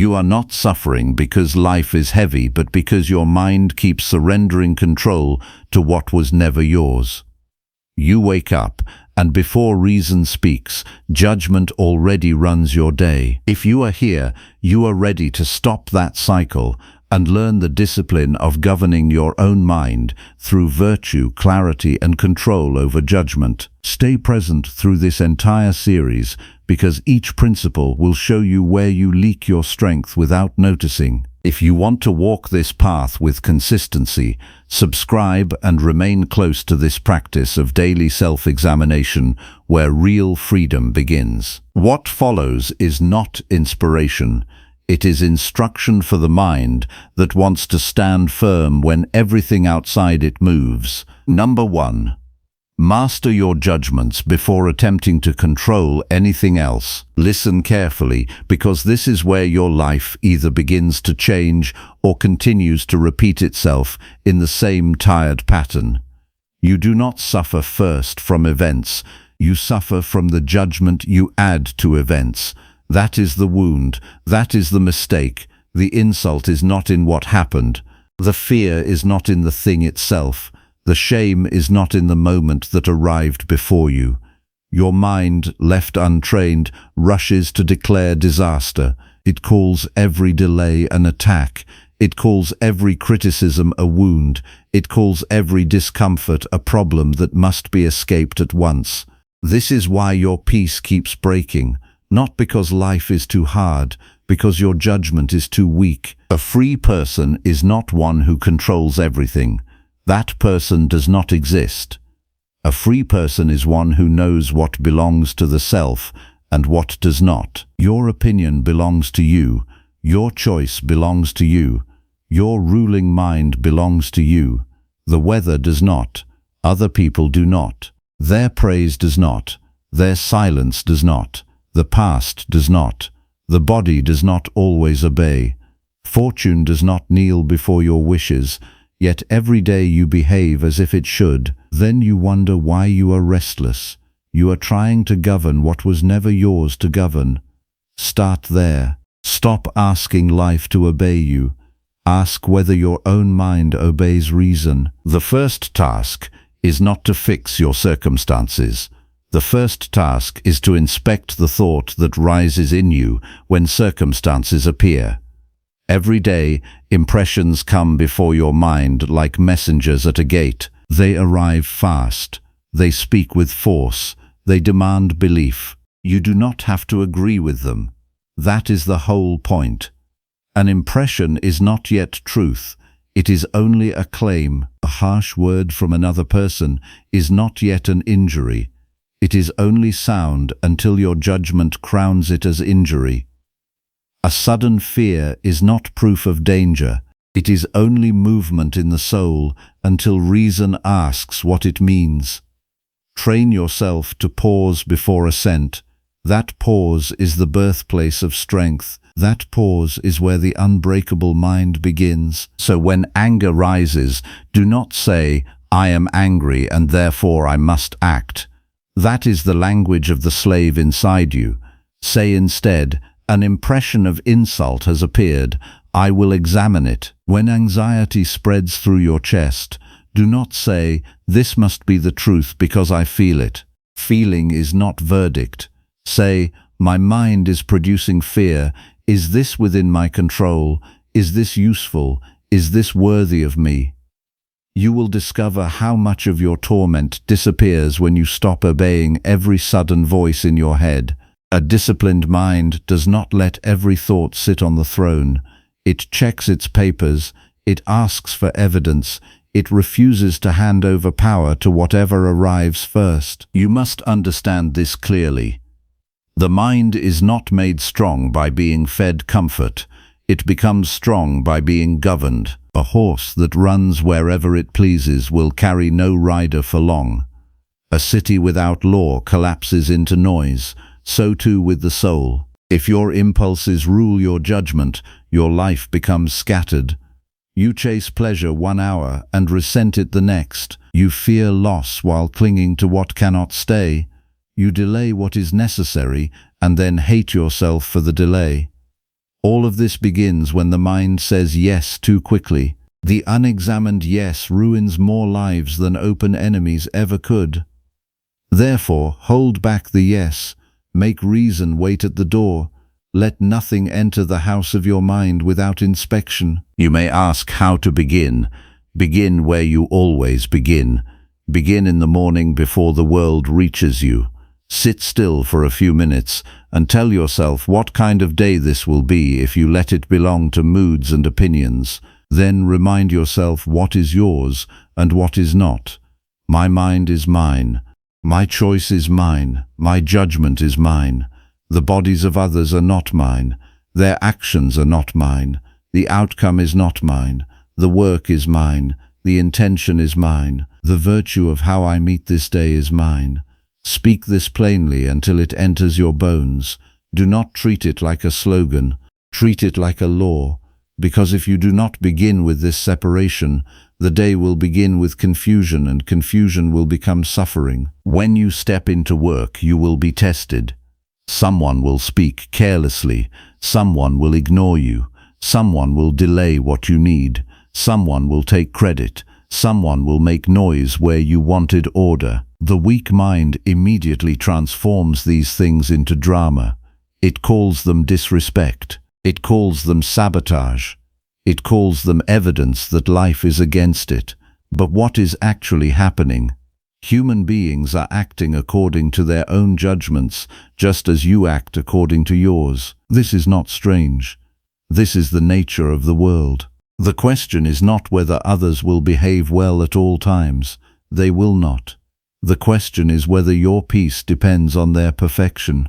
You are not suffering because life is heavy, but because your mind keeps surrendering control to what was never yours. You wake up, and before reason speaks, judgment already runs your day. If you are here, you are ready to stop that cycle and learn the discipline of governing your own mind through virtue, clarity, and control over judgment. Stay present through this entire series, because each principle will show you where you leak your strength without noticing. If you want to walk this path with consistency, subscribe and remain close to this practice of daily self-examination where real freedom begins. What follows is not inspiration. It is instruction for the mind that wants to stand firm when everything outside it moves. Number 1. Master your judgments before attempting to control anything else. Listen carefully, because this is where your life either begins to change or continues to repeat itself in the same tired pattern. You do not suffer first from events. You suffer from the judgment you add to events. That is the wound. That is the mistake. The insult is not in what happened. The fear is not in the thing itself. The shame is not in the moment that arrived before you. Your mind, left untrained, rushes to declare disaster. It calls every delay an attack. It calls every criticism a wound. It calls every discomfort a problem that must be escaped at once. This is why your peace keeps breaking. Not because life is too hard, because your judgment is too weak. A free person is not one who controls everything. That person does not exist. A free person is one who knows what belongs to the self and what does not. Your opinion belongs to you. Your choice belongs to you. Your ruling mind belongs to you. The weather does not. Other people do not. Their praise does not. Their silence does not. The past does not. The body does not always obey. Fortune does not kneel before your wishes, yet every day you behave as if it should. Then you wonder why you are restless. You are trying to govern what was never yours to govern. Start there. Stop asking life to obey you. Ask whether your own mind obeys reason. The first task is not to fix your circumstances. The first task is to inspect the thought that rises in you when circumstances appear. Every day, impressions come before your mind like messengers at a gate. They arrive fast. They speak with force. They demand belief. You do not have to agree with them. That is the whole point. An impression is not yet truth. It is only a claim. A harsh word from another person is not yet an injury. It is only sound until your judgment crowns it as injury. A sudden fear is not proof of danger. It is only movement in the soul until reason asks what it means. Train yourself to pause before assent. That pause is the birthplace of strength. That pause is where the unbreakable mind begins. So when anger rises, do not say, "I am angry and therefore I must act." That is the language of the slave inside you. Say instead, "An impression of insult has appeared. I will examine it." When anxiety spreads through your chest, do not say, "This must be the truth because I feel it." Feeling is not verdict. Say, "My mind is producing fear. Is this within my control? Is this useful? Is this worthy of me?" You will discover how much of your torment disappears when you stop obeying every sudden voice in your head. A disciplined mind does not let every thought sit on the throne. It checks its papers. It asks for evidence. It refuses to hand over power to whatever arrives first. You must understand this clearly. The mind is not made strong by being fed comfort. It becomes strong by being governed. A horse that runs wherever it pleases will carry no rider for long. A city without law collapses into noise. So too with the soul. If your impulses rule your judgment, your life becomes scattered. You chase pleasure 1 hour and resent it the next. You fear loss while clinging to what cannot stay. You delay what is necessary and then hate yourself for the delay. All of this begins when the mind says yes too quickly. The unexamined yes ruins more lives than open enemies ever could. Therefore, hold back the yes. Make reason wait at the door. Let nothing enter the house of your mind without inspection. You may ask how to begin. Begin where you always begin. Begin in the morning before the world reaches you. Sit still for a few minutes and tell yourself what kind of day this will be if you let it belong to moods and opinions. Then remind yourself what is yours and what is not. My mind is mine. My choice is mine. My judgment is mine. The bodies of others are not mine. Their actions are not mine. The outcome is not mine. The work is mine. The intention is mine. The virtue of how I meet this day is mine. Speak this plainly until it enters your bones. Do not treat it like a slogan. Treat it like a law. Because if you do not begin with this separation, the day will begin with confusion, and confusion will become suffering. When you step into work, you will be tested. Someone will speak carelessly. Someone will ignore you. Someone will delay what you need. Someone will take credit. Someone will make noise where you wanted order. The weak mind immediately transforms these things into drama. It calls them disrespect. It calls them sabotage. It calls them evidence that life is against it. But what is actually happening? Human beings are acting according to their own judgments, just as you act according to yours. This is not strange. This is the nature of the world. The question is not whether others will behave well at all times. They will not. The question is whether your peace depends on their perfection.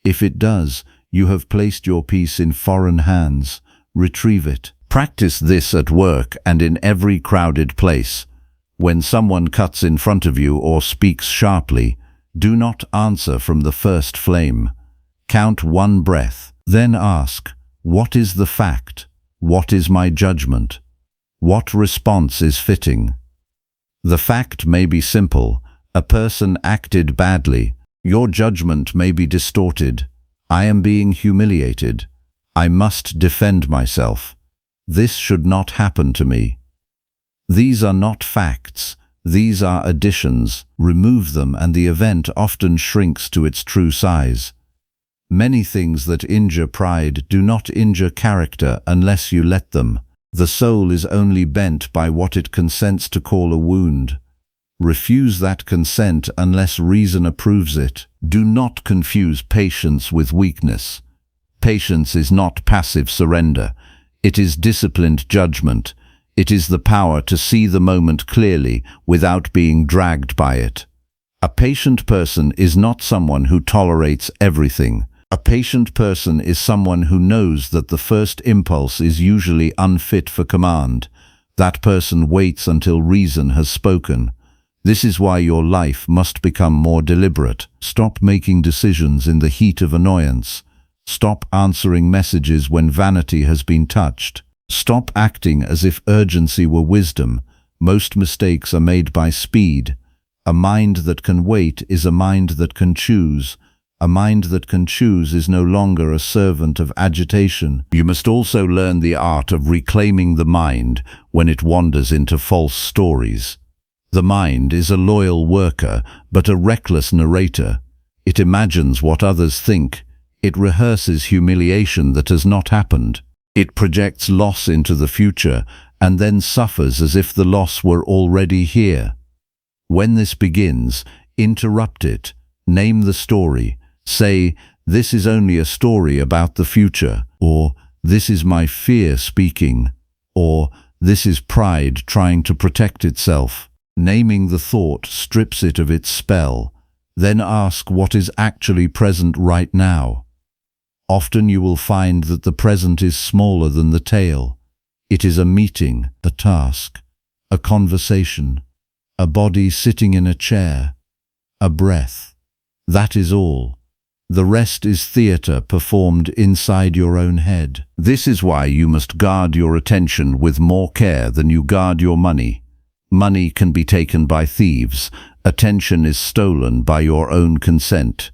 If it does, you have placed your peace in foreign hands. Retrieve it. Practice this at work and in every crowded place. When someone cuts in front of you or speaks sharply, do not answer from the first flame. Count one breath. Then ask, what is the fact? What is my judgment? What response is fitting? The fact may be simple. A person acted badly. Your judgment may be distorted. I am being humiliated. I must defend myself. This should not happen to me. These are not facts. These are additions. Remove them and the event often shrinks to its true size. Many things that injure pride do not injure character unless you let them. The soul is only bent by what it consents to call a wound. Refuse that consent unless reason approves it. Do not confuse patience with weakness. Patience is not passive surrender. It is disciplined judgment. It is the power to see the moment clearly without being dragged by it. A patient person is not someone who tolerates everything. A patient person is someone who knows that the first impulse is usually unfit for command. That person waits until reason has spoken. This is why your life must become more deliberate. Stop making decisions in the heat of annoyance. Stop answering messages when vanity has been touched. Stop acting as if urgency were wisdom. Most mistakes are made by speed. A mind that can wait is a mind that can choose. A mind that can choose is no longer a servant of agitation. You must also learn the art of reclaiming the mind when it wanders into false stories. The mind is a loyal worker, but a reckless narrator. It imagines what others think. It rehearses humiliation that has not happened. It projects loss into the future and then suffers as if the loss were already here. When this begins, interrupt it. Name the story. Say, this is only a story about the future, or this is my fear speaking, or this is pride trying to protect itself. Naming the thought strips it of its spell. Then ask what is actually present right now. Often you will find that the present is smaller than the tale. It is a meeting, a task, a conversation, a body sitting in a chair, a breath. That is all. The rest is theater performed inside your own head. This is why you must guard your attention with more care than you guard your money. Money can be taken by thieves. Attention is stolen by your own consent.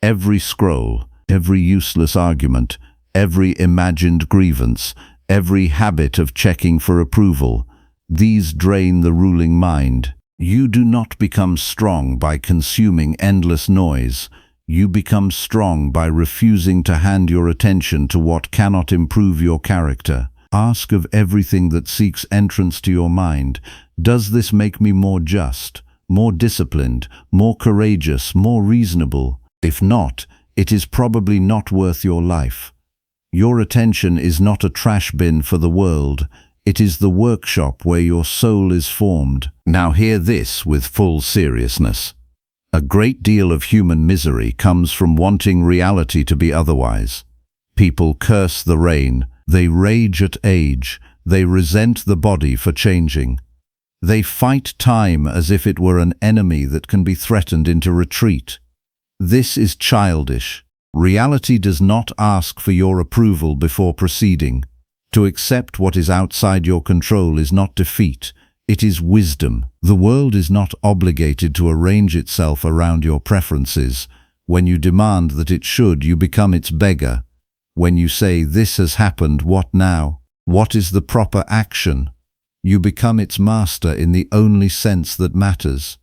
Every scroll, every useless argument, every imagined grievance, every habit of checking for approval. These drain the ruling mind. You do not become strong by consuming endless noise. You become strong by refusing to hand your attention to what cannot improve your character. Ask of everything that seeks entrance to your mind, does this make me more just, more disciplined, more courageous, more reasonable? If not, it is probably not worth your life. Your attention is not a trash bin for the world. It is the workshop where your soul is formed. Now hear this with full seriousness. A great deal of human misery comes from wanting reality to be otherwise. People curse the rain, they rage at age, they resent the body for changing. They fight time as if it were an enemy that can be threatened into retreat. This is childish. Reality does not ask for your approval before proceeding. To accept what is outside your control is not defeat, it is wisdom. The world is not obligated to arrange itself around your preferences. When you demand that it should, you become its beggar. When you say, "This has happened, what now? What is the proper action?" you become its master in the only sense that matters.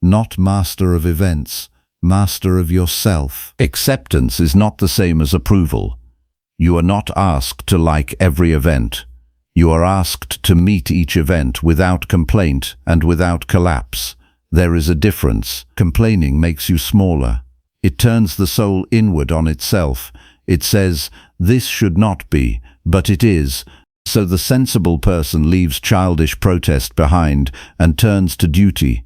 Not master of events, master of yourself. Acceptance is not the same as approval. You are not asked to like every event. You are asked to meet each event without complaint and without collapse. There is a difference. Complaining makes you smaller. It turns the soul inward on itself. It says, "This should not be, but it is." So the sensible person leaves childish protest behind and turns to duty.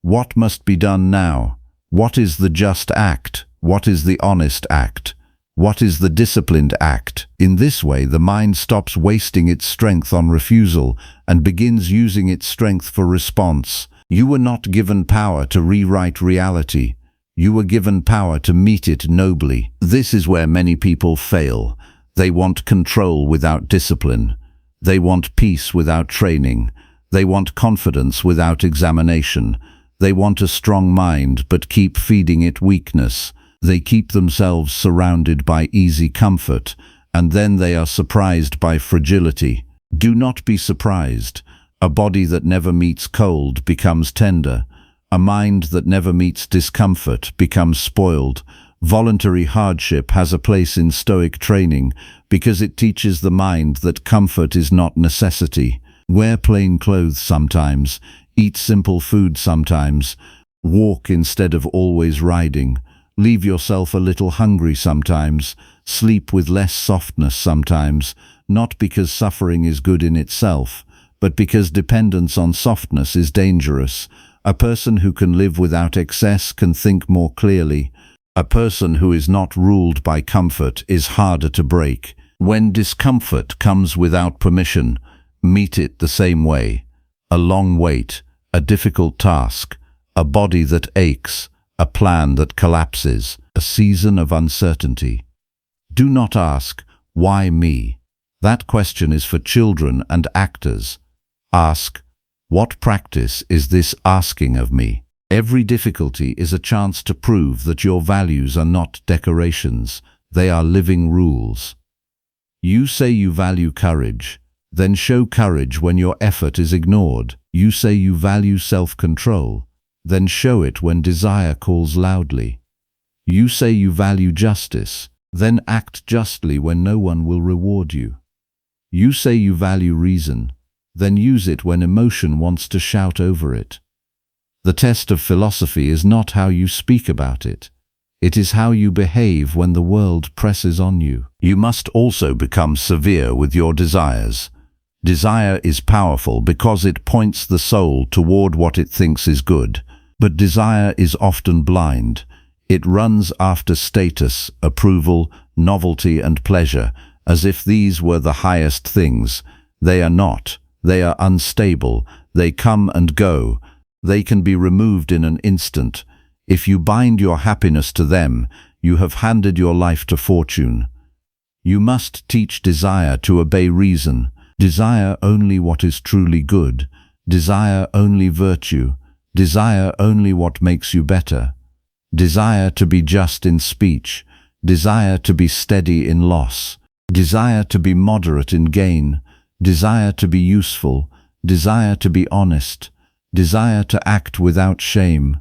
What must be done now? What is the just act? What is the honest act? What is the disciplined act? In this way, the mind stops wasting its strength on refusal and begins using its strength for response. You were not given power to rewrite reality. You were given power to meet it nobly. This is where many people fail. They want control without discipline. They want peace without training. They want confidence without examination. They want a strong mind but keep feeding it weakness. They keep themselves surrounded by easy comfort, and then they are surprised by fragility. Do not be surprised. A body that never meets cold becomes tender. A mind that never meets discomfort becomes spoiled. Voluntary hardship has a place in Stoic training because it teaches the mind that comfort is not necessity. Wear plain clothes sometimes, eat simple food sometimes, walk instead of always riding. Leave yourself a little hungry sometimes, sleep with less softness sometimes, not because suffering is good in itself, but because dependence on softness is dangerous. A person who can live without excess can think more clearly. A person who is not ruled by comfort is harder to break. When discomfort comes without permission, meet it the same way. A long wait, a difficult task, a body that aches, a plan that collapses, a season of uncertainty. Do not ask, "Why me?" That question is for children and actors. Ask, "What practice is this asking of me?" Every difficulty is a chance to prove that your values are not decorations, they are living rules. You say you value courage, then show courage when your effort is ignored. You say you value self-control, then show it when desire calls loudly. You say you value justice, then act justly when no one will reward you. You say you value reason, then use it when emotion wants to shout over it. The test of philosophy is not how you speak about it. It is how you behave when the world presses on you. You must also become severe with your desires. Desire is powerful because it points the soul toward what it thinks is good. But desire is often blind. It runs after status, approval, novelty, and pleasure, as if these were the highest things. They are not. They are unstable. They come and go. They can be removed in an instant. If you bind your happiness to them, you have handed your life to fortune. You must teach desire to obey reason. Desire only what is truly good. Desire only virtue. Desire only what makes you better. Desire to be just in speech. Desire to be steady in loss. desire to be moderate in gain, desire to be useful, desire to be honest, desire to act without shame.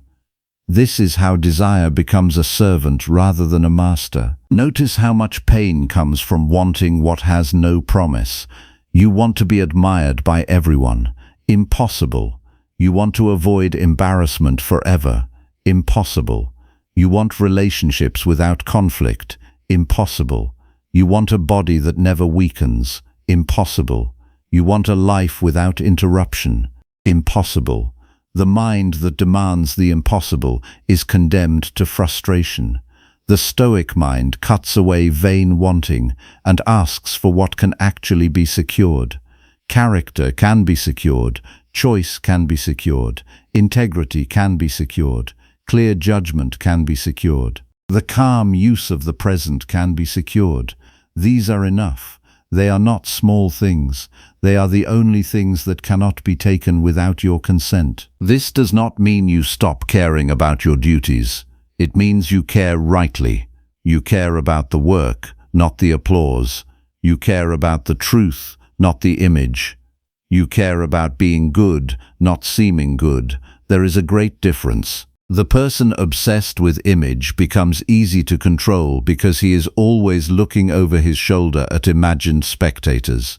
This is how desire becomes a servant rather than a master. Notice how much pain comes from wanting what has no promise. You want to be admired by everyone. Impossible. You want to avoid embarrassment forever. Impossible. You want relationships without conflict. Impossible. You want a body that never weakens. Impossible. You want a life without interruption. Impossible. The mind that demands the impossible is condemned to frustration. The Stoic mind cuts away vain wanting and asks for what can actually be secured. Character can be secured, choice can be secured, integrity can be secured, clear judgment can be secured. The calm use of the present can be secured. These are enough. They are not small things. They are the only things that cannot be taken without your consent. This does not mean you stop caring about your duties. It means you care rightly. You care about the work, not the applause. You care about the truth, not the image. You care about being good, not seeming good. There is a great difference. The person obsessed with image becomes easy to control because he is always looking over his shoulder at imagined spectators.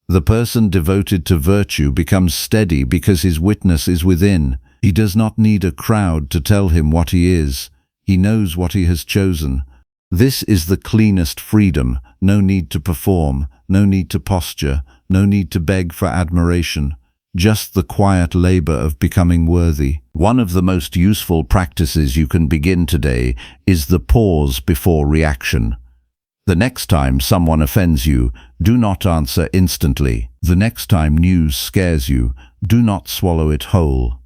The person devoted to virtue becomes steady because his witness is within. He does not need a crowd to tell him what he is. He knows what he has chosen. This is the cleanest freedom. No need to perform, no need to posture, no need to beg for admiration. Just the quiet labor of becoming worthy. One of the most useful practices you can begin today is the pause before reaction. The next time someone offends you, do not answer instantly. The next time news scares you, do not swallow it whole.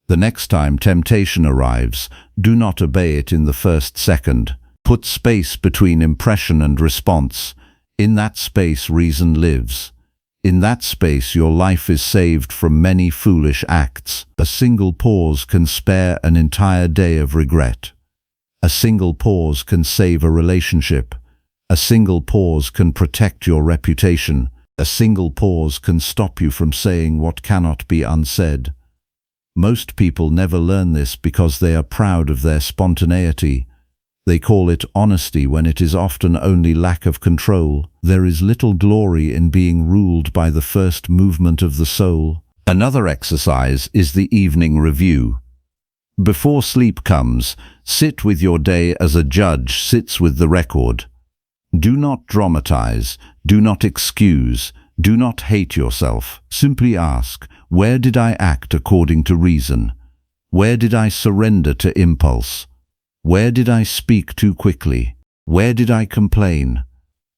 The next time temptation arrives, do not obey it in the first second. Put space between impression and response. In that space, reason lives. In that space, your life is saved from many foolish acts. A single pause can spare an entire day of regret. A single pause can save a relationship. A single pause can protect your reputation. A single pause can stop you from saying what cannot be unsaid. Most people never learn this because they are proud of their spontaneity. They call it honesty when it is often only lack of control. There is little glory in being ruled by the first movement of the soul. Another exercise is the evening review. Before sleep comes, sit with your day as a judge sits with the record. Do not dramatize, do not excuse, do not hate yourself. Simply ask, where did I act according to reason? Where did I surrender to impulse? Where did I speak too quickly? Where did I complain?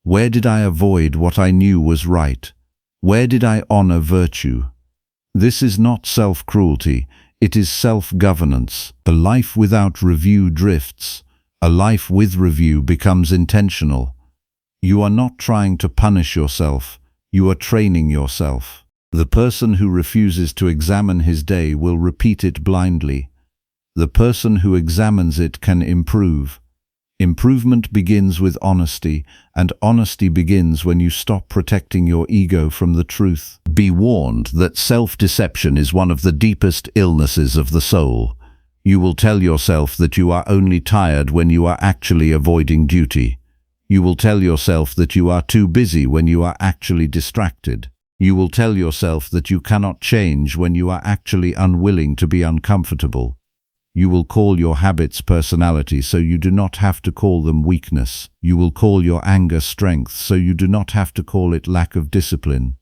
Where did I avoid what I knew was right? Where did I honor virtue? This is not self-cruelty, it is self-governance. A life without review drifts. A life with review becomes intentional. You are not trying to punish yourself, you are training yourself. The person who refuses to examine his day will repeat it blindly. The person who examines it can improve. Improvement begins with honesty, and honesty begins when you stop protecting your ego from the truth. Be warned that self-deception is one of the deepest illnesses of the soul. You will tell yourself that you are only tired when you are actually avoiding duty. You will tell yourself that you are too busy when you are actually distracted. You will tell yourself that you cannot change when you are actually unwilling to be uncomfortable. You will call your habits personality so you do not have to call them weakness. You will call your anger strength so you do not have to call it lack of discipline.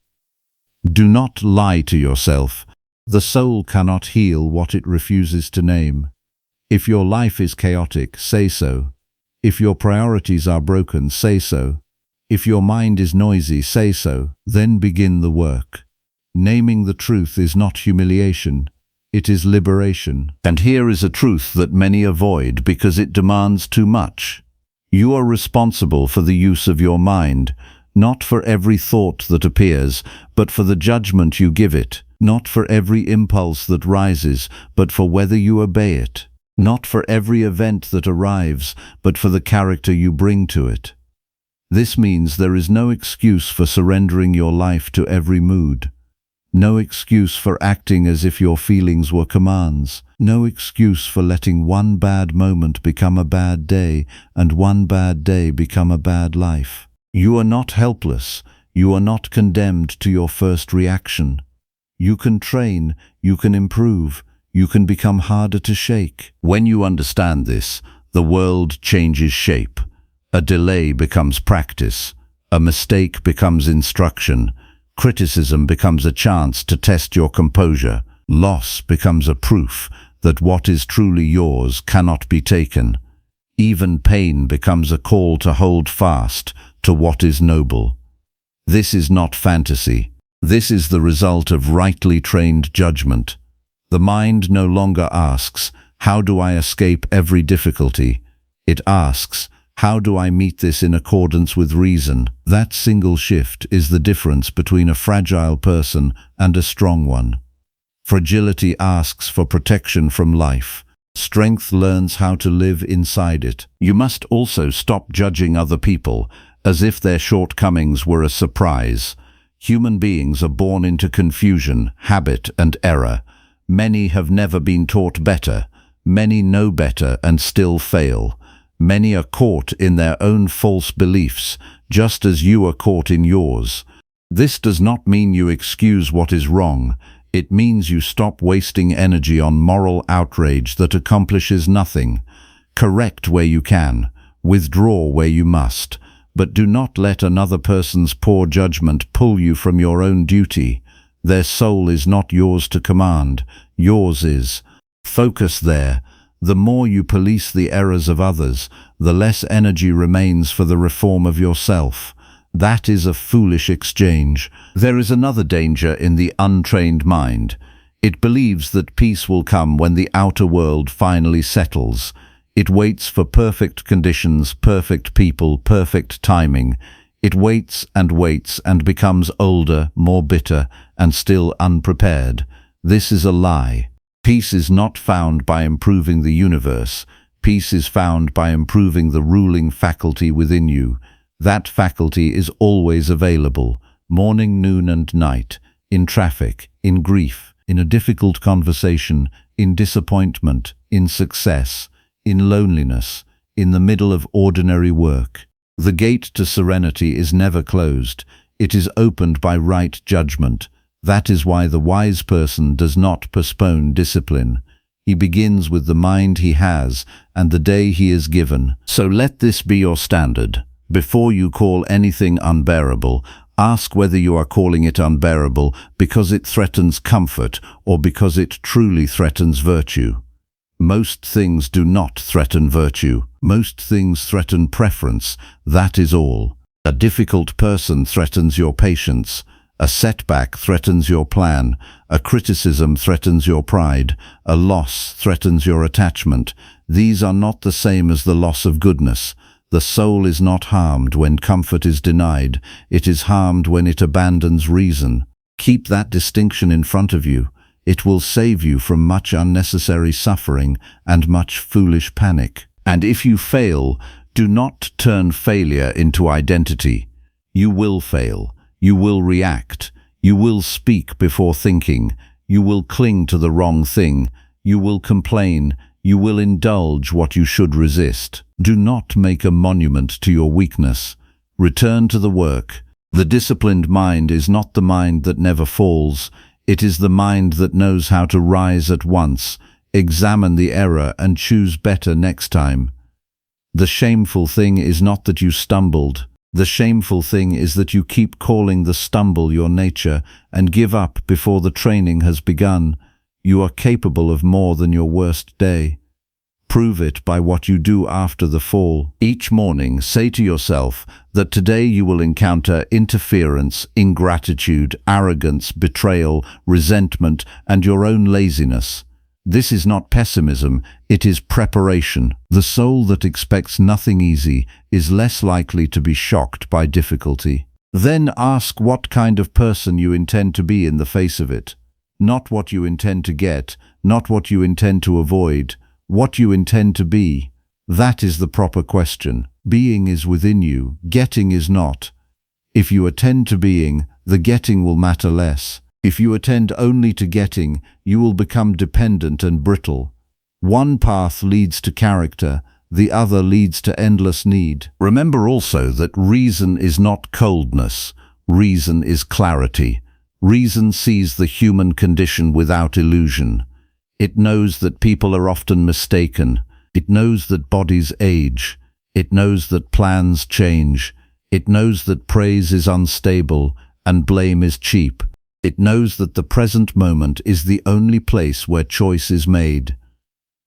Do not lie to yourself. The soul cannot heal what it refuses to name. If your life is chaotic, say so. If your priorities are broken, say so. If your mind is noisy, say so. Then begin the work. Naming the truth is not humiliation. It is liberation. And here is a truth that many avoid because it demands too much. You are responsible for the use of your mind, not for every thought that appears, but for the judgment you give it, not for every impulse that rises, but for whether you obey it, not for every event that arrives, but for the character you bring to it. This means there is no excuse for surrendering your life to every mood. No excuse for acting as if your feelings were commands. No excuse for letting one bad moment become a bad day and one bad day become a bad life. You are not helpless. You are not condemned to your first reaction. You can train, you can improve, you can become harder to shake. When you understand this, the world changes shape. A delay becomes practice. A mistake becomes instruction. Criticism becomes a chance to test your composure. Loss becomes a proof that what is truly yours cannot be taken. Even pain becomes a call to hold fast to what is noble. This is not fantasy. This is the result of rightly trained judgment. The mind no longer asks, "How do I escape every difficulty?" It asks, "How do I meet this in accordance with reason?" That single shift is the difference between a fragile person and a strong one. Fragility asks for protection from life. Strength learns how to live inside it. You must also stop judging other people as if their shortcomings were a surprise. Human beings are born into confusion, habit, and error. Many have never been taught better. Many know better and still fail. Many are caught in their own false beliefs, just as you are caught in yours. This does not mean you excuse what is wrong. It means you stop wasting energy on moral outrage that accomplishes nothing. Correct where you can. Withdraw where you must. But do not let another person's poor judgment pull you from your own duty. Their soul is not yours to command. Yours is. Focus there. The more you police the errors of others, the less energy remains for the reform of yourself. That is a foolish exchange. There is another danger in the untrained mind. It believes that peace will come when the outer world finally settles. It waits for perfect conditions, perfect people, perfect timing. It waits and becomes older, more bitter, and still unprepared. This is a lie. Peace is not found by improving the universe. Peace is found by improving the ruling faculty within you. That faculty is always available, morning, noon, and night, in traffic, in grief, in a difficult conversation, in disappointment, in success, in loneliness, in the middle of ordinary work. The gate to serenity is never closed. It is opened by right judgment. That is why the wise person does not postpone discipline. He begins with the mind he has and the day he is given. So let this be your standard. Before you call anything unbearable, ask whether you are calling it unbearable because it threatens comfort or because it truly threatens virtue. Most things do not threaten virtue. Most things threaten preference. That is all. A difficult person threatens your patience. A setback threatens your plan. A criticism threatens your pride. A loss threatens your attachment. These are not the same as the loss of goodness. The soul is not harmed when comfort is denied. It is harmed when it abandons reason. Keep that distinction in front of you. It will save you from much unnecessary suffering and much foolish panic. And if you fail, do not turn failure into identity. You will fail. You will react. You will speak before thinking. You will cling to the wrong thing. You will complain. You will indulge what you should resist. Do not make a monument to your weakness. Return to the work. The disciplined mind is not the mind that never falls. It is the mind that knows how to rise at once, examine the error, and choose better next time. The shameful thing is not that you stumbled. The shameful thing is that you keep calling the stumble your nature and give up before the training has begun. You are capable of more than your worst day. Prove it by what you do after the fall. Each morning, say to yourself that today you will encounter interference, ingratitude, arrogance, betrayal, resentment, and your own laziness. This is not pessimism, it is preparation. The soul that expects nothing easy is less likely to be shocked by difficulty. Then ask what kind of person you intend to be in the face of it. Not what you intend to get, not what you intend to avoid, what you intend to be. That is the proper question. Being is within you, getting is not. If you attend to being, the getting will matter less. If you attend only to getting, you will become dependent and brittle. One path leads to character, the other leads to endless need. Remember also that reason is not coldness. Reason is clarity. Reason sees the human condition without illusion. It knows that people are often mistaken. It knows that bodies age. It knows that plans change. It knows that praise is unstable and blame is cheap. It knows that the present moment is the only place where choice is made.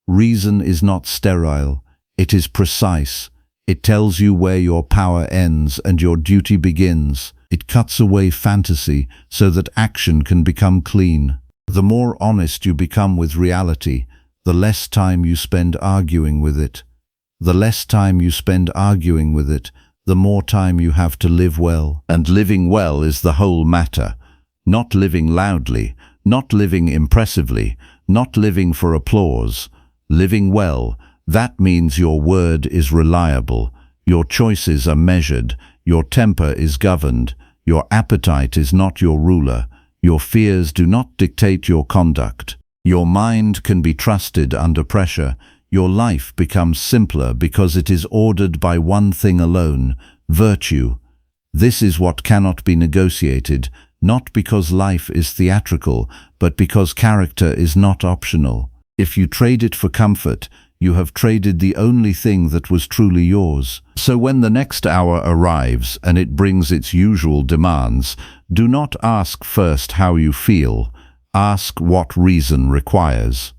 Reason is not sterile. It is precise. It tells you where your power ends and your duty begins. It cuts away fantasy so that action can become clean. The more honest you become with reality, the less time you spend arguing with it. The less time you spend arguing with it, the more time you have to live well. And living well is the whole matter. Not living loudly, not living impressively, not living for applause. Living well, that means your word is reliable, your choices are measured, your temper is governed, your appetite is not your ruler, your fears do not dictate your conduct. Your mind can be trusted under pressure. Your life becomes simpler because it is ordered by one thing alone, virtue. This is what cannot be negotiated, not because life is theatrical, but because character is not optional. If you trade it for comfort, you have traded the only thing that was truly yours. So when the next hour arrives and it brings its usual demands, do not ask first how you feel, ask what reason requires.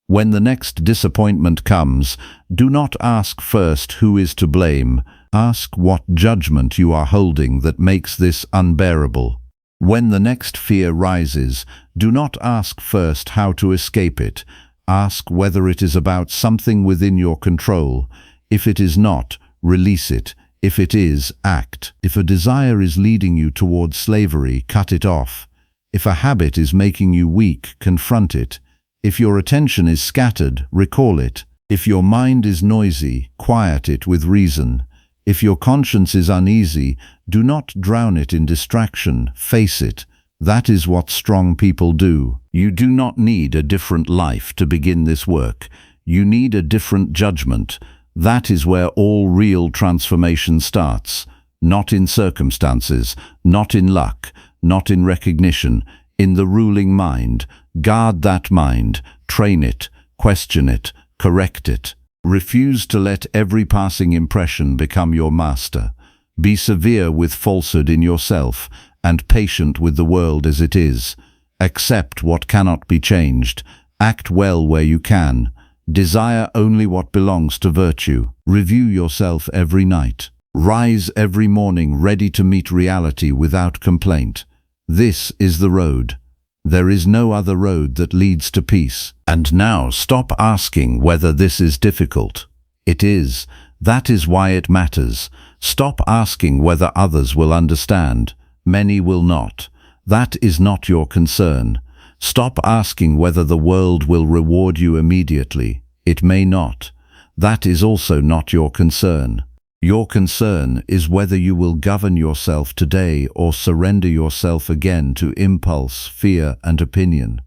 When the next disappointment comes, do not ask first who is to blame, ask what judgment you are holding that makes this unbearable. When the next fear rises, do not ask first how to escape it, ask whether it is about something within your control. If it is not, release it. If it is, act. If a desire is leading you towards slavery, cut it off. If a habit is making you weak, confront it. If your attention is scattered, recall it. If your mind is noisy, quiet it with reason. If your conscience is uneasy, do not drown it in distraction, face it. That is what strong people do. You do not need a different life to begin this work. You need a different judgment. That is where all real transformation starts. Not in circumstances, not in luck, not in recognition, in the ruling mind. Guard that mind, train it, question it, correct it. Refuse to let every passing impression become your master. Be severe with falsehood in yourself and patient with the world as it is. Accept what cannot be changed. Act well where you can. Desire only what belongs to virtue. Review yourself every night. Rise every morning ready to meet reality without complaint. This is the road. There is no other road that leads to peace. And now stop asking whether this is difficult. It is. That is why it matters. Stop asking whether others will understand. Many will not. That is not your concern. Stop asking whether the world will reward you immediately. It may not. That is also not your concern. Your concern is whether you will govern yourself today or surrender yourself again to impulse, fear, and opinion.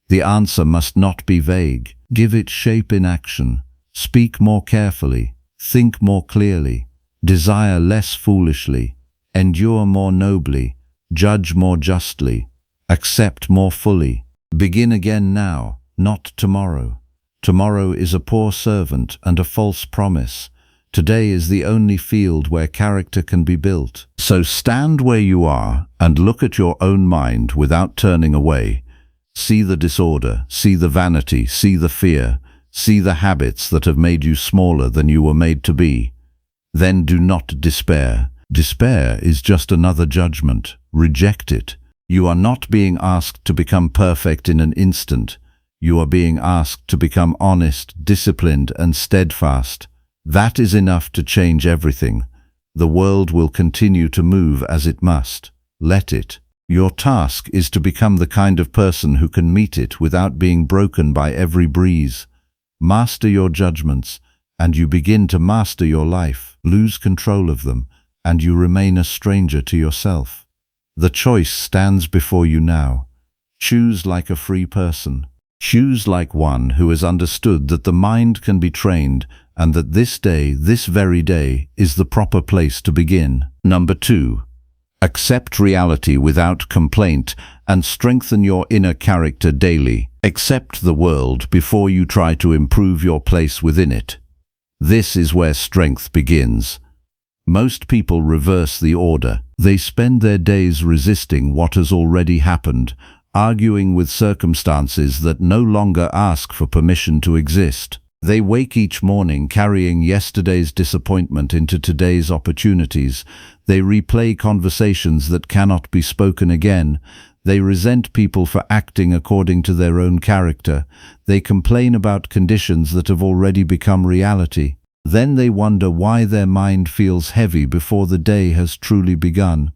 The answer must not be vague. Give it shape in action. Speak more carefully. Think more clearly. Desire less foolishly. Endure more nobly. Judge more justly. Accept more fully. Begin again now, not tomorrow. Tomorrow is a poor servant and a false promise. Today is the only field where character can be built. So stand where you are and look at your own mind without turning away. See the disorder, see the vanity, see the fear, see the habits that have made you smaller than you were made to be. Then do not despair. Despair is just another judgment. Reject it. You are not being asked to become perfect in an instant. You are being asked to become honest, disciplined, and steadfast. That is enough to change everything. The world will continue to move as it must. Let it. Your task is to become the kind of person who can meet it without being broken by every breeze. Master your judgments and you begin to master your life, lose control of them, and you remain a stranger to yourself. The choice stands before you now. Choose like a free person. Choose like one who has understood that the mind can be trained and that this day, this very day, is the proper place to begin. Number 2. Accept reality without complaint and strengthen your inner character daily. Accept the world before you try to improve your place within it. This is where strength begins. Most people reverse the order. They spend their days resisting what has already happened, arguing with circumstances that no longer ask for permission to exist. They wake each morning carrying yesterday's disappointment into today's opportunities. They replay conversations that cannot be spoken again. They resent people for acting according to their own character. They complain about conditions that have already become reality. Then they wonder why their mind feels heavy before the day has truly begun.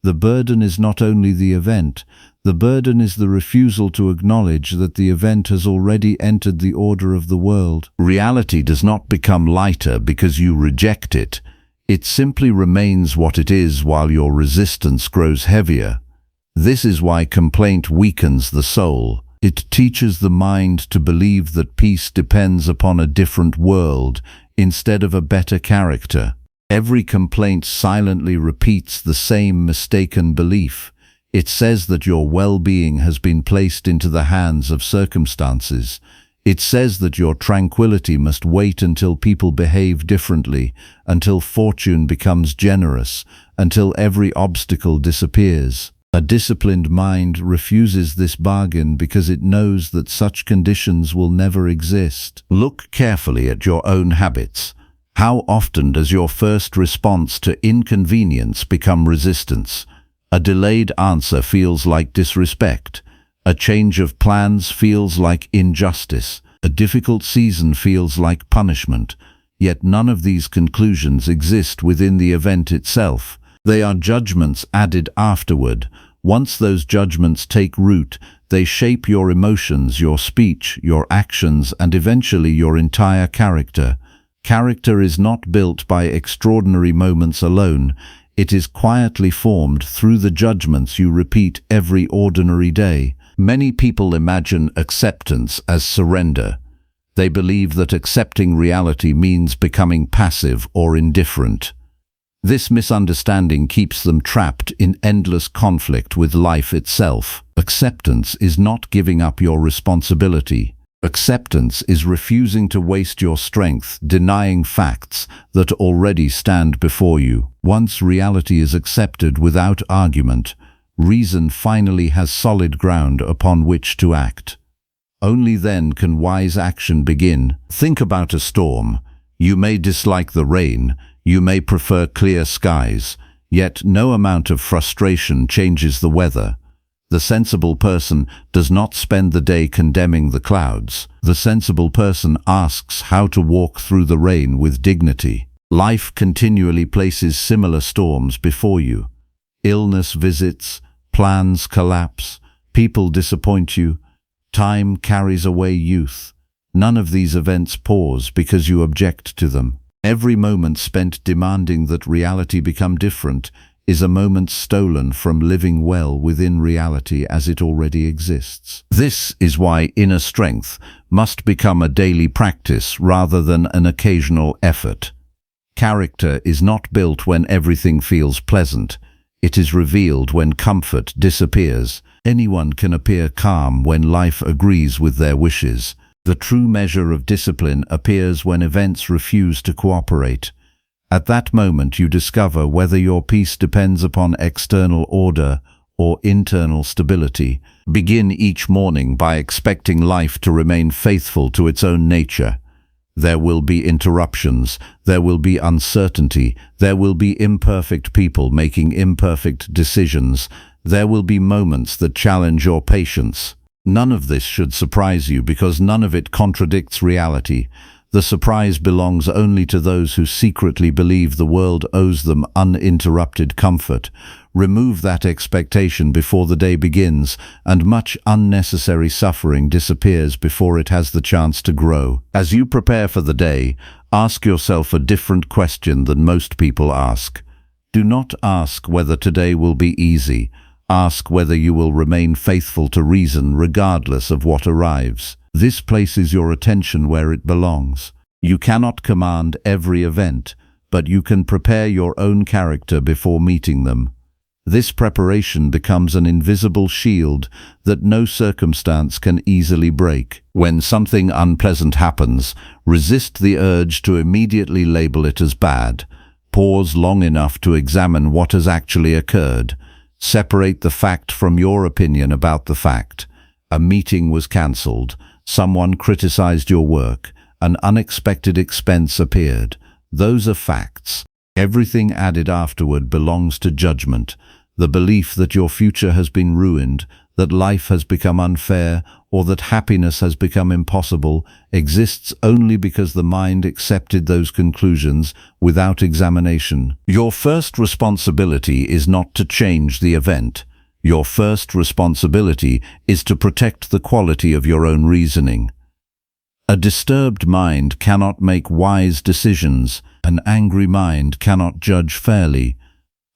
The burden is not only the event. The burden is the refusal to acknowledge that the event has already entered the order of the world. Reality does not become lighter because you reject it. It simply remains what it is while your resistance grows heavier. This is why complaint weakens the soul. It teaches the mind to believe that peace depends upon a different world instead of a better character. Every complaint silently repeats the same mistaken belief. It says that your well-being has been placed into the hands of circumstances. It says that your tranquility must wait until people behave differently, until fortune becomes generous, until every obstacle disappears. A disciplined mind refuses this bargain because it knows that such conditions will never exist. Look carefully at your own habits. How often does your first response to inconvenience become resistance? A delayed answer feels like disrespect. A change of plans feels like injustice. A difficult season feels like punishment. Yet none of these conclusions exist within the event itself. They are judgments added afterward. Once those judgments take root, they shape your emotions, your speech, your actions, and eventually your entire character. Character is not built by extraordinary moments alone. It is quietly formed through the judgments you repeat every ordinary day. Many people imagine acceptance as surrender. They believe that accepting reality means becoming passive or indifferent. This misunderstanding keeps them trapped in endless conflict with life itself. Acceptance is not giving up your responsibility. Acceptance is refusing to waste your strength, denying facts that already stand before you. Once reality is accepted without argument, reason finally has solid ground upon which to act. Only then can wise action begin. Think about a storm. You may dislike the rain, you may prefer clear skies, yet no amount of frustration changes the weather. The sensible person does not spend the day condemning the clouds. The sensible person asks how to walk through the rain with dignity. Life continually places similar storms before you. Illness visits, plans collapse, people disappoint you, time carries away youth. None of these events pause because you object to them. Every moment spent demanding that reality become different is a moment stolen from living well within reality as it already exists. This is why inner strength must become a daily practice rather than an occasional effort. Character is not built when everything feels pleasant. It is revealed when comfort disappears. Anyone can appear calm when life agrees with their wishes. The true measure of discipline appears when events refuse to cooperate. At that moment you discover whether your peace depends upon external order or internal stability. Begin each morning by expecting life to remain faithful to its own nature. There will be interruptions, there will be uncertainty, there will be imperfect people making imperfect decisions, there will be moments that challenge your patience. None of this should surprise you because none of it contradicts reality. The surprise belongs only to those who secretly believe the world owes them uninterrupted comfort. Remove that expectation before the day begins, and much unnecessary suffering disappears before it has the chance to grow. As you prepare for the day, Ask yourself a different question than most people ask. Do not ask whether today will be easy. Ask whether you will remain faithful to reason regardless of what arrives. This places your attention where it belongs. You cannot command every event, but you can prepare your own character before meeting them. This preparation becomes an invisible shield that no circumstance can easily break. When something unpleasant happens, resist the urge to immediately label it as bad. Pause long enough to examine what has actually occurred. Separate the fact from your opinion about the fact. A meeting was cancelled. Someone criticized your work. An unexpected expense appeared. Those are facts. Everything added afterward belongs to judgment. The belief that your future has been ruined, that life has become unfair, or that happiness has become impossible, exists only because the mind accepted those conclusions without examination. Your first responsibility is not to change the event. Your first responsibility is to protect the quality of your own reasoning. A disturbed mind cannot make wise decisions. An angry mind cannot judge fairly.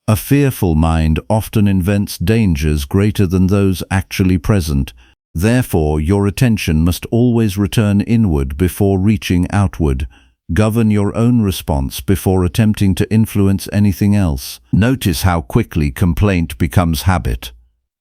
A fearful mind often invents dangers greater than those actually present. Therefore, your attention must always return inward before reaching outward. Govern your own response before attempting to influence anything else. Notice how quickly complaint becomes habit.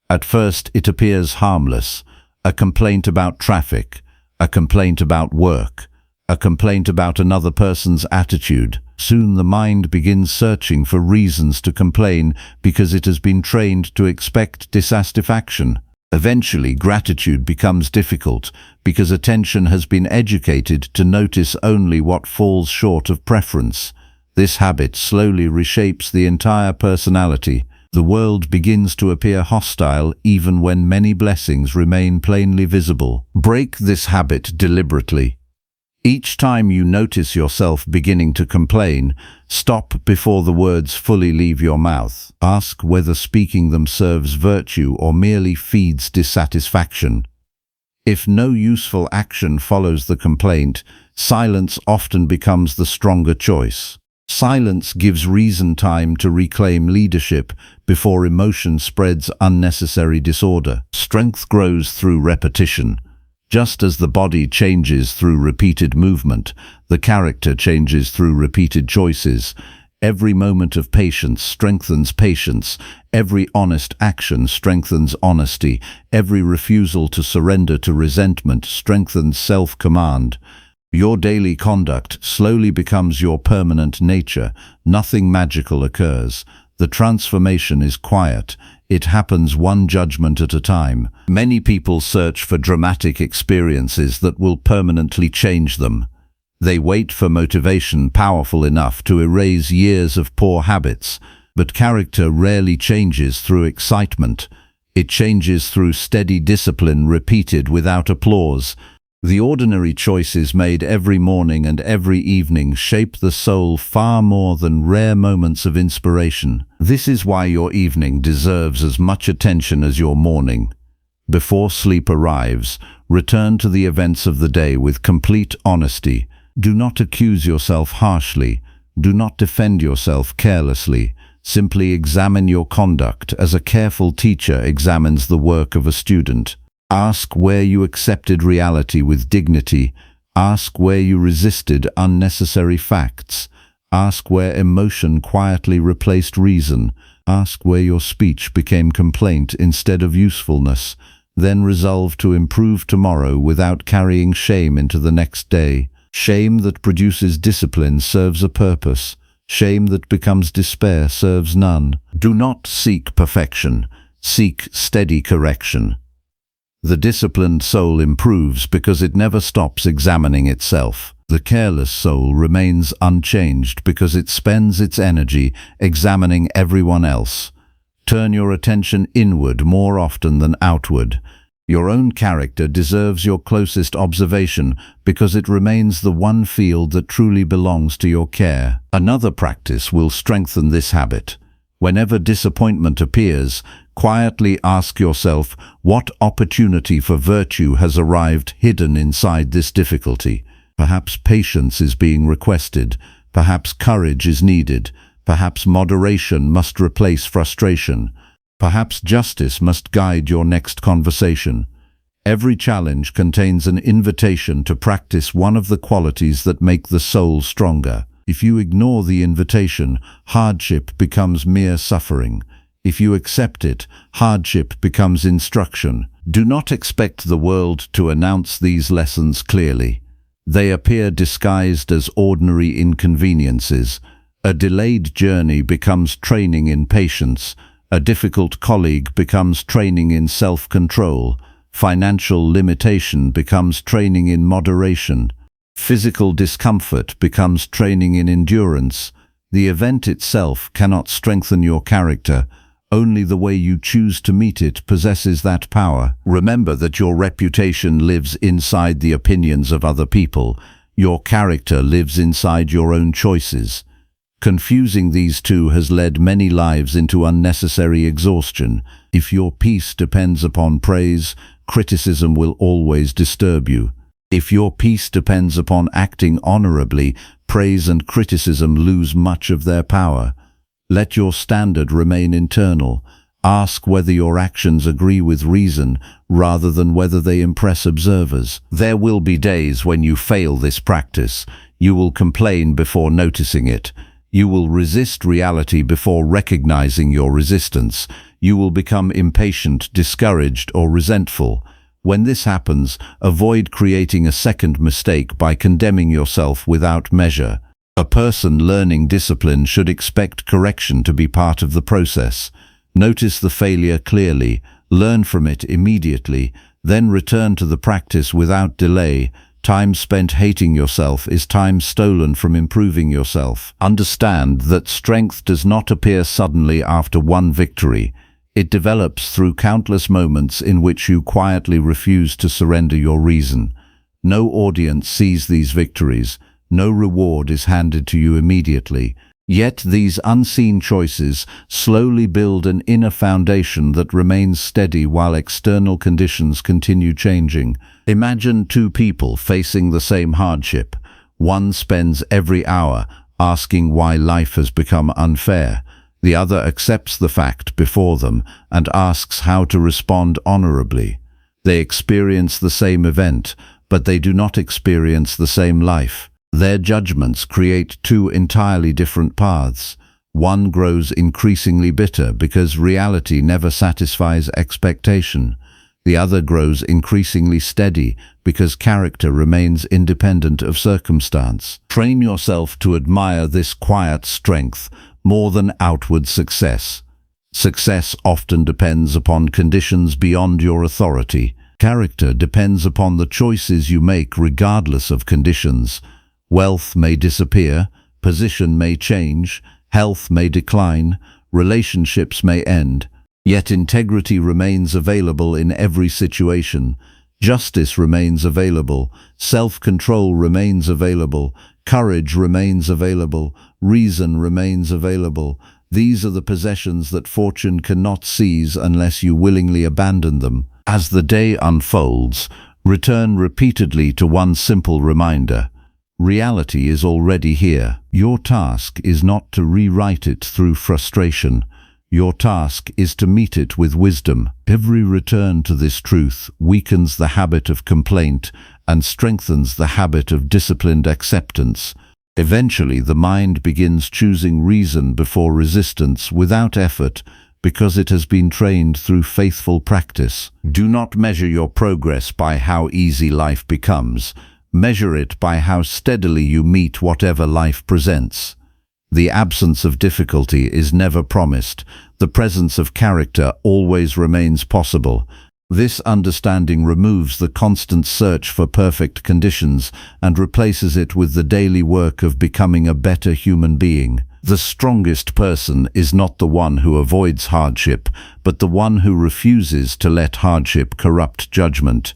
At first, it appears harmless. A complaint about traffic, a complaint about work, a complaint about another person's attitude. Soon the mind begins searching for reasons to complain because it has been trained to expect dissatisfaction. Eventually, gratitude becomes difficult because attention has been educated to notice only what falls short of preference. This habit slowly reshapes the entire personality. The world begins to appear hostile even when many blessings remain plainly visible. Break this habit deliberately. Each time you notice yourself beginning to complain, stop before the words fully leave your mouth. Ask whether speaking them serves virtue or merely feeds dissatisfaction. If no useful action follows the complaint, silence often becomes the stronger choice. Silence gives reason time to reclaim leadership before emotion spreads unnecessary disorder. Strength grows through repetition. Just as the body changes through repeated movement, the character changes through repeated choices. Every moment of patience strengthens patience. Every honest action strengthens honesty. Every refusal to surrender to resentment strengthens self-command. Your daily conduct slowly becomes your permanent nature. Nothing magical occurs. The transformation is quiet. It happens one judgment at a time. Many people search for dramatic experiences that will permanently change them. They wait for motivation powerful enough to erase years of poor habits. But character rarely changes through excitement. It changes through steady discipline repeated without applause. The ordinary choices made every morning and every evening shape the soul far more than rare moments of inspiration. This is why your evening deserves as much attention as your morning. Before sleep arrives, return to the events of the day with complete honesty. Do not accuse yourself harshly. Do not defend yourself carelessly. Simply examine your conduct as a careful teacher examines the work of a student. Ask where you accepted reality with dignity. Ask where you resisted unnecessary facts. Ask where emotion quietly replaced reason. Ask where your speech became complaint instead of usefulness. Then resolve to improve tomorrow without carrying shame into the next day. Shame that produces discipline serves a purpose. Shame that becomes despair serves none. Do not seek perfection. Seek steady correction. The disciplined soul improves because it never stops examining itself. The careless soul remains unchanged because it spends its energy examining everyone else. Turn your attention inward more often than outward. Your own character deserves your closest observation because it remains the one field that truly belongs to your care. Another practice will strengthen this habit. Whenever disappointment appears, quietly ask yourself what opportunity for virtue has arrived hidden inside this difficulty. Perhaps patience is being requested. Perhaps courage is needed. Perhaps moderation must replace frustration. Perhaps justice must guide your next conversation. Every challenge contains an invitation to practice one of the qualities that make the soul stronger. If you ignore the invitation, hardship becomes mere suffering. If you accept it, hardship becomes instruction. Do not expect the world to announce these lessons clearly. They appear disguised as ordinary inconveniences. A delayed journey becomes training in patience. A difficult colleague becomes training in self-control. Financial limitation becomes training in moderation. Physical discomfort becomes training in endurance. The event itself cannot strengthen your character. Only the way you choose to meet it possesses that power. Remember that your reputation lives inside the opinions of other people. Your character lives inside your own choices. Confusing these two has led many lives into unnecessary exhaustion. If your peace depends upon praise, criticism will always disturb you. If your peace depends upon acting honorably, praise and criticism lose much of their power. Let your standard remain internal. Ask whether your actions agree with reason rather than whether they impress observers. There will be days when you fail this practice. You will complain before noticing it. You will resist reality before recognizing your resistance. You will become impatient, discouraged, or resentful. When this happens, avoid creating a second mistake by condemning yourself without measure. A person learning discipline should expect correction to be part of the process. Notice the failure clearly, learn from it immediately, then return to the practice without delay. Time spent hating yourself is time stolen from improving yourself. Understand that strength does not appear suddenly after one victory. It develops through countless moments in which you quietly refuse to surrender your reason. No audience sees these victories. No reward is handed to you immediately. Yet these unseen choices slowly build an inner foundation that remains steady while external conditions continue changing. Imagine two people facing the same hardship. One spends every hour asking why life has become unfair. The other accepts the fact before them and asks how to respond honorably. They experience the same event, but they do not experience the same life. Their judgments create two entirely different paths. One grows increasingly bitter because reality never satisfies expectation. The other grows increasingly steady because character remains independent of circumstance. Train yourself to admire this quiet strength more than outward success. Success often depends upon conditions beyond your authority. Character depends upon the choices you make regardless of conditions. Wealth may disappear, position may change, health may decline, relationships may end, yet integrity remains available in every situation. Justice remains available, self-control remains available, courage remains available, reason remains available. These are the possessions that fortune cannot seize unless you willingly abandon them. As the day unfolds, return repeatedly to one simple reminder. Reality is already here. Your task is not to rewrite it through frustration. Your task is to meet it with wisdom. Every return to this truth weakens the habit of complaint and strengthens the habit of disciplined acceptance. Eventually, the mind begins choosing reason before resistance without effort because it has been trained through faithful practice. Do not measure your progress by how easy life becomes. Measure it by how steadily you meet whatever life presents. The absence of difficulty is never promised. The presence of character always remains possible. This understanding removes the constant search for perfect conditions and replaces it with the daily work of becoming a better human being. The strongest person is not the one who avoids hardship, but the one who refuses to let hardship corrupt judgment.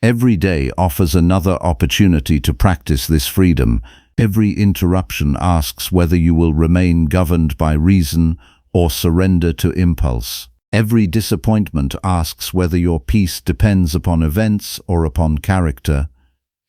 Every day offers another opportunity to practice this freedom. Every interruption asks whether you will remain governed by reason or surrender to impulse. Every disappointment asks whether your peace depends upon events or upon character.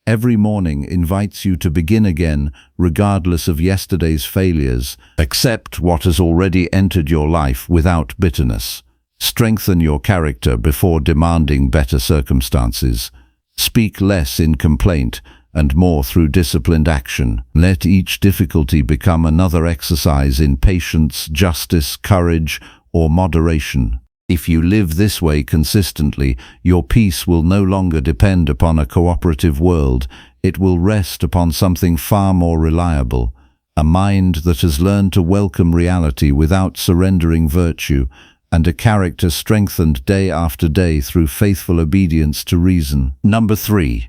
every morning invites you to begin again, regardless of yesterday's failures. Accept what has already entered your life without bitterness. Strengthen your character before demanding better circumstances. Speak less in complaint and more through disciplined action. Let each difficulty become another exercise in patience, justice, courage, or moderation. If you live this way consistently, your peace will no longer depend upon a cooperative world. It will rest upon something far more reliable, a mind that has learned to welcome reality without surrendering virtue, and a character strengthened day after day through faithful obedience to reason. Number 3.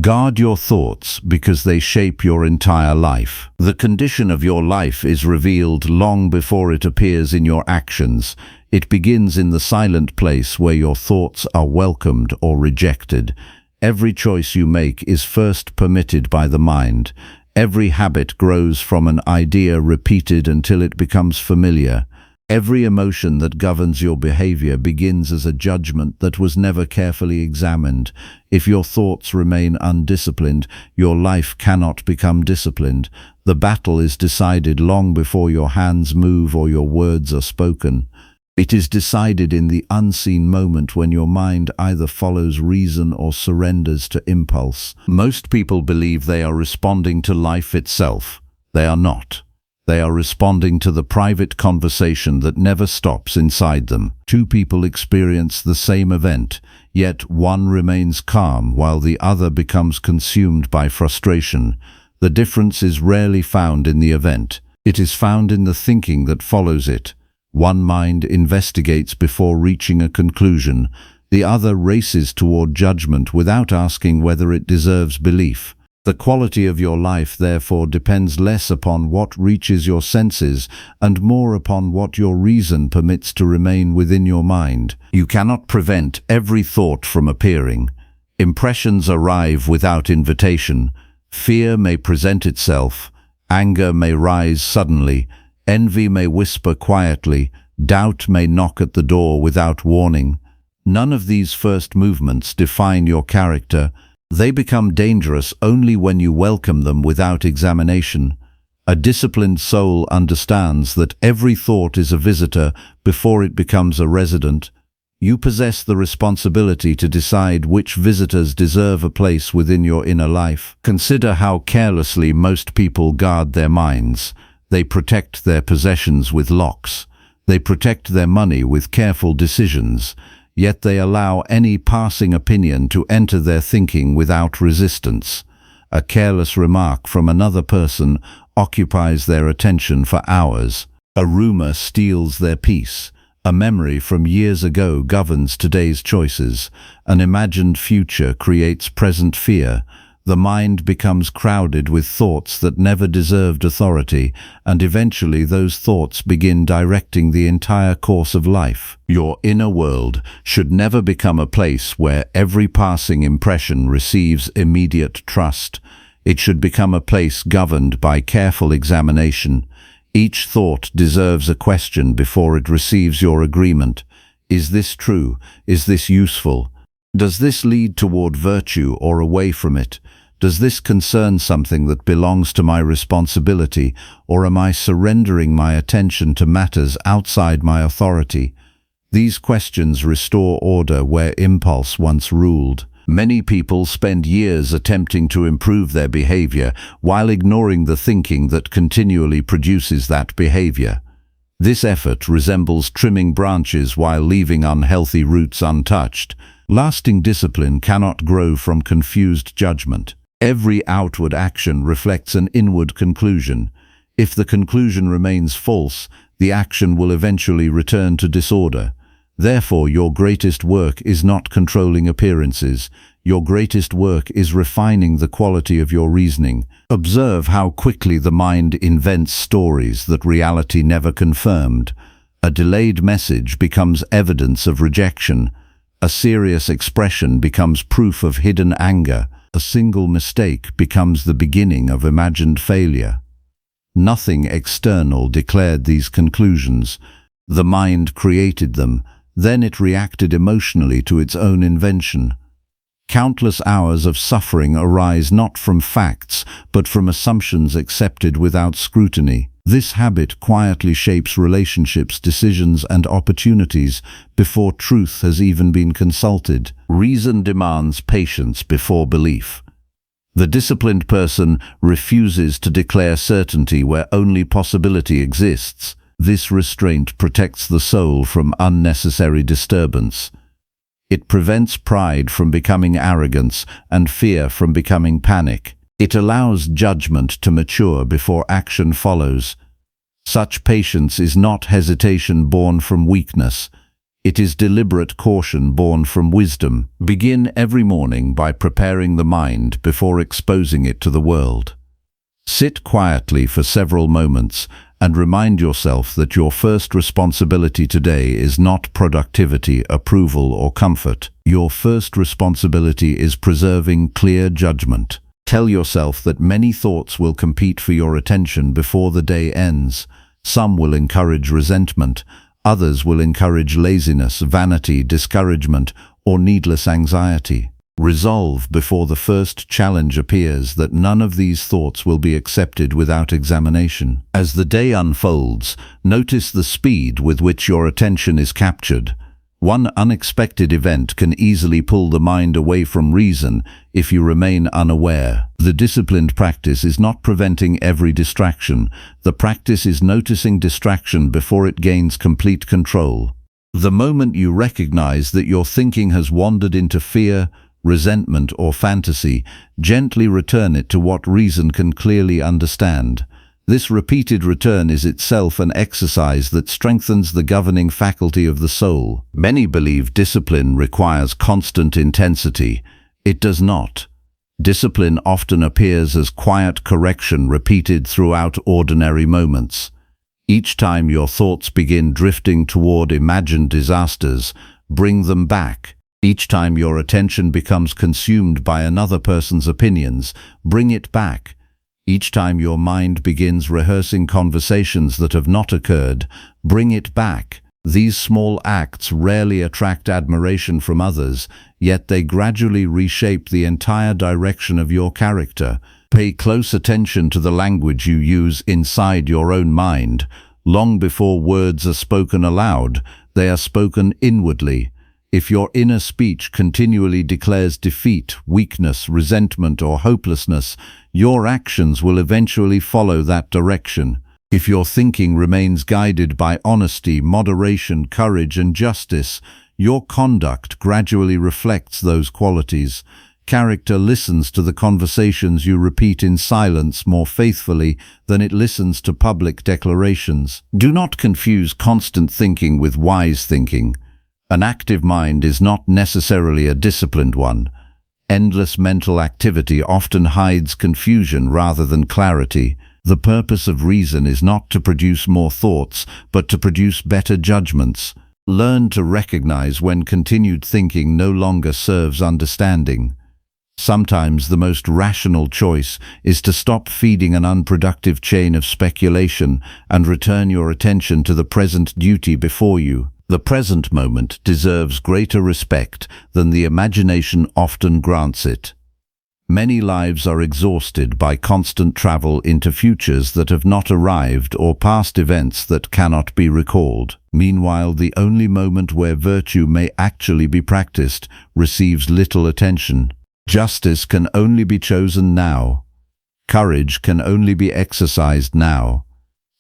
Guard your thoughts because they shape your entire life. The condition of your life is revealed long before it appears in your actions. It begins in the silent place where your thoughts are welcomed or rejected. Every choice you make is first permitted by the mind. Every habit grows from an idea repeated until it becomes familiar. Every emotion that governs your behavior begins as a judgment that was never carefully examined. If your thoughts remain undisciplined, your life cannot become disciplined. The battle is decided long before your hands move or your words are spoken. It is decided in the unseen moment when your mind either follows reason or surrenders to impulse. Most people believe they are responding to life itself. They are not. They are responding to the private conversation that never stops inside them. Two people experience the same event, yet one remains calm while the other becomes consumed by frustration. The difference is rarely found in the event. It is found in the thinking that follows it. One mind investigates before reaching a conclusion. The other races toward judgment without asking whether it deserves belief. The quality of your life, therefore, depends less upon what reaches your senses and more upon what your reason permits to remain within your mind. You cannot prevent every thought from appearing. Impressions arrive without invitation. Fear may present itself. Anger may rise suddenly. Envy may whisper quietly. Doubt may knock at the door without warning. None of these first movements define your character. They become dangerous only when you welcome them without examination. A disciplined soul understands that every thought is a visitor before it becomes a resident. You possess the responsibility to decide which visitors deserve a place within your inner life. Consider how carelessly most people guard their minds. They protect their possessions with locks. They protect their money with careful decisions. Yet they allow any passing opinion to enter their thinking without resistance. A careless remark from another person occupies their attention for hours. A rumor steals their peace. A memory from years ago governs today's choices. An imagined future creates present fear. The mind becomes crowded with thoughts that never deserved authority, and eventually those thoughts begin directing the entire course of life. Your inner world should never become a place where every passing impression receives immediate trust. It should become a place governed by careful examination. Each thought deserves a question before it receives your agreement. Is this true? Is this useful? Does this lead toward virtue or away from it? Does this concern something that belongs to my responsibility, or am I surrendering my attention to matters outside my authority? These questions restore order where impulse once ruled. Many people spend years attempting to improve their behavior while ignoring the thinking that continually produces that behavior. This effort resembles trimming branches while leaving unhealthy roots untouched. Lasting discipline cannot grow from confused judgment. Every outward action reflects an inward conclusion. If the conclusion remains false, the action will eventually return to disorder. Therefore, your greatest work is not controlling appearances. Your greatest work is refining the quality of your reasoning. Observe how quickly the mind invents stories that reality never confirmed. A delayed message becomes evidence of rejection. A serious expression becomes proof of hidden anger. A single mistake becomes the beginning of imagined failure. Nothing external declared these conclusions. The mind created them, then it reacted emotionally to its own invention. Countless hours of suffering arise not from facts, but from assumptions accepted without scrutiny. This habit quietly shapes relationships, decisions, and opportunities before truth has even been consulted. Reason demands patience before belief. The disciplined person refuses to declare certainty where only possibility exists. This restraint protects the soul from unnecessary disturbance. It prevents pride from becoming arrogance and fear from becoming panic. It allows judgment to mature before action follows. Such patience is not hesitation born from weakness. It is deliberate caution born from wisdom. Begin every morning by preparing the mind before exposing it to the world. Sit quietly for several moments and remind yourself that your first responsibility today is not productivity, approval, or comfort. Your first responsibility is preserving clear judgment. Tell yourself that many thoughts will compete for your attention before the day ends. Some will encourage resentment, others will encourage laziness, vanity, discouragement, or needless anxiety. Resolve before the first challenge appears that none of these thoughts will be accepted without examination. As the day unfolds, notice the speed with which your attention is captured. One unexpected event can easily pull the mind away from reason if you remain unaware. The disciplined practice is not preventing every distraction. The practice is noticing distraction before it gains complete control. The moment you recognize that your thinking has wandered into fear, resentment, or fantasy, gently return it to what reason can clearly understand. This repeated return is itself an exercise that strengthens the governing faculty of the soul. Many believe discipline requires constant intensity. It does not. Discipline often appears as quiet correction repeated throughout ordinary moments. Each time your thoughts begin drifting toward imagined disasters, bring them back. Each time your attention becomes consumed by another person's opinions, bring it back. Each time your mind begins rehearsing conversations that have not occurred, bring it back. These small acts rarely attract admiration from others, yet they gradually reshape the entire direction of your character. Pay close attention to the language you use inside your own mind. Long before words are spoken aloud, they are spoken inwardly. If your inner speech continually declares defeat, weakness, resentment, or hopelessness, your actions will eventually follow that direction. If your thinking remains guided by honesty, moderation, courage, and justice, your conduct gradually reflects those qualities. Character listens to the conversations you repeat in silence more faithfully than it listens to public declarations. Do not confuse constant thinking with wise thinking. An active mind is not necessarily a disciplined one. Endless mental activity often hides confusion rather than clarity. The purpose of reason is not to produce more thoughts, but to produce better judgments. Learn to recognize when continued thinking no longer serves understanding. Sometimes the most rational choice is to stop feeding an unproductive chain of speculation and return your attention to the present duty before you. The present moment deserves greater respect than the imagination often grants it. Many lives are exhausted by constant travel into futures that have not arrived or past events that cannot be recalled. Meanwhile, the only moment where virtue may actually be practiced receives little attention. Justice can only be chosen now. Courage can only be exercised now.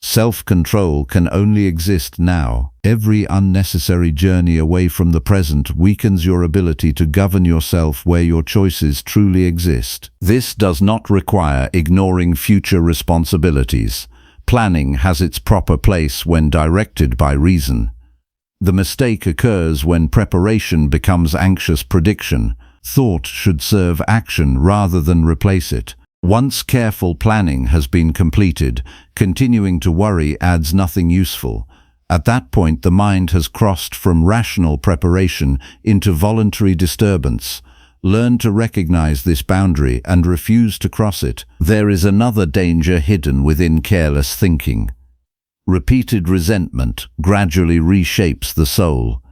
Self-control can only exist now. Every unnecessary journey away from the present weakens your ability to govern yourself where your choices truly exist. This does not require ignoring future responsibilities. Planning has its proper place when directed by reason. The mistake occurs when preparation becomes anxious prediction. Thought should serve action rather than replace it. Once careful planning has been completed, continuing to worry adds nothing useful. At that point, the mind has crossed from rational preparation into voluntary disturbance. Learn to recognize this boundary and refuse to cross it. There is another danger hidden within careless thinking. Repeated resentment gradually reshapes the soul.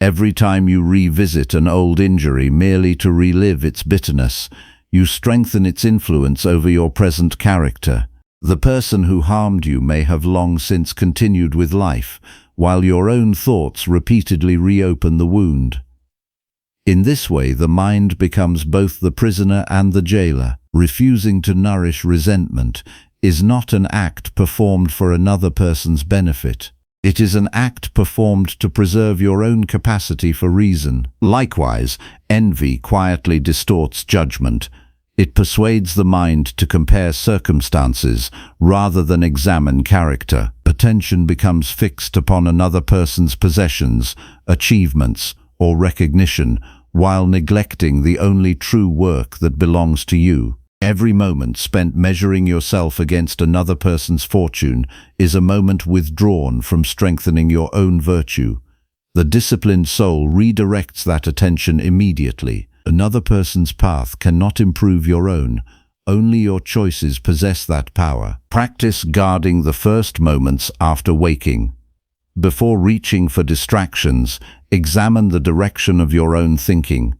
Every time you revisit an old injury merely to relive its bitterness, you strengthen its influence over your present character. The person who harmed you may have long since continued with life, while your own thoughts repeatedly reopen the wound. In this way, the mind becomes both the prisoner and the jailer. Refusing to nourish resentment is not an act performed for another person's benefit. It is an act performed to preserve your own capacity for reason. Likewise, envy quietly distorts judgment. It persuades the mind to compare circumstances rather than examine character. Attention becomes fixed upon another person's possessions, achievements, or recognition, while neglecting the only true work that belongs to you. Every moment spent measuring yourself against another person's fortune is a moment withdrawn from strengthening your own virtue. The disciplined soul redirects that attention immediately. Another person's path cannot improve your own. Only your choices possess that power. Practice guarding the first moments after waking. Before reaching for distractions, examine the direction of your own thinking.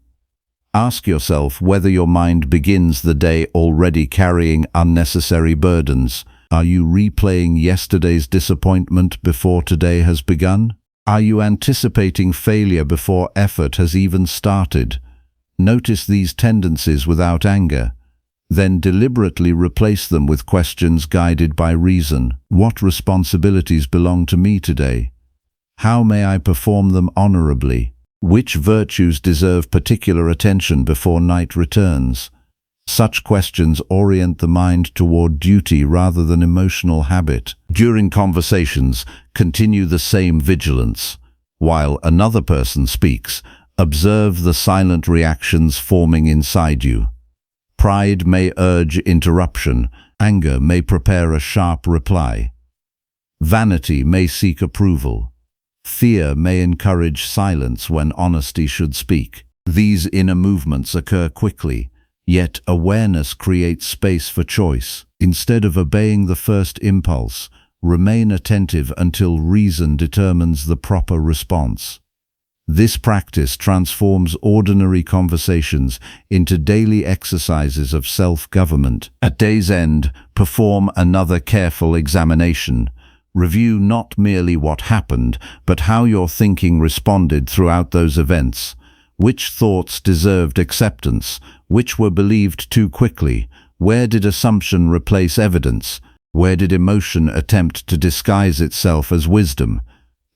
Ask yourself whether your mind begins the day already carrying unnecessary burdens. Are you replaying yesterday's disappointment before today has begun? Are you anticipating failure before effort has even started? Notice these tendencies without anger. Then deliberately replace them with questions guided by reason. What responsibilities belong to me today? How may I perform them honorably? Which virtues deserve particular attention before night returns? Such questions orient the mind toward duty rather than emotional habit. During conversations, continue the same vigilance. While another person speaks, observe the silent reactions forming inside you. Pride may urge interruption. Anger may prepare a sharp reply. Vanity may seek approval. Fear may encourage silence when honesty should speak. These inner movements occur quickly, yet awareness creates space for choice. Instead of obeying the first impulse, remain attentive until reason determines the proper response. This practice transforms ordinary conversations into daily exercises of self-government. At day's end, perform another careful examination. Review not merely what happened, but how your thinking responded throughout those events. Which thoughts deserved acceptance? Which were believed too quickly? Where did assumption replace evidence? Where did emotion attempt to disguise itself as wisdom?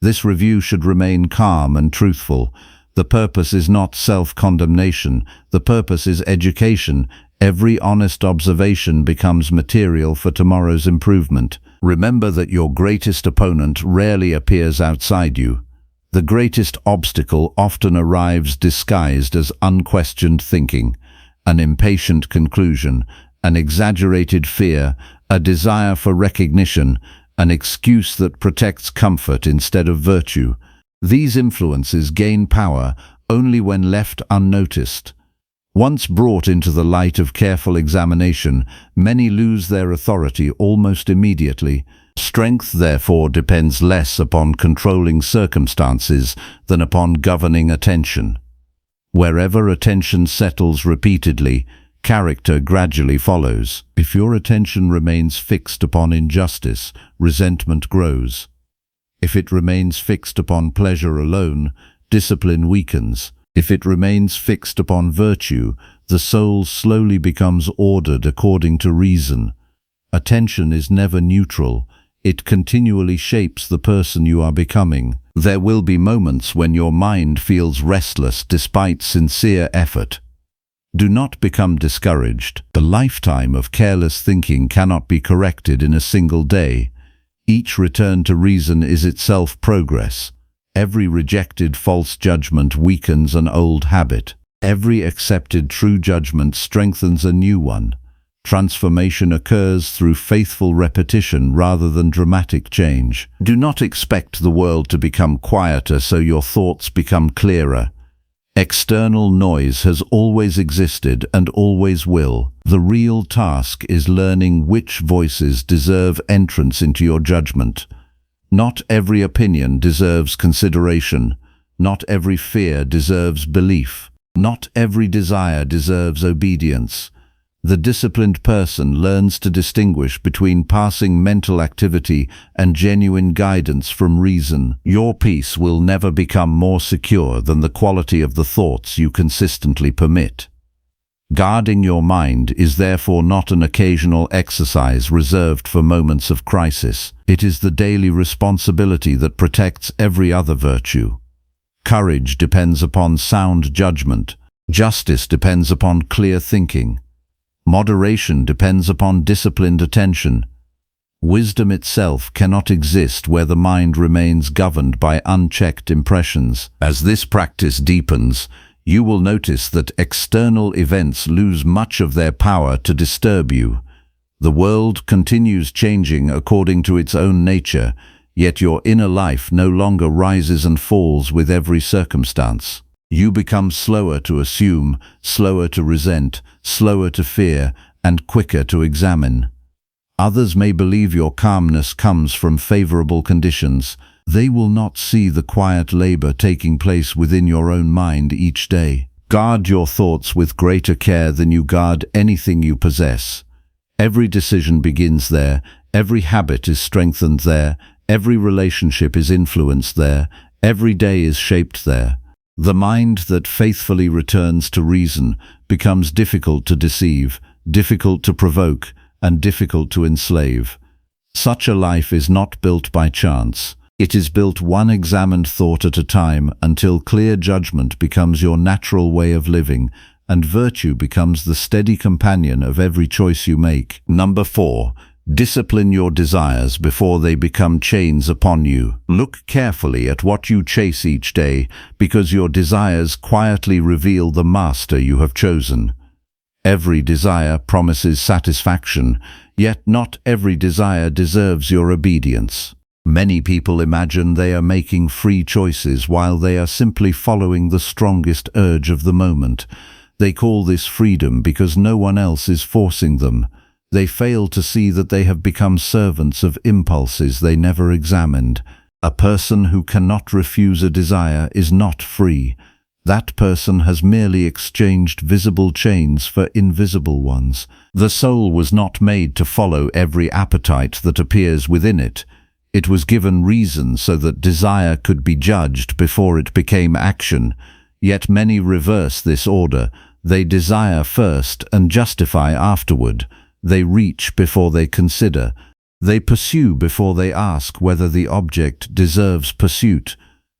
This review should remain calm and truthful. The purpose is not self-condemnation. The purpose is education. Every honest observation becomes material for tomorrow's improvement. Remember that your greatest opponent rarely appears outside you. The greatest obstacle often arrives disguised as unquestioned thinking, an impatient conclusion, an exaggerated fear, a desire for recognition, an excuse that protects comfort instead of virtue. These influences gain power only when left unnoticed. Once brought into the light of careful examination, many lose their authority almost immediately. Strength, therefore, depends less upon controlling circumstances than upon governing attention. Wherever attention settles repeatedly, character gradually follows. If your attention remains fixed upon injustice, resentment grows. If it remains fixed upon pleasure alone, discipline weakens. If it remains fixed upon virtue, the soul slowly becomes ordered according to reason. Attention is never neutral. It continually shapes the person you are becoming. There will be moments when your mind feels restless despite sincere effort. Do not become discouraged. The lifetime of careless thinking cannot be corrected in a single day. Each return to reason is itself progress. Every rejected false judgment weakens an old habit. Every accepted true judgment strengthens a new one. Transformation occurs through faithful repetition rather than dramatic change. Do not expect the world to become quieter so your thoughts become clearer. External noise has always existed and always will. The real task is learning which voices deserve entrance into your judgment. Not every opinion deserves consideration. Not every fear deserves belief. Not every desire deserves obedience. The disciplined person learns to distinguish between passing mental activity and genuine guidance from reason. Your peace will never become more secure than the quality of the thoughts you consistently permit. Guarding your mind is therefore not an occasional exercise reserved for moments of crisis. It is the daily responsibility that protects every other virtue. Courage depends upon sound judgment. Justice depends upon clear thinking. Moderation depends upon disciplined attention. Wisdom itself cannot exist where the mind remains governed by unchecked impressions. As this practice deepens, you will notice that external events lose much of their power to disturb you. The world continues changing according to its own nature, yet your inner life no longer rises and falls with every circumstance. You become slower to assume, slower to resent, slower to fear, and quicker to examine. Others may believe your calmness comes from favorable conditions. They will not see the quiet labor taking place within your own mind each day. Guard your thoughts with greater care than you guard anything you possess. Every decision begins there, every habit is strengthened there, every relationship is influenced there, every day is shaped there. The mind that faithfully returns to reason becomes difficult to deceive, difficult to provoke, and difficult to enslave. Such a life is not built by chance. It is built one examined thought at a time until clear judgment becomes your natural way of living and virtue becomes the steady companion of every choice you make. Number 4. Discipline your desires before they become chains upon you. Look carefully at what you chase each day, because your desires quietly reveal the master you have chosen. Every desire promises satisfaction, yet not every desire deserves your obedience. Many people imagine they are making free choices while they are simply following the strongest urge of the moment. They call this freedom because no one else is forcing them. They fail to see that they have become servants of impulses they never examined. A person who cannot refuse a desire is not free. That person has merely exchanged visible chains for invisible ones. The soul was not made to follow every appetite that appears within it. It was given reason so that desire could be judged before it became action. Yet many reverse this order. They desire first and justify afterward. They reach before they consider. They pursue before they ask whether the object deserves pursuit.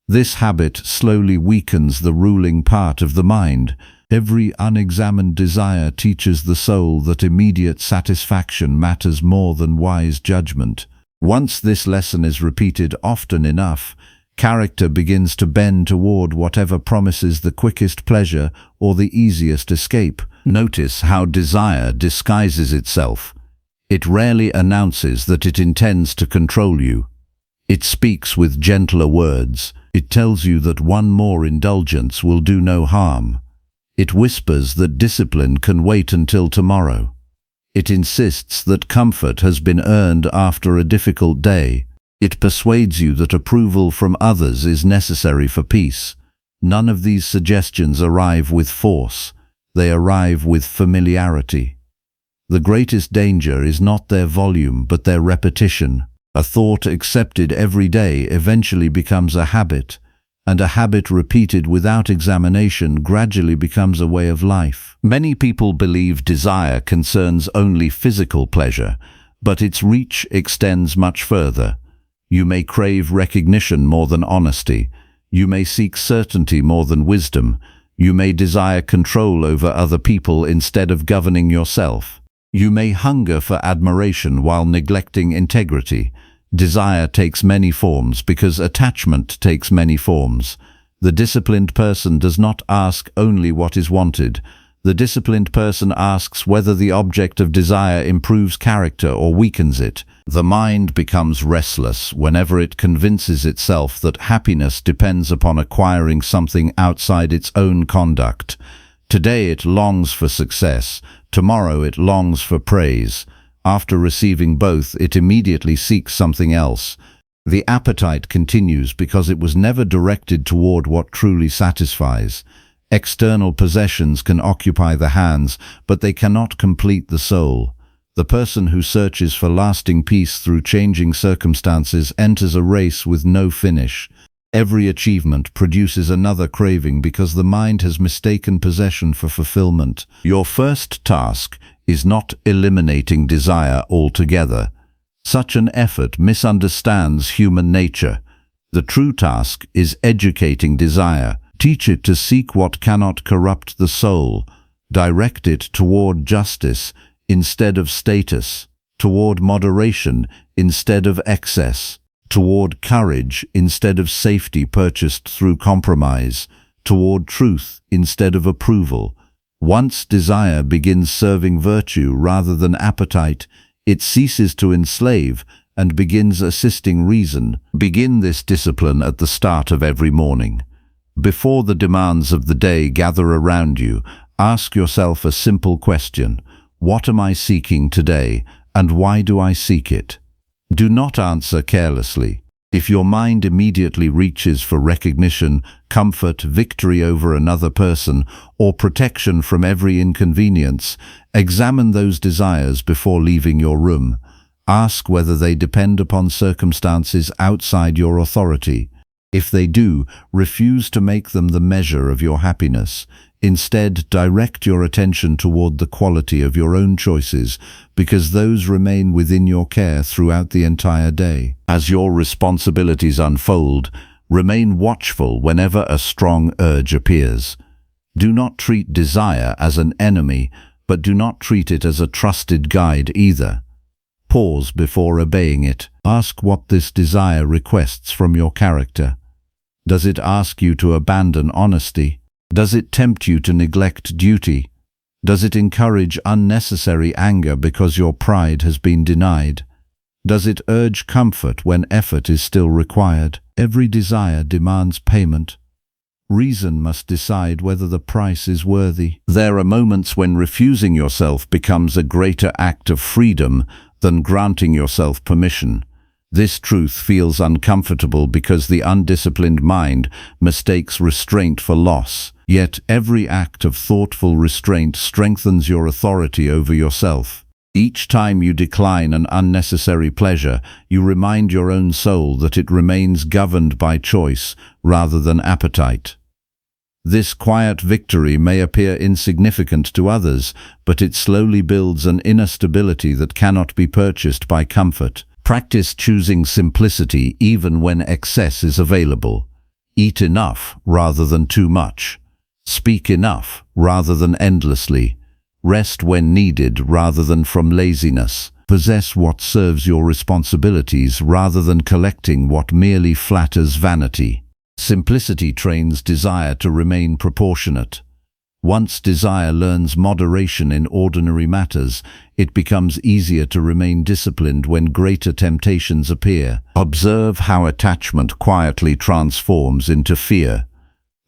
This habit slowly weakens the ruling part of the mind. Every unexamined desire teaches the soul that immediate satisfaction matters more than wise judgment. Once this lesson is repeated often enough, character begins to bend toward whatever promises the quickest pleasure or the easiest escape. Notice how desire disguises itself. It rarely announces that it intends to control you. It speaks with gentler words. It tells you that one more indulgence will do no harm. It whispers that discipline can wait until tomorrow. It insists that comfort has been earned after a difficult day. It persuades you that approval from others is necessary for peace. None of these suggestions arrive with force. They arrive with familiarity. The greatest danger is not their volume, but their repetition. A thought accepted every day eventually becomes a habit, and a habit repeated without examination gradually becomes a way of life. Many people believe desire concerns only physical pleasure, but its reach extends much further. You may crave recognition more than honesty. You may seek certainty more than wisdom. You may desire control over other people instead of governing yourself. You may hunger for admiration while neglecting integrity. Desire takes many forms because attachment takes many forms. The disciplined person does not ask only what is wanted. The disciplined person asks whether the object of desire improves character or weakens it. The mind becomes restless whenever it convinces itself that happiness depends upon acquiring something outside its own conduct. Today it longs for success. Tomorrow it longs for praise. After receiving both, it immediately seeks something else. The appetite continues because it was never directed toward what truly satisfies. External possessions can occupy the hands, but they cannot complete the soul. The person who searches for lasting peace through changing circumstances enters a race with no finish. Every achievement produces another craving because the mind has mistaken possession for fulfillment. Your first task is not eliminating desire altogether. Such an effort misunderstands human nature. The true task is educating desire. Teach it to seek what cannot corrupt the soul. Direct it toward justice instead of status, toward moderation instead of excess, toward courage instead of safety purchased through compromise, toward truth instead of approval. Once desire begins serving virtue rather than appetite, it ceases to enslave and begins assisting reason. Begin this discipline at the start of every morning. Before the demands of the day gather around you, ask yourself a simple question. What am I seeking today, and why do I seek it? Do not answer carelessly. If your mind immediately reaches for recognition, comfort, victory over another person, or protection from every inconvenience, examine those desires before leaving your room. Ask whether they depend upon circumstances outside your authority. If they do, refuse to make them the measure of your happiness. Instead, direct your attention toward the quality of your own choices, because those remain within your care throughout the entire day. As your responsibilities unfold, remain watchful whenever a strong urge appears. Do not treat desire as an enemy, but do not treat it as a trusted guide either. Pause before obeying it. Ask what this desire requests from your character. Does it ask you to abandon honesty? Does it tempt you to neglect duty? Does it encourage unnecessary anger because your pride has been denied? Does it urge comfort when effort is still required? Every desire demands payment. Reason must decide whether the price is worthy. There are moments when refusing yourself becomes a greater act of freedom than granting yourself permission. This truth feels uncomfortable because the undisciplined mind mistakes restraint for loss. Yet every act of thoughtful restraint strengthens your authority over yourself. Each time you decline an unnecessary pleasure, you remind your own soul that it remains governed by choice rather than appetite. This quiet victory may appear insignificant to others, but it slowly builds an inner stability that cannot be purchased by comfort. Practice choosing simplicity even when excess is available. Eat enough rather than too much. Speak enough rather than endlessly. Rest when needed rather than from laziness. Possess what serves your responsibilities rather than collecting what merely flatters vanity. Simplicity trains desire to remain proportionate. Once desire learns moderation in ordinary matters, it becomes easier to remain disciplined when greater temptations appear. Observe how attachment quietly transforms into fear.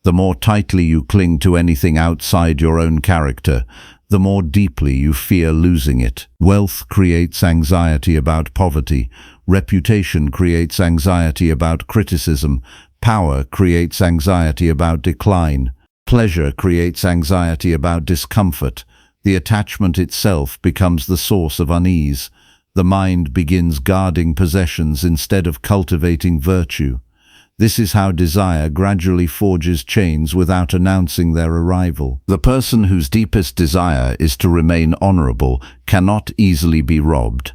The more tightly you cling to anything outside your own character, the more deeply you fear losing it. Wealth creates anxiety about poverty. Reputation creates anxiety about criticism. Power creates anxiety about decline. Pleasure creates anxiety about discomfort. The attachment itself becomes the source of unease. The mind begins guarding possessions instead of cultivating virtue. This is how desire gradually forges chains without announcing their arrival. The person whose deepest desire is to remain honorable cannot easily be robbed.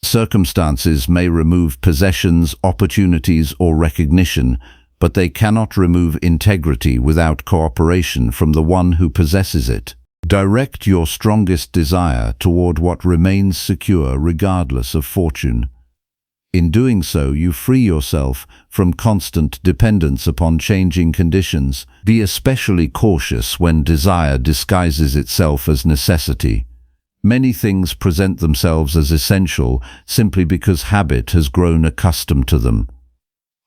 Circumstances may remove possessions, opportunities, or recognition, but they cannot remove integrity without cooperation from the one who possesses it. Direct your strongest desire toward what remains secure regardless of fortune. In doing so, you free yourself from constant dependence upon changing conditions. Be especially cautious when desire disguises itself as necessity. Many things present themselves as essential simply because habit has grown accustomed to them.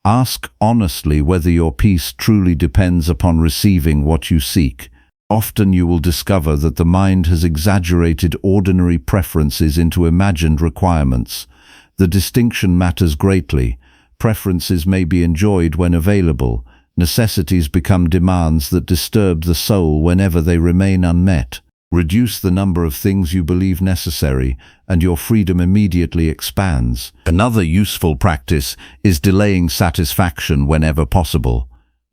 Ask honestly whether your peace truly depends upon receiving what you seek. Often you will discover that the mind has exaggerated ordinary preferences into imagined requirements. The distinction matters greatly. Preferences may be enjoyed when available. Necessities become demands that disturb the soul whenever they remain unmet. Reduce the number of things you believe necessary, and your freedom immediately expands. Another useful practice is delaying satisfaction whenever possible.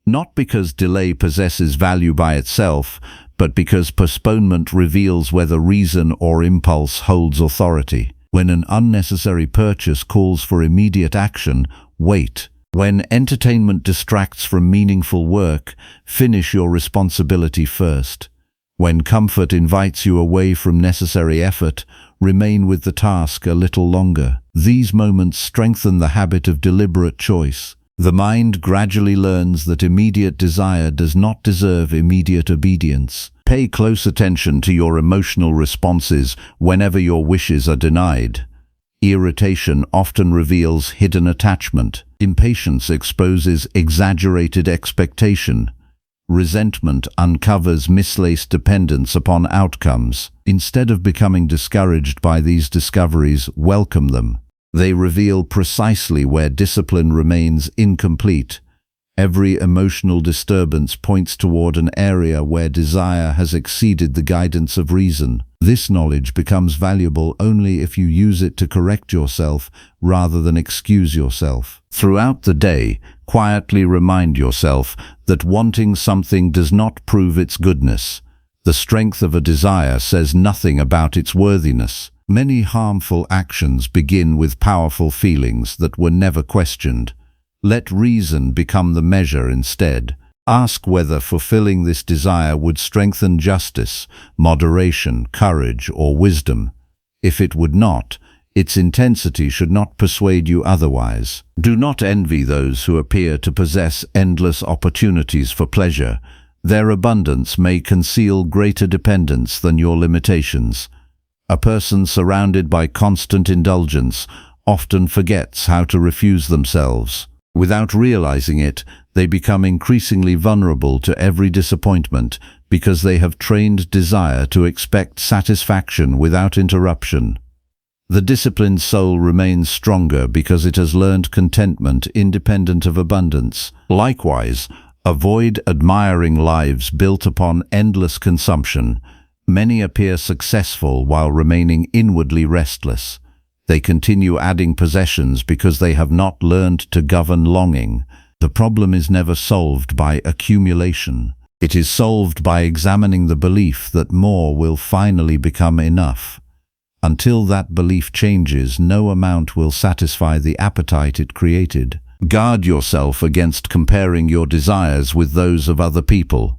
Not because delay possesses value by itself, but because postponement reveals whether reason or impulse holds authority. When an unnecessary purchase calls for immediate action, wait. When entertainment distracts from meaningful work, finish your responsibility first. When comfort invites you away from necessary effort, remain with the task a little longer. These moments strengthen the habit of deliberate choice. The mind gradually learns that immediate desire does not deserve immediate obedience. Pay close attention to your emotional responses whenever your wishes are denied. Irritation often reveals hidden attachment. Impatience exposes exaggerated expectation. Resentment uncovers mislaced dependence upon outcomes. Instead of becoming discouraged by these discoveries, welcome them. They reveal precisely where discipline remains incomplete. Every emotional disturbance points toward an area where desire has exceeded the guidance of reason. This knowledge becomes valuable only if you use it to correct yourself rather than excuse yourself. Throughout the day, quietly remind yourself that wanting something does not prove its goodness. The strength of a desire says nothing about its worthiness. Many harmful actions begin with powerful feelings that were never questioned. Let reason become the measure instead. Ask whether fulfilling this desire would strengthen justice, moderation, courage, or wisdom. If it would not, its intensity should not persuade you otherwise. Do not envy those who appear to possess endless opportunities for pleasure. Their abundance may conceal greater dependence than your limitations. A person surrounded by constant indulgence often forgets how to refuse themselves. Without realizing it, they become increasingly vulnerable to every disappointment because they have trained desire to expect satisfaction without interruption. The disciplined soul remains stronger because it has learned contentment independent of abundance. Likewise, avoid admiring lives built upon endless consumption. Many appear successful while remaining inwardly restless. They continue adding possessions because they have not learned to govern longing. The problem is never solved by accumulation. It is solved by examining the belief that more will finally become enough. Until that belief changes, no amount will satisfy the appetite it created. Guard yourself against comparing your desires with those of other people.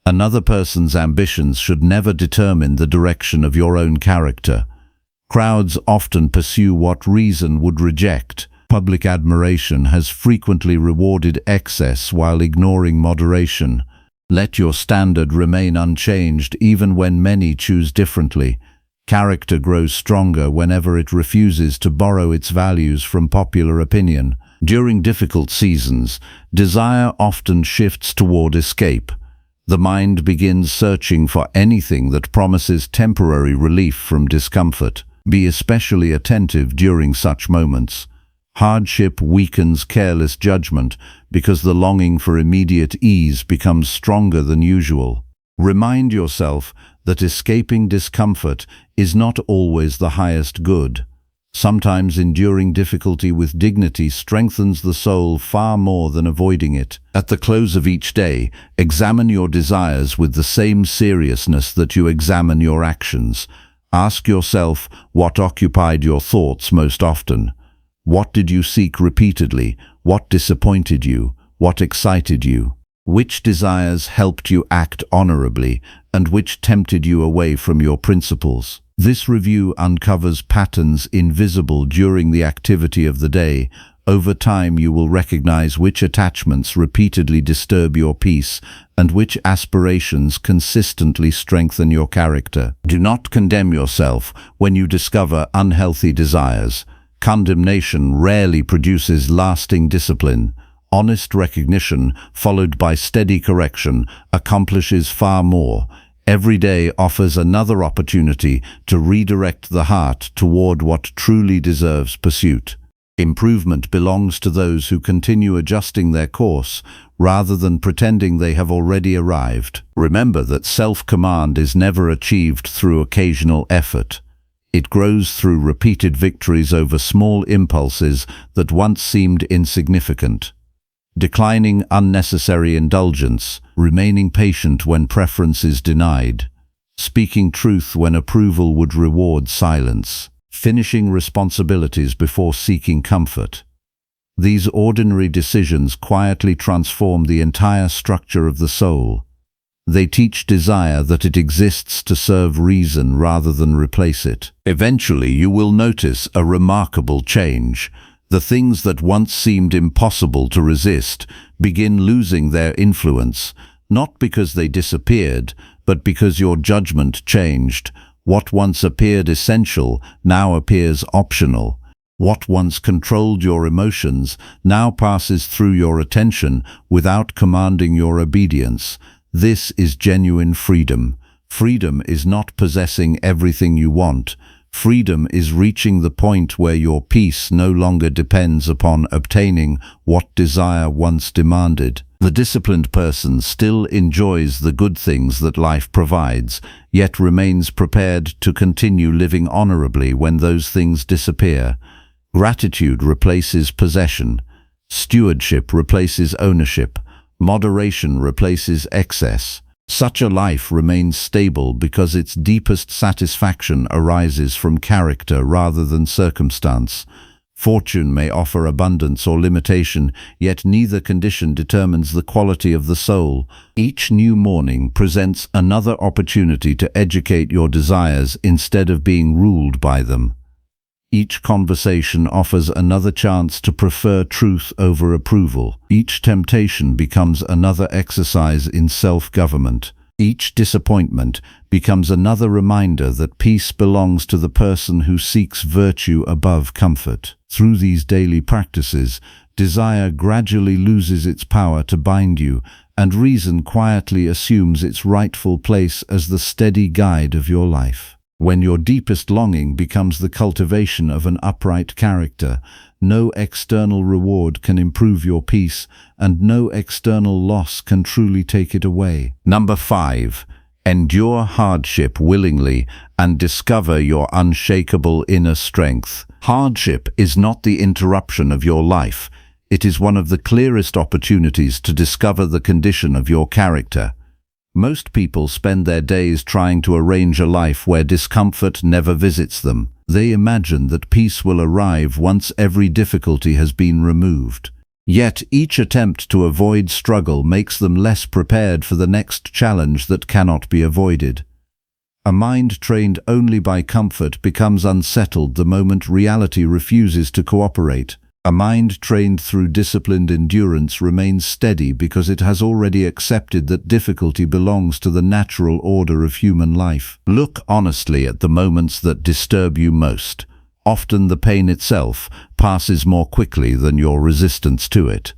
Another person's ambitions should never determine the direction of your own character. Crowds often pursue what reason would reject. Public admiration has frequently rewarded excess while ignoring moderation. Let your standard remain unchanged even when many choose differently. Character grows stronger whenever it refuses to borrow its values from popular opinion. During difficult seasons, desire often shifts toward escape. The mind begins searching for anything that promises temporary relief from discomfort. Be especially attentive during such moments. Hardship weakens careless judgment because the longing for immediate ease becomes stronger than usual. Remind yourself that escaping discomfort is not always the highest good. Sometimes enduring difficulty with dignity strengthens the soul far more than avoiding it. At the close of each day, examine your desires with the same seriousness that you examine your actions. Ask yourself what occupied your thoughts most often. What did you seek repeatedly? What disappointed you? What excited you? Which desires helped you act honorably, and which tempted you away from your principles? This review uncovers patterns invisible during the activity of the day. Over time, you will recognize which attachments repeatedly disturb your peace and which aspirations consistently strengthen your character. Do not condemn yourself when you discover unhealthy desires. Condemnation rarely produces lasting discipline. Honest recognition, followed by steady correction, accomplishes far more. Every day offers another opportunity to redirect the heart toward what truly deserves pursuit. Improvement belongs to those who continue adjusting their course rather than pretending they have already arrived. Remember that self-command is never achieved through occasional effort. It grows through repeated victories over small impulses that once seemed insignificant. Declining unnecessary indulgence, remaining patient when preference is denied, speaking truth when approval would reward silence, finishing responsibilities before seeking comfort. These ordinary decisions quietly transform the entire structure of the soul. They teach desire that it exists to serve reason rather than replace it. Eventually, you will notice a remarkable change. The things that once seemed impossible to resist begin losing their influence, not because they disappeared, but because your judgment changed. What once appeared essential now appears optional. What once controlled your emotions now passes through your attention without commanding your obedience. This is genuine freedom. Freedom is not possessing everything you want. Freedom is reaching the point where your peace no longer depends upon obtaining what desire once demanded. The disciplined person still enjoys the good things that life provides, yet remains prepared to continue living honorably when those things disappear. Gratitude replaces possession. Stewardship replaces ownership. Moderation replaces excess. Such a life remains stable because its deepest satisfaction arises from character rather than circumstance. Fortune may offer abundance or limitation, yet neither condition determines the quality of the soul. Each new morning presents another opportunity to educate your desires instead of being ruled by them. Each conversation offers another chance to prefer truth over approval. Each temptation becomes another exercise in self-government. Each disappointment becomes another reminder that peace belongs to the person who seeks virtue above comfort. Through these daily practices, desire gradually loses its power to bind you, and reason quietly assumes its rightful place as the steady guide of your life. When your deepest longing becomes the cultivation of an upright character, no external reward can improve your peace, and no external loss can truly take it away. Number 5. Endure hardship willingly and discover your unshakable inner strength. Hardship is not the interruption of your life. It is one of the clearest opportunities to discover the condition of your character. Most people spend their days trying to arrange a life where discomfort never visits them. They imagine that peace will arrive once every difficulty has been removed. Yet each attempt to avoid struggle makes them less prepared for the next challenge that cannot be avoided. A mind trained only by comfort becomes unsettled the moment reality refuses to cooperate. A mind trained through disciplined endurance remains steady because it has already accepted that difficulty belongs to the natural order of human life. Look honestly at the moments that disturb you most. Often the pain itself passes more quickly than your resistance to it.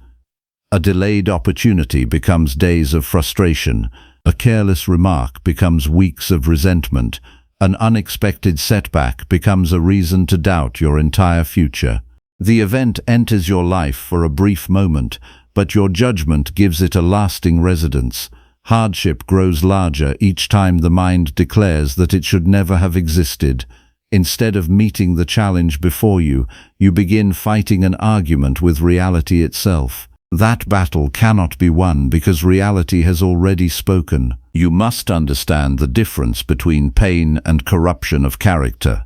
A delayed opportunity becomes days of frustration. A careless remark becomes weeks of resentment. An unexpected setback becomes a reason to doubt your entire future. The event enters your life for a brief moment, but your judgment gives it a lasting residence. Hardship grows larger each time the mind declares that it should never have existed. Instead of meeting the challenge before you, you begin fighting an argument with reality itself. That battle cannot be won because reality has already spoken. You must understand the difference between pain and corruption of character.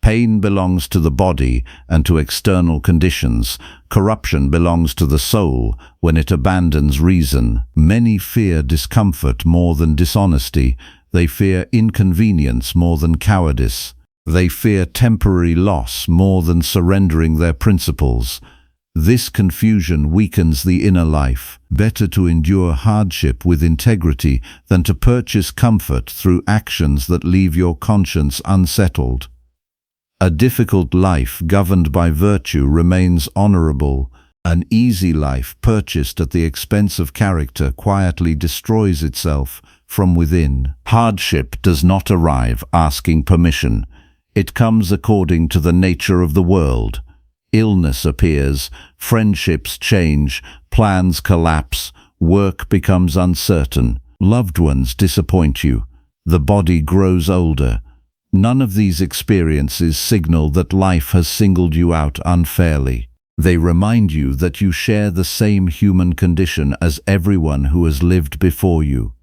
Pain belongs to the body and to external conditions. Corruption belongs to the soul when it abandons reason. Many fear discomfort more than dishonesty. They fear inconvenience more than cowardice. They fear temporary loss more than surrendering their principles. This confusion weakens the inner life. Better to endure hardship with integrity than to purchase comfort through actions that leave your conscience unsettled. A difficult life governed by virtue remains honorable. An easy life purchased at the expense of character quietly destroys itself from within. Hardship does not arrive asking permission. It comes according to the nature of the world. Illness appears, friendships change, plans collapse, work becomes uncertain, loved ones disappoint you, the body grows older. None of these experiences signal that life has singled you out unfairly. They remind you that you share the same human condition as everyone who has lived before you.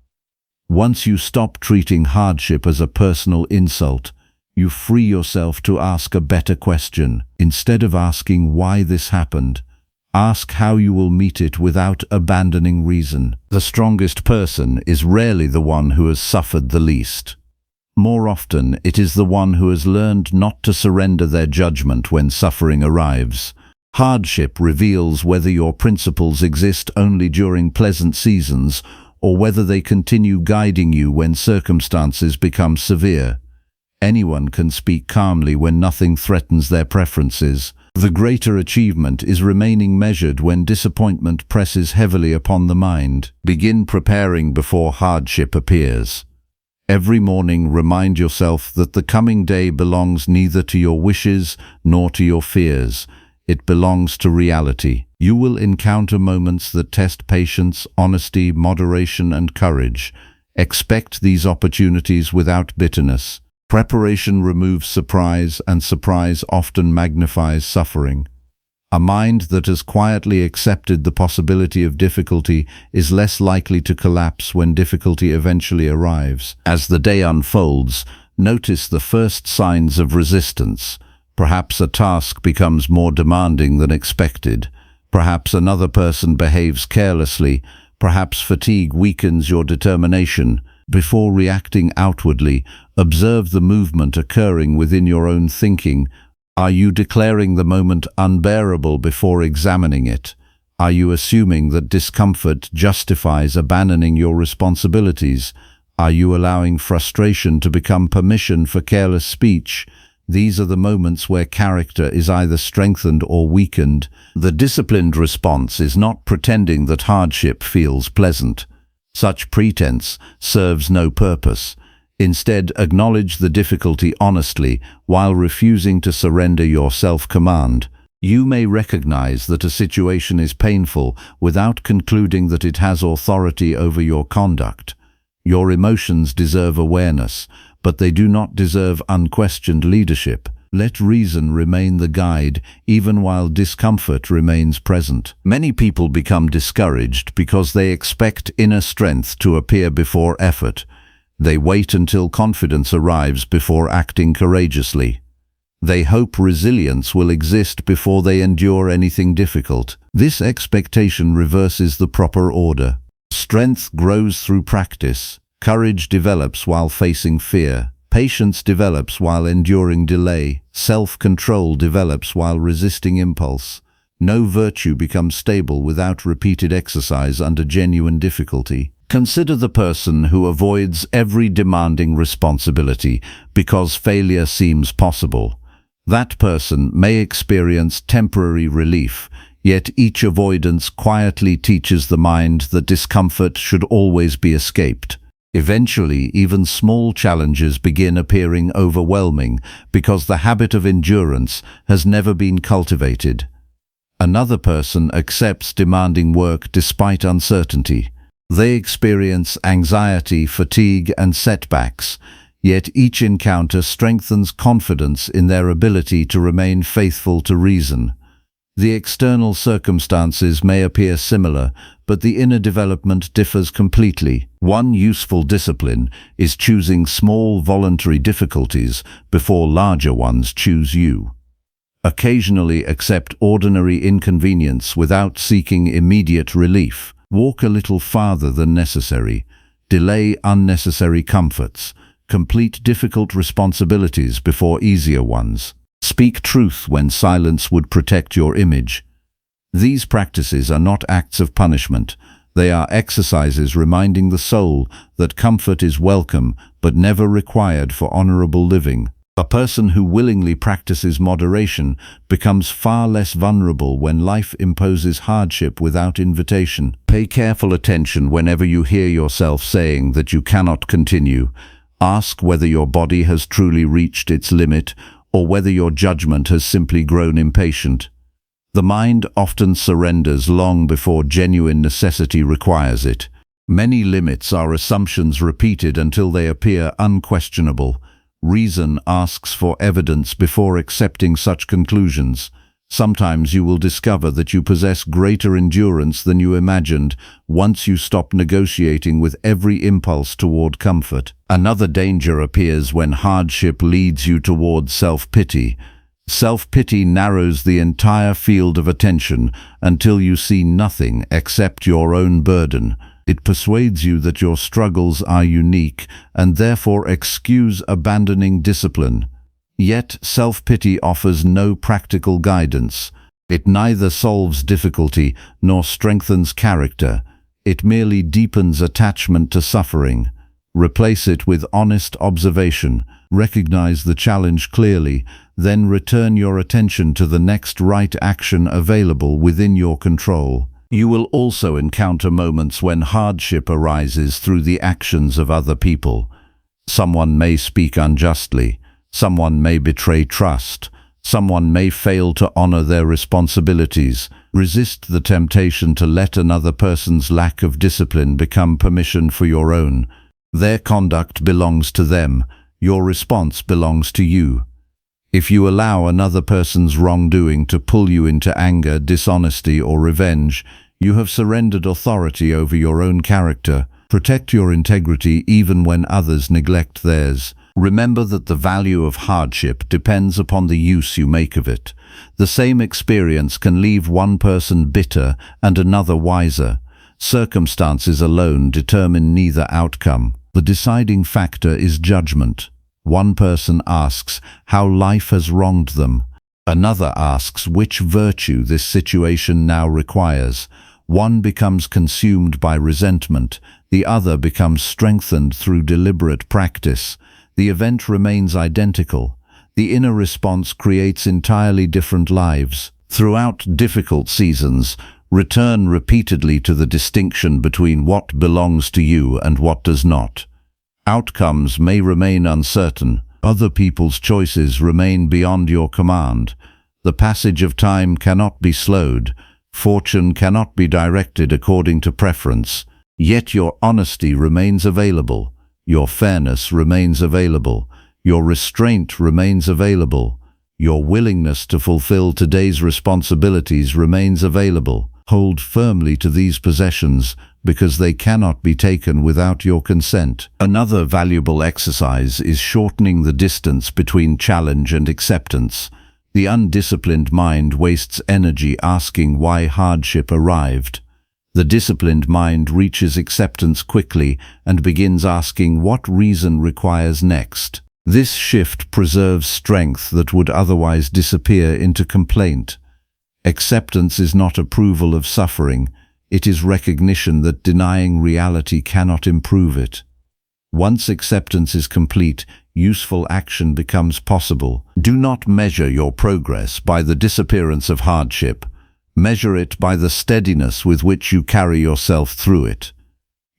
Once you stop treating hardship as a personal insult, you free yourself to ask a better question. Instead of asking why this happened, ask how you will meet it without abandoning reason. The strongest person is rarely the one who has suffered the least. More often, it is the one who has learned not to surrender their judgment when suffering arrives. Hardship reveals whether your principles exist only during pleasant seasons or whether they continue guiding you when circumstances become severe. Anyone can speak calmly when nothing threatens their preferences. The greater achievement is remaining measured when disappointment presses heavily upon the mind. Begin preparing before hardship appears. Every morning remind yourself that the coming day belongs neither to your wishes nor to your fears. It belongs to reality. You will encounter moments that test patience, honesty, moderation, and courage. Expect these opportunities without bitterness. Preparation removes surprise, and surprise often magnifies suffering. A mind that has quietly accepted the possibility of difficulty is less likely to collapse when difficulty eventually arrives. As the day unfolds, notice the first signs of resistance. Perhaps a task becomes more demanding than expected. Perhaps another person behaves carelessly. Perhaps fatigue weakens your determination. Before reacting outwardly, observe the movement occurring within your own thinking. Are you declaring the moment unbearable before examining it? Are you assuming that discomfort justifies abandoning your responsibilities? Are you allowing frustration to become permission for careless speech? These are the moments where character is either strengthened or weakened. The disciplined response is not pretending that hardship feels pleasant. Such pretense serves no purpose. Instead, acknowledge the difficulty honestly while refusing to surrender your self-command. You may recognize that a situation is painful without concluding that it has authority over your conduct. Your emotions deserve awareness, but they do not deserve unquestioned leadership. Let reason remain the guide, even while discomfort remains present. Many people become discouraged because they expect inner strength to appear before effort. They wait until confidence arrives before acting courageously. They hope resilience will exist before they endure anything difficult. This expectation reverses the proper order. Strength grows through practice. Courage develops while facing fear. Patience develops while enduring delay. Self-control develops while resisting impulse. No virtue becomes stable without repeated exercise under genuine difficulty. Consider the person who avoids every demanding responsibility because failure seems possible. That person may experience temporary relief, yet each avoidance quietly teaches the mind that discomfort should always be escaped. Eventually, even small challenges begin appearing overwhelming because the habit of endurance has never been cultivated. Another person accepts demanding work despite uncertainty. They experience anxiety, fatigue, and setbacks, yet each encounter strengthens confidence in their ability to remain faithful to reason. The external circumstances may appear similar, but the inner development differs completely. One useful discipline is choosing small voluntary difficulties before larger ones choose you. Occasionally accept ordinary inconvenience without seeking immediate relief. Walk a little farther than necessary. Delay unnecessary comforts. Complete difficult responsibilities before easier ones. Speak truth when silence would protect your image. These practices are not acts of punishment. They are exercises reminding the soul that comfort is welcome but never required for honorable living. A person who willingly practices moderation becomes far less vulnerable when life imposes hardship without invitation. Pay careful attention whenever you hear yourself saying that you cannot continue. Ask whether your body has truly reached its limit or whether your judgment has simply grown impatient. The mind often surrenders long before genuine necessity requires it. Many limits are assumptions repeated until they appear unquestionable. Reason asks for evidence before accepting such conclusions. Sometimes you will discover that you possess greater endurance than you imagined once you stop negotiating with every impulse toward comfort. Another danger appears when hardship leads you toward self-pity. Self-pity narrows the entire field of attention until you see nothing except your own burden. It persuades you that your struggles are unique and therefore excuse abandoning discipline. Yet self-pity offers no practical guidance. It neither solves difficulty nor strengthens character. It merely deepens attachment to suffering. Replace it with honest observation. Recognize the challenge clearly, then return your attention to the next right action available within your control. You will also encounter moments when hardship arises through the actions of other people. Someone may speak unjustly. Someone may betray trust. Someone may fail to honor their responsibilities. Resist the temptation to let another person's lack of discipline become permission for your own. Their conduct belongs to them. Your response belongs to you. If you allow another person's wrongdoing to pull you into anger, dishonesty, or revenge, you have surrendered authority over your own character. Protect your integrity even when others neglect theirs. Remember that the value of hardship depends upon the use you make of it. The same experience can leave one person bitter and another wiser. Circumstances alone determine neither outcome. The deciding factor is judgment. One person asks how life has wronged them. Another asks which virtue this situation now requires. One becomes consumed by resentment. The other becomes strengthened through deliberate practice. The event remains identical. The inner response creates entirely different lives. Throughout difficult seasons, return repeatedly to the distinction between what belongs to you and what does not. Outcomes may remain uncertain. Other people's choices remain beyond your command. The passage of time cannot be slowed. Fortune cannot be directed according to preference. Yet your honesty remains available. Your fairness remains available. Your restraint remains available. Your willingness to fulfill today's responsibilities remains available. Hold firmly to these possessions because they cannot be taken without your consent. Another valuable exercise is shortening the distance between challenge and acceptance. The undisciplined mind wastes energy asking why hardship arrived. The disciplined mind reaches acceptance quickly and begins asking what reason requires next. This shift preserves strength that would otherwise disappear into complaint. Acceptance is not approval of suffering. It is recognition that denying reality cannot improve it. Once acceptance is complete, useful action becomes possible. Do not measure your progress by the disappearance of hardship. Measure it by the steadiness with which you carry yourself through it.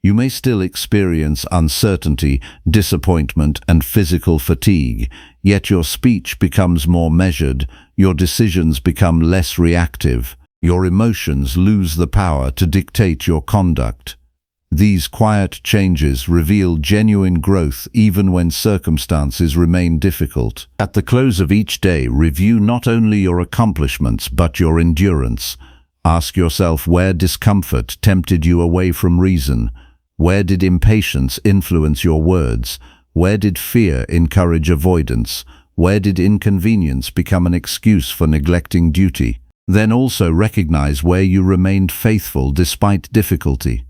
You may still experience uncertainty, disappointment, and physical fatigue, yet your speech becomes more measured, your decisions become less reactive, your emotions lose the power to dictate your conduct. These quiet changes reveal genuine growth even when circumstances remain difficult. At the close of each day, review not only your accomplishments but your endurance. Ask yourself where discomfort tempted you away from reason. Where did impatience influence your words? Where did fear encourage avoidance? Where did inconvenience become an excuse for neglecting duty? Then also recognize where you remained faithful despite difficulty.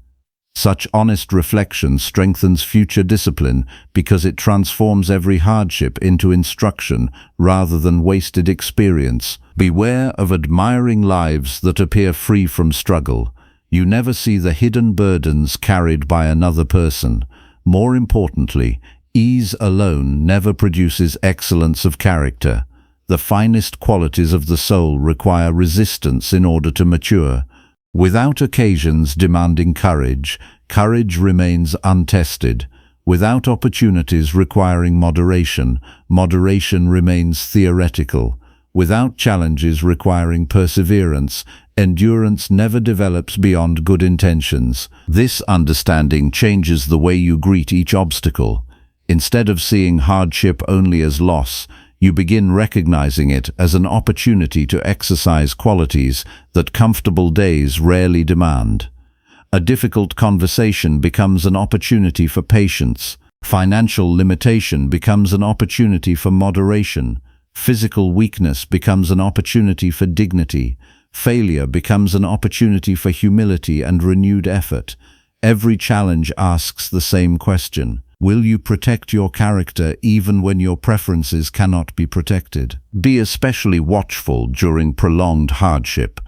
Such honest reflection strengthens future discipline because it transforms every hardship into instruction rather than wasted experience. Beware of admiring lives that appear free from struggle. You never see the hidden burdens carried by another person. More importantly, ease alone never produces excellence of character. The finest qualities of the soul require resistance in order to mature. Without occasions demanding courage, courage remains untested. Without opportunities requiring moderation, moderation remains theoretical. Without challenges requiring perseverance, endurance never develops beyond good intentions. This understanding changes the way you greet each obstacle. Instead of seeing hardship only as loss, you begin recognizing it as an opportunity to exercise qualities that comfortable days rarely demand. A difficult conversation becomes an opportunity for patience. Financial limitation becomes an opportunity for moderation. Physical weakness becomes an opportunity for dignity. Failure becomes an opportunity for humility and renewed effort. Every challenge asks the same question: will you protect your character even when your preferences cannot be protected? Be especially watchful during prolonged hardship.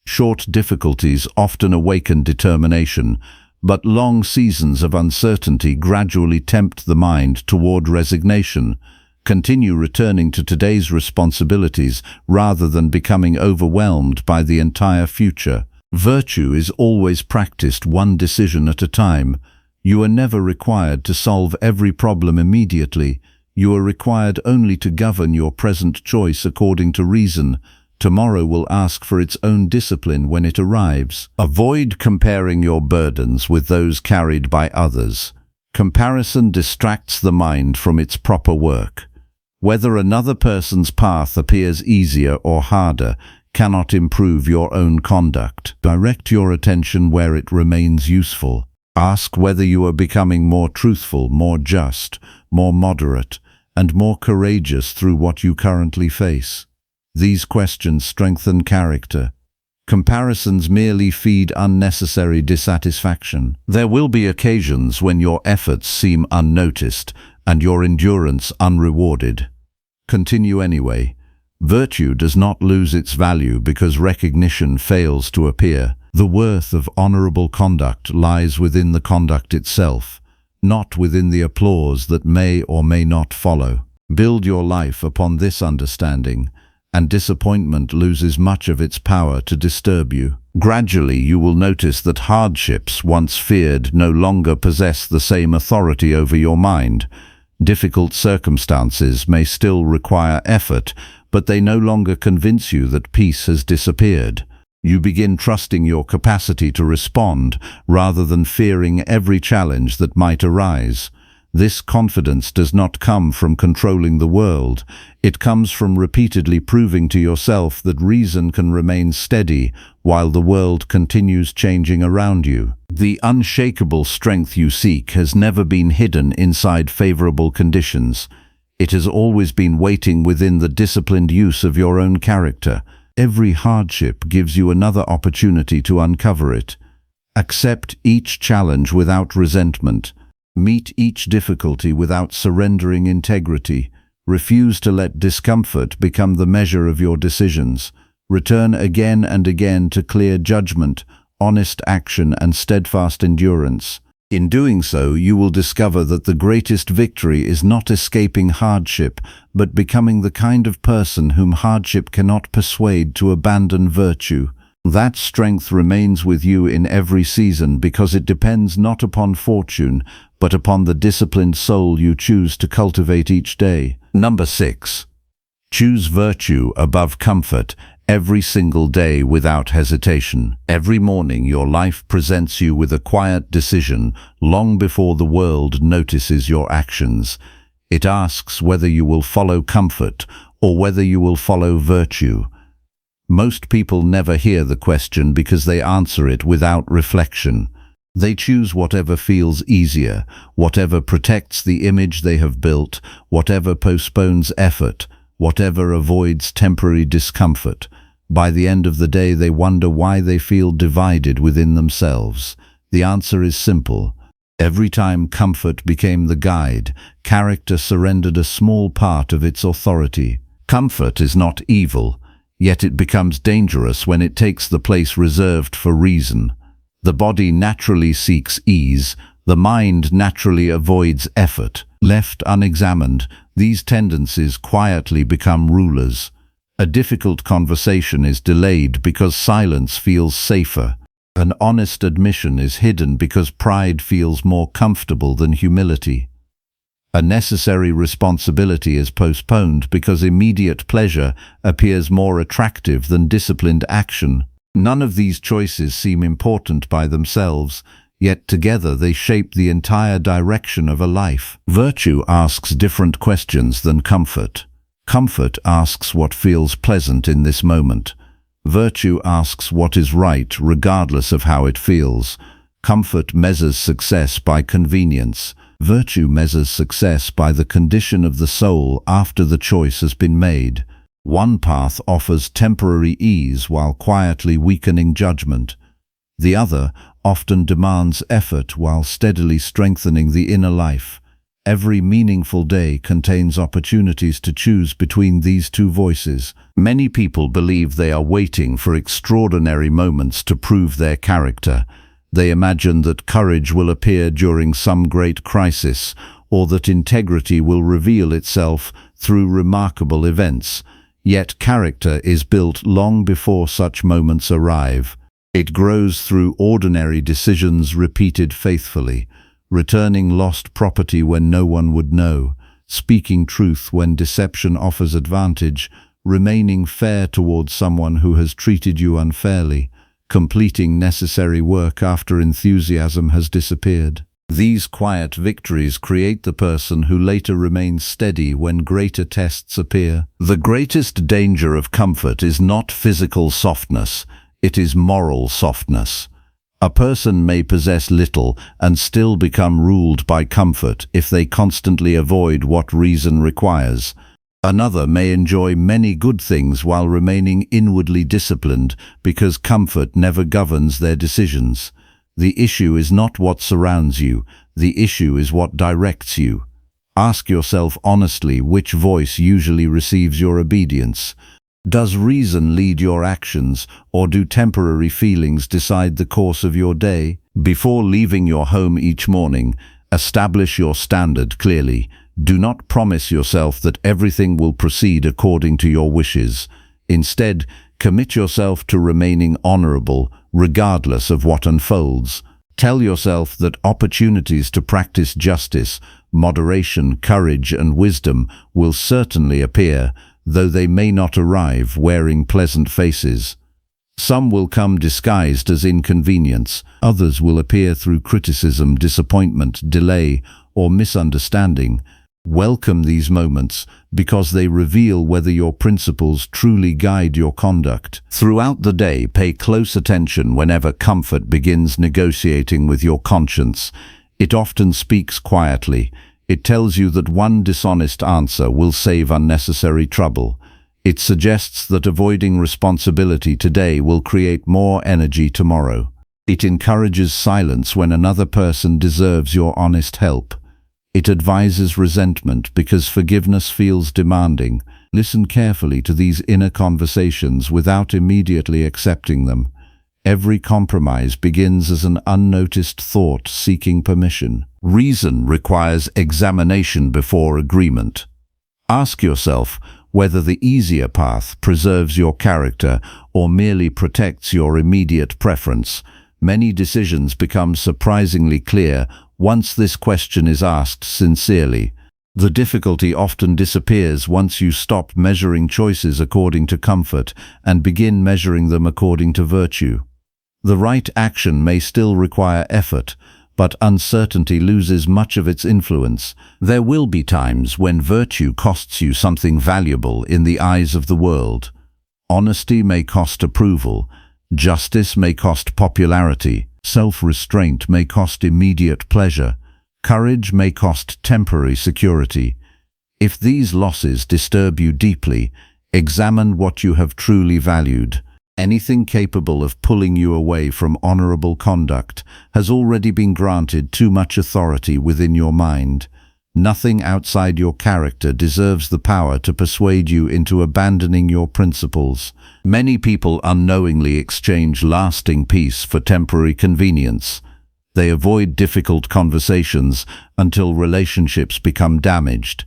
Short difficulties often awaken determination, but long seasons of uncertainty gradually tempt the mind toward resignation. Continue returning to today's responsibilities rather than becoming overwhelmed by the entire future. Virtue is always practiced one decision at a time. You are never required to solve every problem immediately. You are required only to govern your present choice according to reason. Tomorrow will ask for its own discipline when it arrives. Avoid comparing your burdens with those carried by others. Comparison distracts the mind from its proper work. Whether another person's path appears easier or harder cannot improve your own conduct. Direct your attention where it remains useful. Ask whether you are becoming more truthful, more just, more moderate, and more courageous through what you currently face. These questions strengthen character. Comparisons merely feed unnecessary dissatisfaction. There will be occasions when your efforts seem unnoticed and your endurance unrewarded. Continue anyway. Virtue does not lose its value because recognition fails to appear. The worth of honorable conduct lies within the conduct itself, not within the applause that may or may not follow. Build your life upon this understanding, and disappointment loses much of its power to disturb you. Gradually, you will notice that hardships once feared no longer possess the same authority over your mind. Difficult circumstances may still require effort, but they no longer convince you that peace has disappeared. You begin trusting your capacity to respond rather than fearing every challenge that might arise. This confidence does not come from controlling the world. It comes from repeatedly proving to yourself that reason can remain steady while the world continues changing around you. The unshakable strength you seek has never been hidden inside favorable conditions. It has always been waiting within the disciplined use of your own character. Every hardship gives you another opportunity to uncover it. Accept each challenge without resentment. Meet each difficulty without surrendering integrity. Refuse to let discomfort become the measure of your decisions. Return again and again to clear judgment, honest action, and steadfast endurance. In doing so, you will discover that the greatest victory is not escaping hardship, but becoming the kind of person whom hardship cannot persuade to abandon virtue. That strength remains with you in every season because it depends not upon fortune, but upon the disciplined soul you choose to cultivate each day. Number 6. Choose virtue above comfort every single day without hesitation. Every morning your life presents you with a quiet decision long before the world notices your actions. It asks whether you will follow comfort or whether you will follow virtue. Most people never hear the question because they answer it without reflection. They choose whatever feels easier, whatever protects the image they have built, whatever postpones effort, whatever avoids temporary discomfort. By the end of the day, they wonder why they feel divided within themselves. The answer is simple. Every time comfort became the guide, character surrendered a small part of its authority. Comfort is not evil, yet it becomes dangerous when it takes the place reserved for reason. The body naturally seeks ease, the mind naturally avoids effort. Left unexamined, these tendencies quietly become rulers. A difficult conversation is delayed because silence feels safer. An honest admission is hidden because pride feels more comfortable than humility. A necessary responsibility is postponed because immediate pleasure appears more attractive than disciplined action. None of these choices seem important by themselves, yet together they shape the entire direction of a life. Virtue asks different questions than comfort. Comfort asks what feels pleasant in this moment. Virtue asks what is right regardless of how it feels. Comfort measures success by convenience. Virtue measures success by the condition of the soul after the choice has been made. One path offers temporary ease while quietly weakening judgment. The other often demands effort while steadily strengthening the inner life. Every meaningful day contains opportunities to choose between these two voices. Many people believe they are waiting for extraordinary moments to prove their character. They imagine that courage will appear during some great crisis, or that integrity will reveal itself through remarkable events. Yet character is built long before such moments arrive. It grows through ordinary decisions repeated faithfully, returning lost property when no one would know, speaking truth when deception offers advantage, remaining fair towards someone who has treated you unfairly, completing necessary work after enthusiasm has disappeared. These quiet victories create the person who later remains steady when greater tests appear. The greatest danger of comfort is not physical softness, it is moral softness. A person may possess little and still become ruled by comfort if they constantly avoid what reason requires. Another may enjoy many good things while remaining inwardly disciplined because comfort never governs their decisions. The issue is not what surrounds you, the issue is what directs you. Ask yourself honestly which voice usually receives your obedience. Does reason lead your actions, or do temporary feelings decide the course of your day? Before leaving your home each morning, establish your standard clearly. Do not promise yourself that everything will proceed according to your wishes. Instead, commit yourself to remaining honorable, regardless of what unfolds. Tell yourself that opportunities to practice justice, moderation, courage, and wisdom will certainly appear, though they may not arrive wearing pleasant faces. Some will come disguised as inconvenience, others will appear through criticism, disappointment, delay, or misunderstanding. Welcome these moments because they reveal whether your principles truly guide your conduct. Throughout the day, pay close attention whenever comfort begins negotiating with your conscience. It often speaks quietly. It tells you that one dishonest answer will save unnecessary trouble. It suggests that avoiding responsibility today will create more energy tomorrow. It encourages silence when another person deserves your honest help. It advises resentment because forgiveness feels demanding. Listen carefully to these inner conversations without immediately accepting them. Every compromise begins as an unnoticed thought seeking permission. Reason requires examination before agreement. Ask yourself whether the easier path preserves your character or merely protects your immediate preference. Many decisions become surprisingly clear once this question is asked sincerely. The difficulty often disappears once you stop measuring choices according to comfort and begin measuring them according to virtue. The right action may still require effort, but uncertainty loses much of its influence. There will be times when virtue costs you something valuable in the eyes of the world. Honesty may cost approval, justice may cost popularity, self-restraint may cost immediate pleasure, courage may cost temporary security. If these losses disturb you deeply, examine what you have truly valued. Anything capable of pulling you away from honorable conduct has already been granted too much authority within your mind. Nothing outside your character deserves the power to persuade you into abandoning your principles. Many people unknowingly exchange lasting peace for temporary convenience. They avoid difficult conversations until relationships become damaged.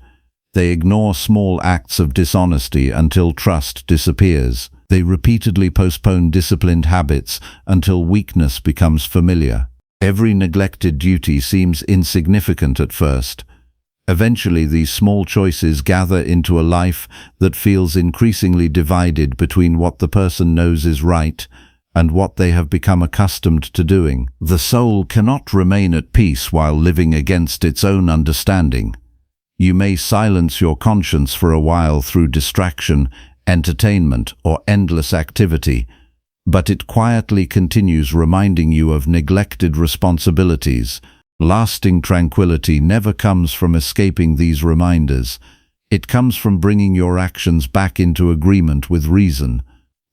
They ignore small acts of dishonesty until trust disappears. They repeatedly postpone disciplined habits until weakness becomes familiar. Every neglected duty seems insignificant at first. Eventually, these small choices gather into a life that feels increasingly divided between what the person knows is right and what they have become accustomed to doing. The soul cannot remain at peace while living against its own understanding. You may silence your conscience for a while through distraction, entertainment, or endless activity, but it quietly continues reminding you of neglected responsibilities. Lasting tranquility never comes from escaping these reminders. It comes from bringing your actions back into agreement with reason.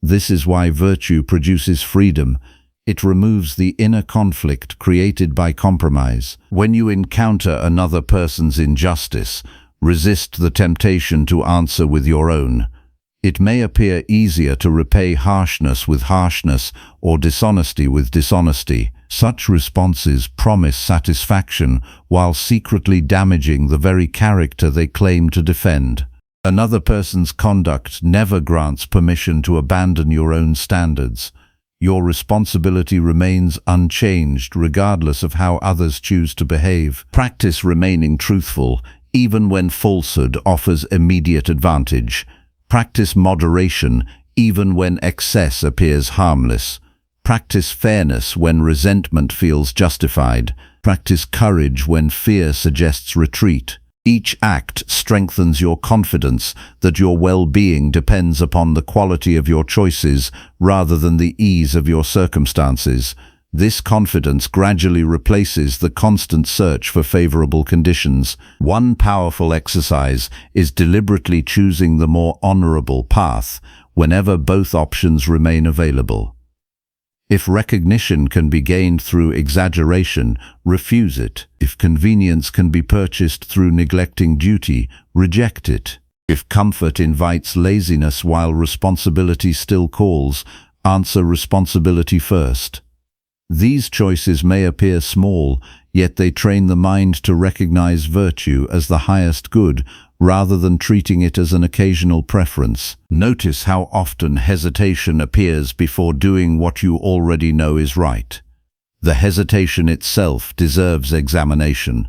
This is why virtue produces freedom. It removes the inner conflict created by compromise. When you encounter another person's injustice, resist the temptation to answer with your own. It may appear easier to repay harshness with harshness or dishonesty with dishonesty. Such responses promise satisfaction while secretly damaging the very character they claim to defend. Another person's conduct never grants permission to abandon your own standards. Your responsibility remains unchanged regardless of how others choose to behave. Practice remaining truthful even when falsehood offers immediate advantage. Practice moderation even when excess appears harmless. Practice fairness when resentment feels justified. Practice courage when fear suggests retreat. Each act strengthens your confidence that your well-being depends upon the quality of your choices rather than the ease of your circumstances. This confidence gradually replaces the constant search for favorable conditions. One powerful exercise is deliberately choosing the more honorable path whenever both options remain available. If recognition can be gained through exaggeration, refuse it. If convenience can be purchased through neglecting duty, reject it. If comfort invites laziness while responsibility still calls, answer responsibility first. These choices may appear small, yet they train the mind to recognize virtue as the highest good, rather than treating it as an occasional preference. Notice how often hesitation appears before doing what you already know is right. The hesitation itself deserves examination.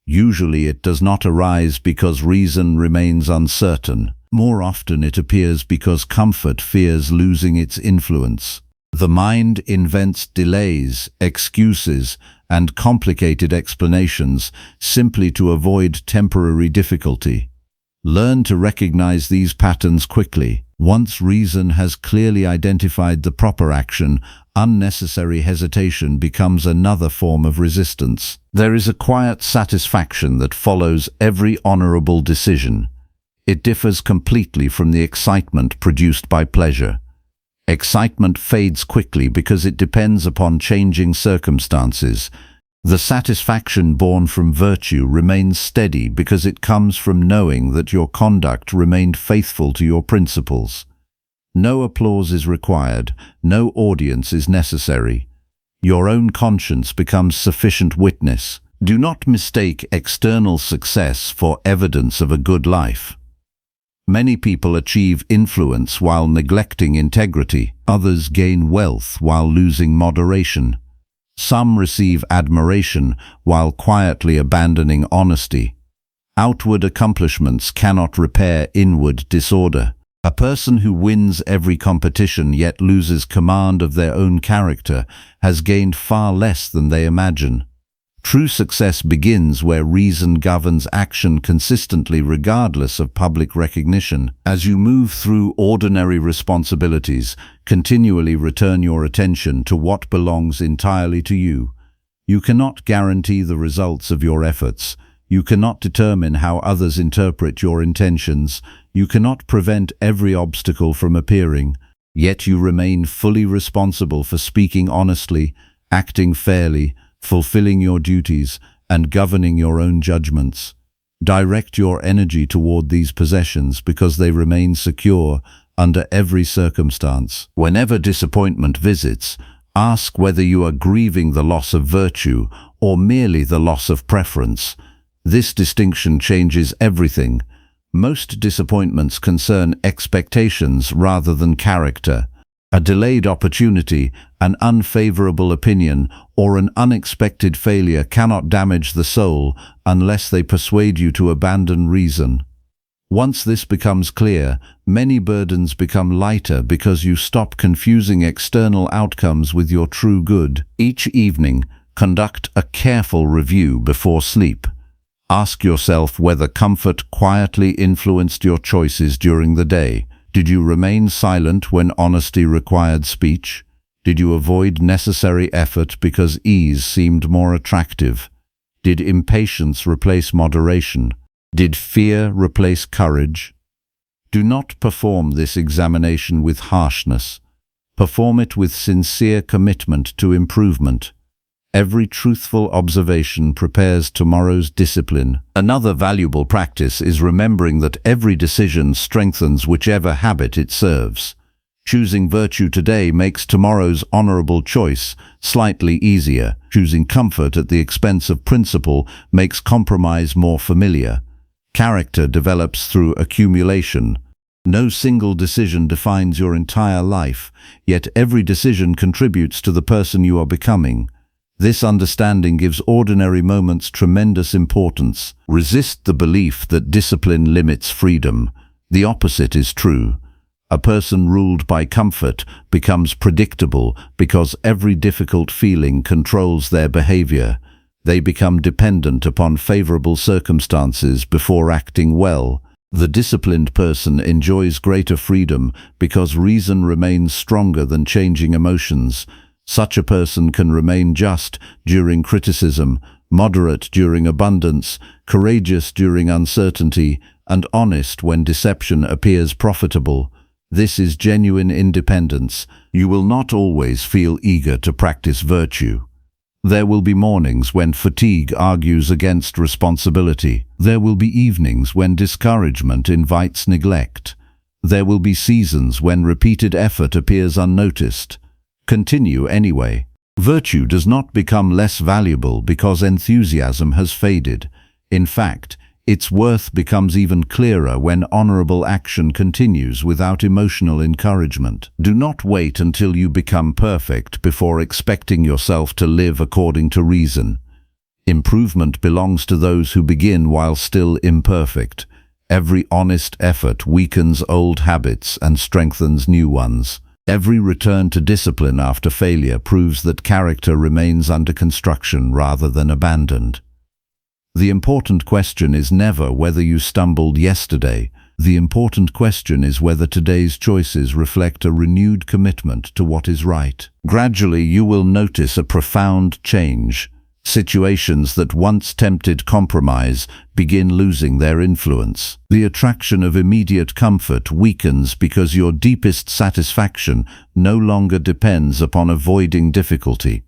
Usually it does not arise because reason remains uncertain. More often it appears because comfort fears losing its influence. The mind invents delays, excuses, and complicated explanations simply to avoid temporary difficulty. Learn to recognize these patterns quickly. Once reason has clearly identified the proper action, unnecessary hesitation becomes another form of resistance. There is a quiet satisfaction that follows every honorable decision. It differs completely from the excitement produced by pleasure. Excitement fades quickly because it depends upon changing circumstances. The satisfaction born from virtue remains steady because it comes from knowing that your conduct remained faithful to your principles. No applause is required, no audience is necessary. Your own conscience becomes sufficient witness. Do not mistake external success for evidence of a good life. Many people achieve influence while neglecting integrity. Others gain wealth while losing moderation. Some receive admiration while quietly abandoning honesty. Outward accomplishments cannot repair inward disorder. A person who wins every competition yet loses command of their own character has gained far less than they imagine. True success begins where reason governs action consistently regardless of public recognition. As you move through ordinary responsibilities, continually return your attention to what belongs entirely to you. You cannot guarantee the results of your efforts. You cannot determine how others interpret your intentions. You cannot prevent every obstacle from appearing. Yet you remain fully responsible for speaking honestly, acting fairly, fulfilling your duties, and governing your own judgments. Direct your energy toward these possessions because they remain secure under every circumstance. Whenever disappointment visits, ask whether you are grieving the loss of virtue or merely the loss of preference. This distinction changes everything. Most disappointments concern expectations rather than character. A delayed opportunity, an unfavorable opinion, or an unexpected failure cannot damage the soul unless they persuade you to abandon reason. Once this becomes clear, many burdens become lighter because you stop confusing external outcomes with your true good. Each evening, conduct a careful review before sleep. Ask yourself whether comfort quietly influenced your choices during the day. Did you remain silent when honesty required speech? Did you avoid necessary effort because ease seemed more attractive? Did impatience replace moderation? Did fear replace courage? Do not perform this examination with harshness. Perform it with sincere commitment to improvement. Every truthful observation prepares tomorrow's discipline. Another valuable practice is remembering that every decision strengthens whichever habit it serves. Choosing virtue today makes tomorrow's honorable choice slightly easier. Choosing comfort at the expense of principle makes compromise more familiar. Character develops through accumulation. No single decision defines your entire life, yet every decision contributes to the person you are becoming. This understanding gives ordinary moments tremendous importance. Resist the belief that discipline limits freedom. The opposite is true. A person ruled by comfort becomes predictable because every difficult feeling controls their behavior. They become dependent upon favorable circumstances before acting well. The disciplined person enjoys greater freedom because reason remains stronger than changing emotions. Such a person can remain just during criticism, moderate during abundance, courageous during uncertainty, and honest when deception appears profitable. This is genuine independence. You will not always feel eager to practice virtue. There will be mornings when fatigue argues against responsibility. There will be evenings when discouragement invites neglect. There will be seasons when repeated effort appears unnoticed. Continue anyway. Virtue does not become less valuable because enthusiasm has faded. In fact, its worth becomes even clearer when honorable action continues without emotional encouragement. Do not wait until you become perfect before expecting yourself to live according to reason. Improvement belongs to those who begin while still imperfect. Every honest effort weakens old habits and strengthens new ones. Every return to discipline after failure proves that character remains under construction rather than abandoned. The important question is never whether you stumbled yesterday. The important question is whether today's choices reflect a renewed commitment to what is right. Gradually, you will notice a profound change. Situations that once tempted compromise begin losing their influence. The attraction of immediate comfort weakens because your deepest satisfaction no longer depends upon avoiding difficulty.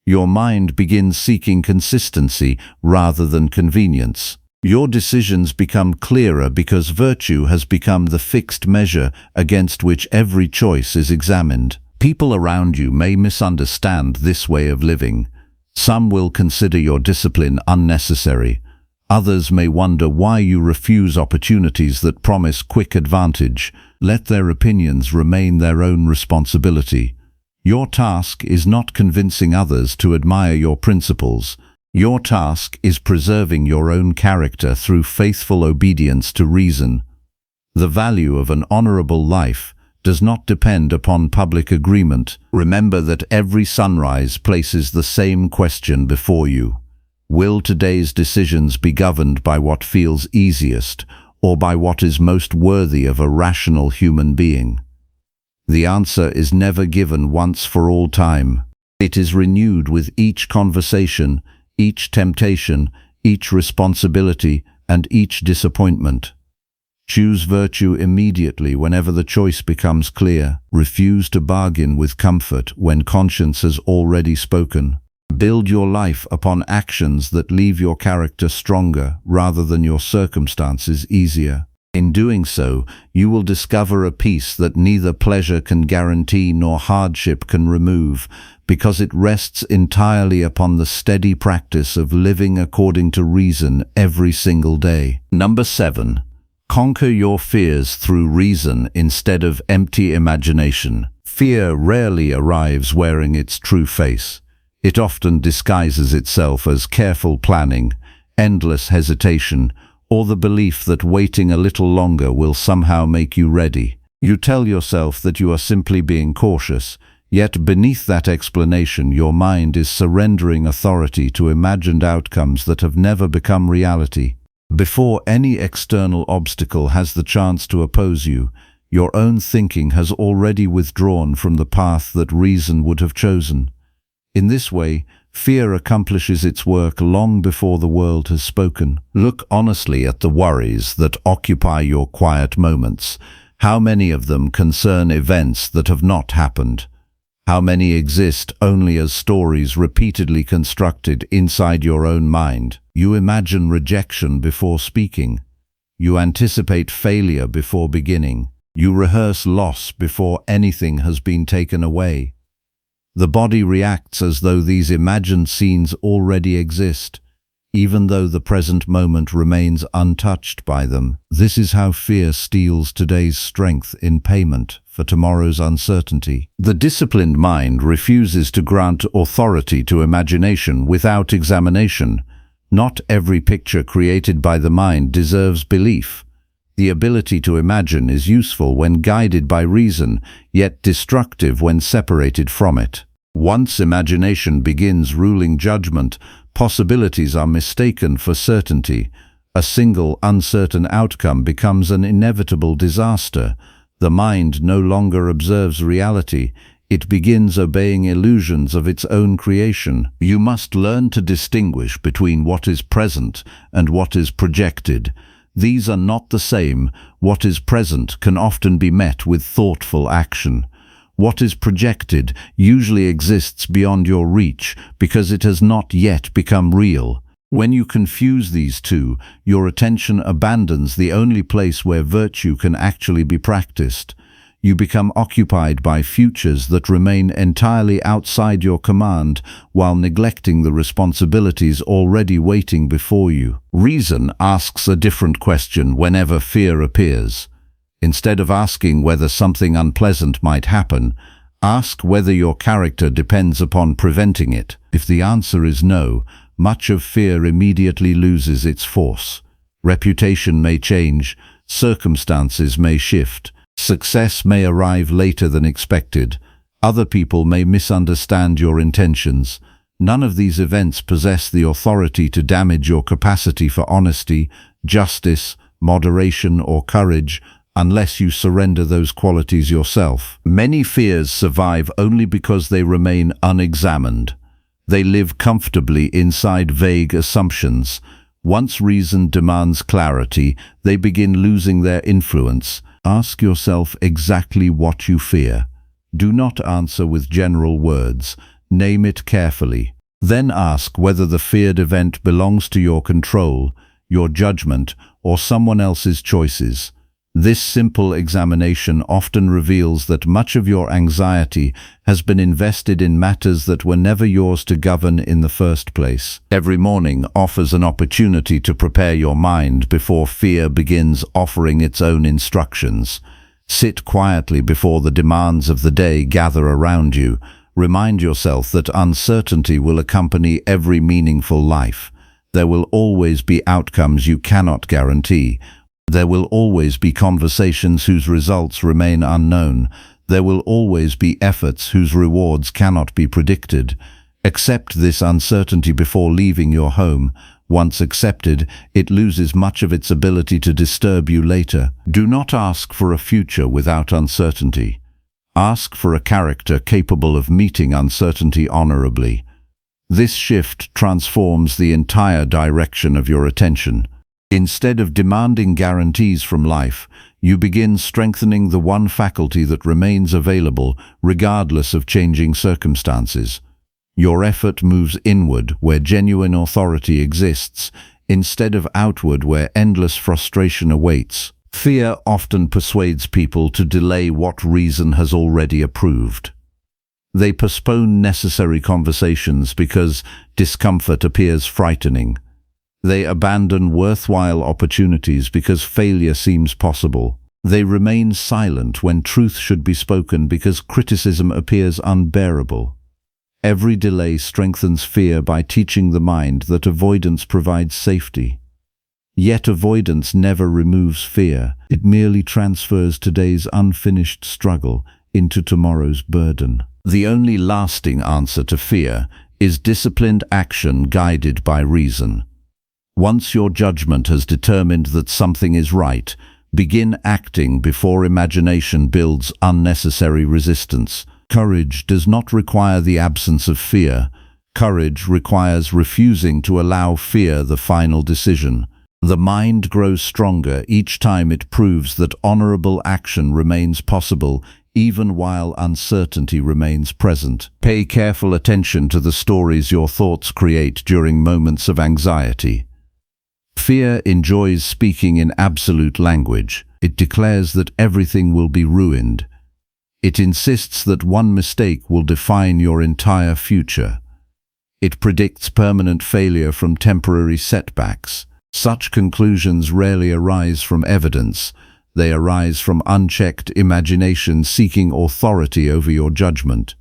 Your mind begins seeking consistency rather than convenience. Your decisions become clearer because virtue has become the fixed measure against which every choice is examined. People around you may misunderstand this way of living. Some will consider your discipline unnecessary. Others may wonder why you refuse opportunities that promise quick advantage. Let their opinions remain their own responsibility. Your task is not convincing others to admire your principles. Your task is preserving your own character through faithful obedience to reason. The value of an honorable life does not depend upon public agreement. Remember that every sunrise places the same question before you. Will today's decisions be governed by what feels easiest, or by what is most worthy of a rational human being? The answer is never given once for all time. It is renewed with each conversation, each temptation, each responsibility, and each disappointment. Choose virtue immediately whenever the choice becomes clear. Refuse to bargain with comfort when conscience has already spoken. Build your life upon actions that leave your character stronger rather than your circumstances easier. In doing so, you will discover a peace that neither pleasure can guarantee nor hardship can remove, because it rests entirely upon the steady practice of living according to reason every single day. Number 7. Conquer your fears through reason instead of empty imagination. Fear rarely arrives wearing its true face. It often disguises itself as careful planning, endless hesitation, or the belief that waiting a little longer will somehow make you ready. You tell yourself that you are simply being cautious, yet beneath that explanation your mind is surrendering authority to imagined outcomes that have never become reality. Before any external obstacle has the chance to oppose you, your own thinking has already withdrawn from the path that reason would have chosen. In this way, fear accomplishes its work long before the world has spoken. Look honestly at the worries that occupy your quiet moments. How many of them concern events that have not happened? How many exist only as stories repeatedly constructed inside your own mind? You imagine rejection before speaking. You anticipate failure before beginning. You rehearse loss before anything has been taken away. The body reacts as though these imagined scenes already exist, even though the present moment remains untouched by them. This is how fear steals today's strength in payment for tomorrow's uncertainty. The disciplined mind refuses to grant authority to imagination without examination. Not every picture created by the mind deserves belief. The ability to imagine is useful when guided by reason, yet destructive when separated from it. Once imagination begins ruling judgment, possibilities are mistaken for certainty. A single uncertain outcome becomes an inevitable disaster. The mind no longer observes reality. It begins obeying illusions of its own creation. You must learn to distinguish between what is present and what is projected. These are not the same. What is present can often be met with thoughtful action. What is projected usually exists beyond your reach because it has not yet become real. When you confuse these two, your attention abandons the only place where virtue can actually be practiced. You become occupied by futures that remain entirely outside your command while neglecting the responsibilities already waiting before you. Reason asks a different question whenever fear appears. Instead of asking whether something unpleasant might happen, ask whether your character depends upon preventing it. If the answer is no, much of fear immediately loses its force. Reputation may change, circumstances may shift, success may arrive later than expected, other people may misunderstand your intentions. None of these events possess the authority to damage your capacity for honesty, justice, moderation, or courage, unless you surrender those qualities yourself. Many fears survive only because they remain unexamined. They live comfortably inside vague assumptions. Once reason demands clarity, they begin losing their influence. Ask yourself exactly what you fear. Do not answer with general words. Name it carefully. Then ask whether the feared event belongs to your control, your judgment, or someone else's choices. This simple examination often reveals that much of your anxiety has been invested in matters that were never yours to govern in the first place. Every morning offers an opportunity to prepare your mind before fear begins offering its own instructions. Sit quietly before the demands of the day gather around you. Remind yourself that uncertainty will accompany every meaningful life. There will always be outcomes you cannot guarantee. There will always be conversations whose results remain unknown. There will always be efforts whose rewards cannot be predicted. Accept this uncertainty before leaving your home. Once accepted, it loses much of its ability to disturb you later. Do not ask for a future without uncertainty. Ask for a character capable of meeting uncertainty honorably. This shift transforms the entire direction of your attention. Instead of demanding guarantees from life, you begin strengthening the one faculty that remains available regardless of changing circumstances. Your effort moves inward where genuine authority exists, instead of outward where endless frustration awaits. Fear often persuades people to delay what reason has already approved. They postpone necessary conversations because discomfort appears frightening. They abandon worthwhile opportunities because failure seems possible. They remain silent when truth should be spoken because criticism appears unbearable. Every delay strengthens fear by teaching the mind that avoidance provides safety. Yet avoidance never removes fear. It merely transfers today's unfinished struggle into tomorrow's burden. The only lasting answer to fear is disciplined action guided by reason. Once your judgment has determined that something is right, begin acting before imagination builds unnecessary resistance. Courage does not require the absence of fear. Courage requires refusing to allow fear the final decision. The mind grows stronger each time it proves that honorable action remains possible even while uncertainty remains present. Pay careful attention to the stories your thoughts create during moments of anxiety. Fear enjoys speaking in absolute language. It declares that everything will be ruined. It insists that one mistake will define your entire future. It predicts permanent failure from temporary setbacks. Such conclusions rarely arise from evidence. They arise from unchecked imagination seeking authority over your judgment.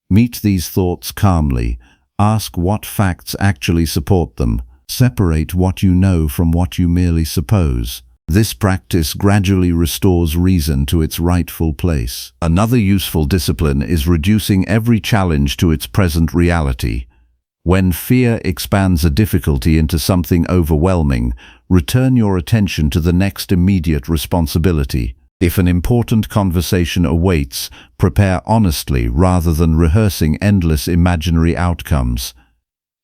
Meet these thoughts calmly. Ask what facts actually support them. Separate what you know from what you merely suppose. This practice gradually restores reason to its rightful place. Another useful discipline is reducing every challenge to its present reality. When fear expands a difficulty into something overwhelming, return your attention to the next immediate responsibility. If an important conversation awaits, prepare honestly rather than rehearsing endless imaginary outcomes.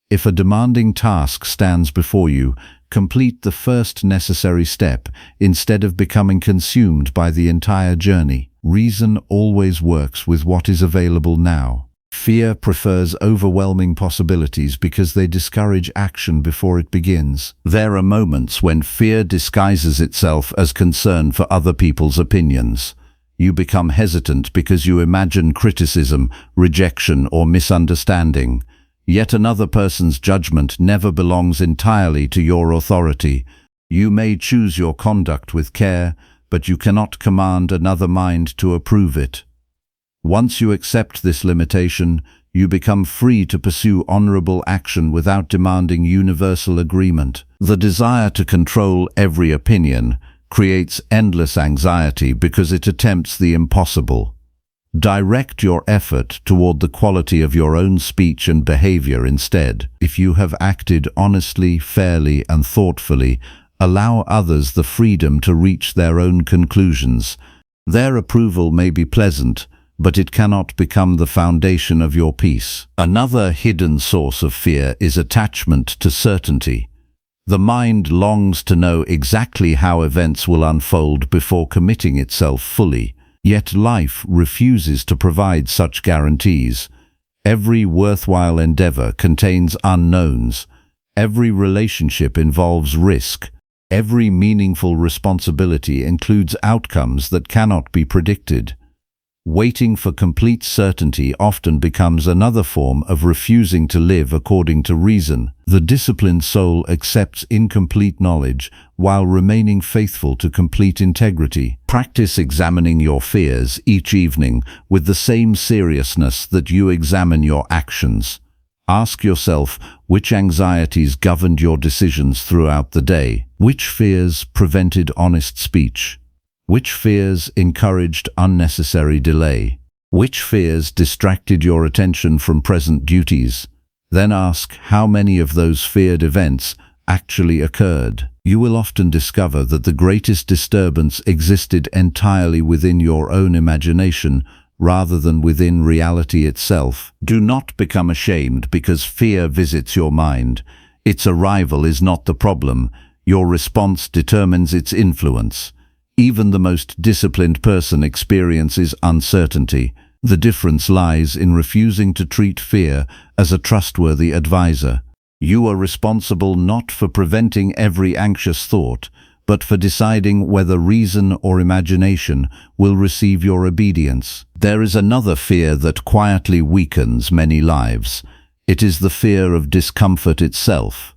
If a demanding task stands before you, complete the first necessary step instead of becoming consumed by the entire journey. Reason always works with what is available now. Fear prefers overwhelming possibilities because they discourage action before it begins. There are moments when fear disguises itself as concern for other people's opinions. You become hesitant because you imagine criticism, rejection, or misunderstanding. Yet another person's judgment never belongs entirely to your authority. You may choose your conduct with care, but you cannot command another mind to approve it. Once you accept this limitation, you become free to pursue honorable action without demanding universal agreement. The desire to control every opinion creates endless anxiety because it attempts the impossible. Direct your effort toward the quality of your own speech and behavior instead. If you have acted honestly, fairly, and thoughtfully, allow others the freedom to reach their own conclusions. Their approval may be pleasant, but it cannot become the foundation of your peace. Another hidden source of fear is attachment to certainty. The mind longs to know exactly how events will unfold before committing itself fully. Yet life refuses to provide such guarantees. Every worthwhile endeavor contains unknowns. Every relationship involves risk. Every meaningful responsibility includes outcomes that cannot be predicted. Waiting for complete certainty often becomes another form of refusing to live according to reason. The disciplined soul accepts incomplete knowledge while remaining faithful to complete integrity. Practice examining your fears each evening with the same seriousness that you examine your actions. Ask yourself which anxieties governed your decisions throughout the day. Which fears prevented honest speech? Which fears encouraged unnecessary delay? Which fears distracted your attention from present duties? Then ask how many of those feared events actually occurred. You will often discover that the greatest disturbance existed entirely within your own imagination rather than within reality itself. Do not become ashamed because fear visits your mind. Its arrival is not the problem. Your response determines its influence. Even the most disciplined person experiences uncertainty. The difference lies in refusing to treat fear as a trustworthy advisor. You are responsible not for preventing every anxious thought, but for deciding whether reason or imagination will receive your obedience. There is another fear that quietly weakens many lives. It is the fear of discomfort itself.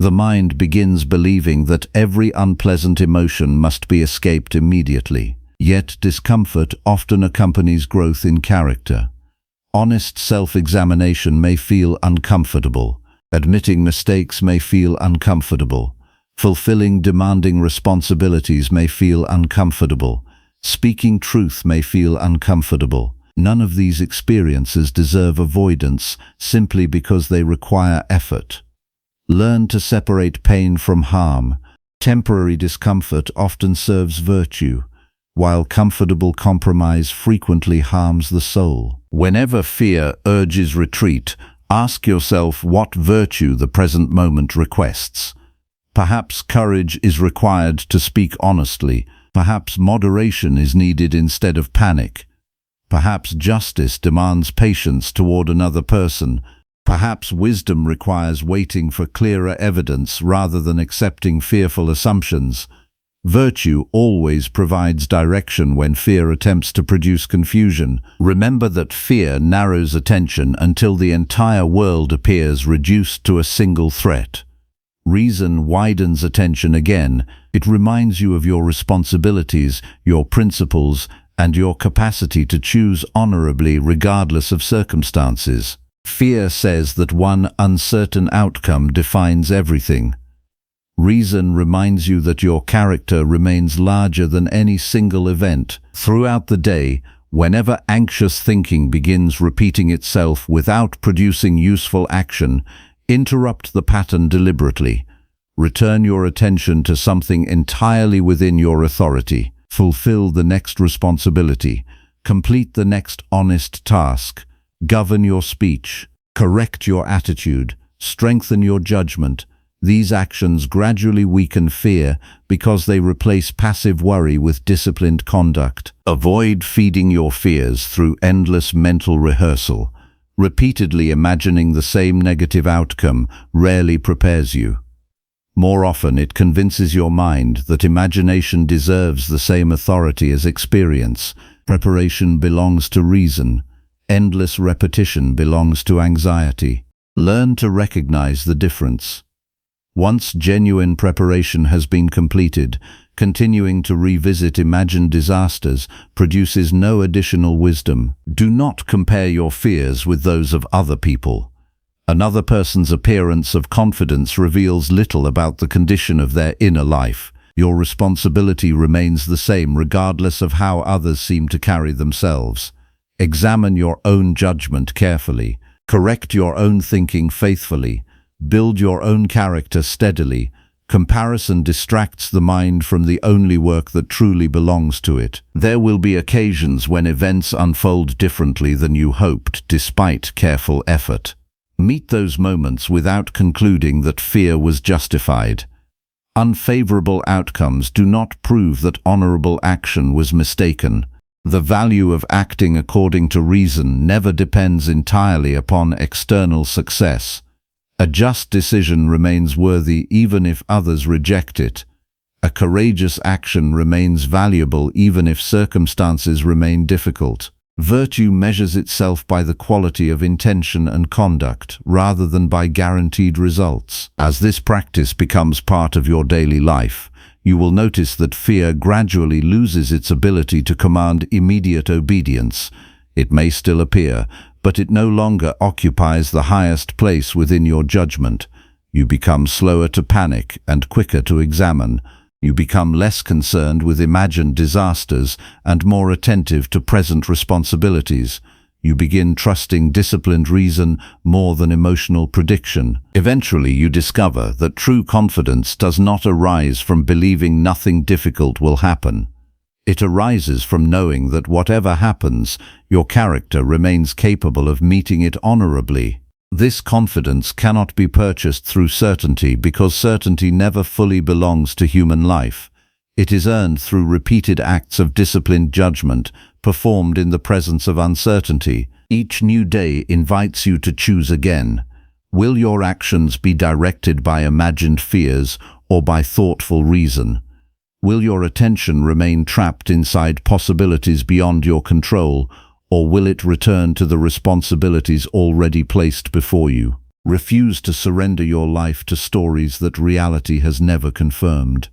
The mind begins believing that every unpleasant emotion must be escaped immediately. Yet discomfort often accompanies growth in character. Honest self-examination may feel uncomfortable. Admitting mistakes may feel uncomfortable. Fulfilling demanding responsibilities may feel uncomfortable. Speaking truth may feel uncomfortable. None of these experiences deserve avoidance simply because they require effort. Learn to separate pain from harm. Temporary discomfort often serves virtue, while comfortable compromise frequently harms the soul. Whenever fear urges retreat, ask yourself what virtue the present moment requests. Perhaps courage is required to speak honestly. Perhaps moderation is needed instead of panic. Perhaps justice demands patience toward another person. Perhaps wisdom requires waiting for clearer evidence rather than accepting fearful assumptions. Virtue always provides direction when fear attempts to produce confusion. Remember that fear narrows attention until the entire world appears reduced to a single threat. Reason widens attention again. It reminds you of your responsibilities, your principles, and your capacity to choose honorably regardless of circumstances. Fear says that one uncertain outcome defines everything. Reason reminds you that your character remains larger than any single event. Throughout the day, whenever anxious thinking begins repeating itself without producing useful action, interrupt the pattern deliberately. Return your attention to something entirely within your authority. Fulfill the next responsibility. Complete the next honest task. Govern your speech. Correct your attitude. Strengthen your judgment. These actions gradually weaken fear because they replace passive worry with disciplined conduct. Avoid feeding your fears through endless mental rehearsal. Repeatedly imagining the same negative outcome rarely prepares you. More often, it convinces your mind that imagination deserves the same authority as experience. Preparation belongs to reason. Endless repetition belongs to anxiety. Learn to recognize the difference. Once genuine preparation has been completed, continuing to revisit imagined disasters produces no additional wisdom. Do not compare your fears with those of other people. Another person's appearance of confidence reveals little about the condition of their inner life. Your responsibility remains the same regardless of how others seem to carry themselves. Examine your own judgment carefully. Correct your own thinking faithfully. Build your own character steadily. Comparison distracts the mind from the only work that truly belongs to it. There will be occasions when events unfold differently than you hoped, despite careful effort. Meet those moments without concluding that fear was justified. Unfavorable outcomes do not prove that honorable action was mistaken. The value of acting according to reason never depends entirely upon external success. A just decision remains worthy even if others reject it. A courageous action remains valuable even if circumstances remain difficult. Virtue measures itself by the quality of intention and conduct, rather than by guaranteed results. As this practice becomes part of your daily life, you will notice that fear gradually loses its ability to command immediate obedience. It may still appear, but it no longer occupies the highest place within your judgment. You become slower to panic and quicker to examine. You become less concerned with imagined disasters and more attentive to present responsibilities. You begin trusting disciplined reason more than emotional prediction. Eventually, you discover that true confidence does not arise from believing nothing difficult will happen. It arises from knowing that whatever happens, your character remains capable of meeting it honorably. This confidence cannot be purchased through certainty because certainty never fully belongs to human life. It is earned through repeated acts of disciplined judgment performed in the presence of uncertainty. Each new day invites you to choose again. Will your actions be directed by imagined fears or by thoughtful reason? Will your attention remain trapped inside possibilities beyond your control, or will it return to the responsibilities already placed before you? Refuse to surrender your life to stories that reality has never confirmed.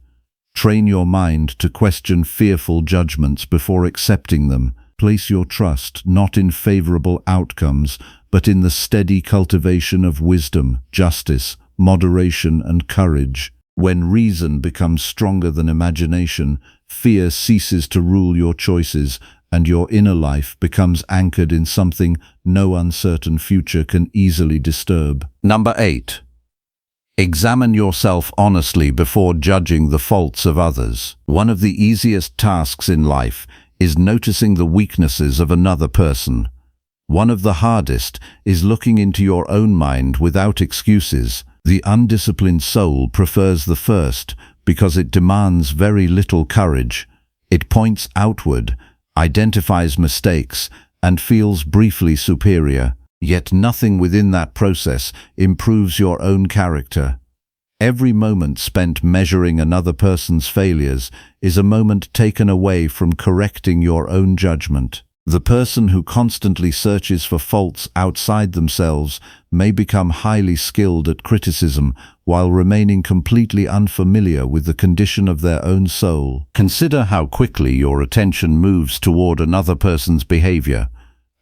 Train your mind to question fearful judgments before accepting them. Place your trust not in favorable outcomes, but in the steady cultivation of wisdom, justice, moderation, and courage. When reason becomes stronger than imagination, fear ceases to rule your choices, and your inner life becomes anchored in something no uncertain future can easily disturb. Number 8. Examine yourself honestly before judging the faults of others. One of the easiest tasks in life is noticing the weaknesses of another person. One of the hardest is looking into your own mind without excuses. The undisciplined soul prefers the first because it demands very little courage. It points outward, identifies mistakes, and feels briefly superior. Yet nothing within that process improves your own character. Every moment spent measuring another person's failures is a moment taken away from correcting your own judgment. The person who constantly searches for faults outside themselves may become highly skilled at criticism while remaining completely unfamiliar with the condition of their own soul. Consider how quickly your attention moves toward another person's behavior.